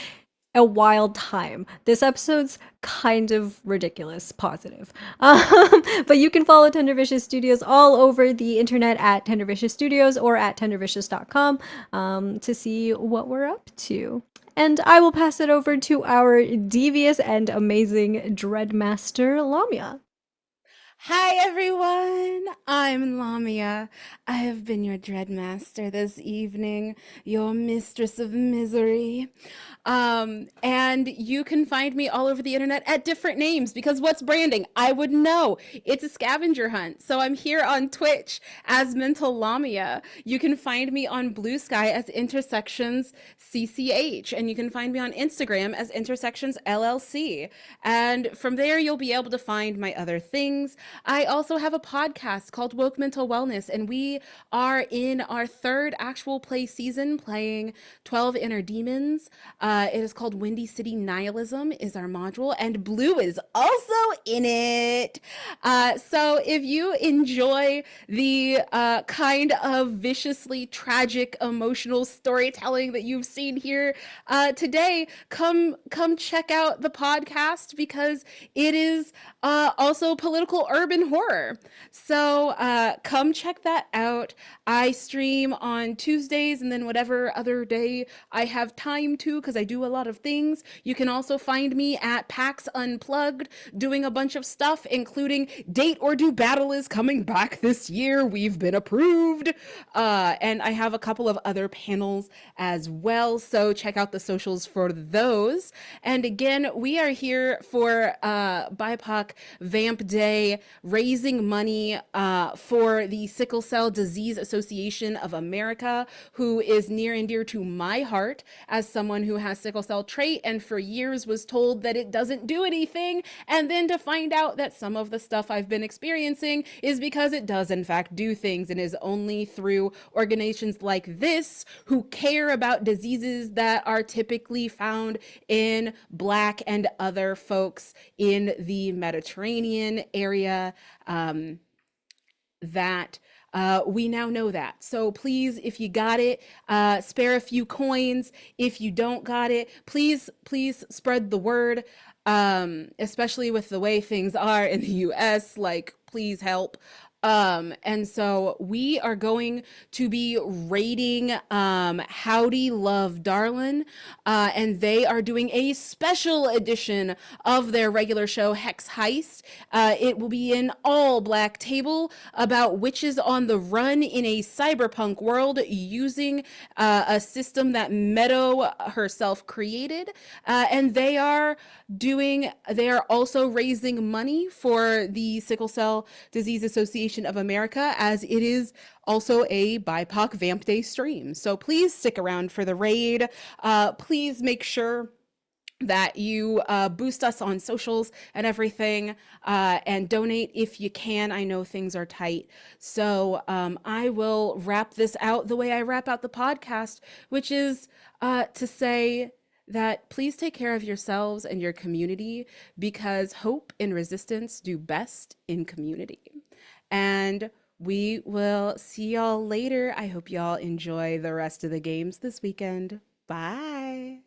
a wild time. This episode's kind of ridiculous, positive. But you can follow Tender Vicious Studios all over the internet at Tender Vicious Studios or at tendervicious.com to see what we're up to. And I will pass it over to our devious and amazing Dreadmaster, Lamia. Hi everyone, I'm Lamia. I have been your Dreadmaster this evening, your mistress of misery. And you can find me all over the internet at different names because what's branding? I would know. It's a scavenger hunt. So I'm here on Twitch as Mental Lamia. You can find me on Blue Sky as Intersections CCH, and you can find me on Instagram as Intersections LLC. And from there, you'll be able to find my other things. I also have a podcast called Woke Mental Wellness, and we are in our third actual play season playing 12 Inner Demons. It is called Windy City Nihilism is our module, and Bluu is also in it. So if you enjoy the kind of viciously tragic emotional storytelling that you've seen here today, come check out the podcast because it is also political urban horror. So come check that out. I stream on Tuesdays and then whatever other day I have time to, because I do a lot of things. You can also find me at PAX Unplugged doing a bunch of stuff, including Date or Do Battle is coming back this year. We've been approved. And I have a couple of other panels as well. So check out the socials for those. And again, we are here for BIPOC Vamp Day, raising money for the Sickle Cell Disease Association of America, who is near and dear to my heart as someone who has sickle cell trait and for years was told that it doesn't do anything, and then to find out that some of the stuff I've been experiencing is because it does in fact do things, and is only through organizations like this who care about diseases that are typically found in Black and other folks in the Mediterranean area, that we now know that. So please, if you got it, spare a few coins. If you don't got it, please spread the word, especially with the way things are in the US. Like, please help. And so we are going to be raiding Howdy Love Darlin', and they are doing a special edition of their regular show, Hex Heist. It will be an all Black table about witches on the run in a cyberpunk world using a system that Meadow herself created. And they are also raising money for the Sickle Cell Disease Association of America, as it is also a BIPOC VampDay stream. So please stick around for the raid. Please make sure that you boost us on socials and everything, and donate if you can. I know things are tight. So I will wrap this out the way I wrap out the podcast, which is to say that please take care of yourselves and your community, because hope and resistance do best in community. And we will see y'all later. I hope y'all enjoy the rest of the games this weekend. Bye.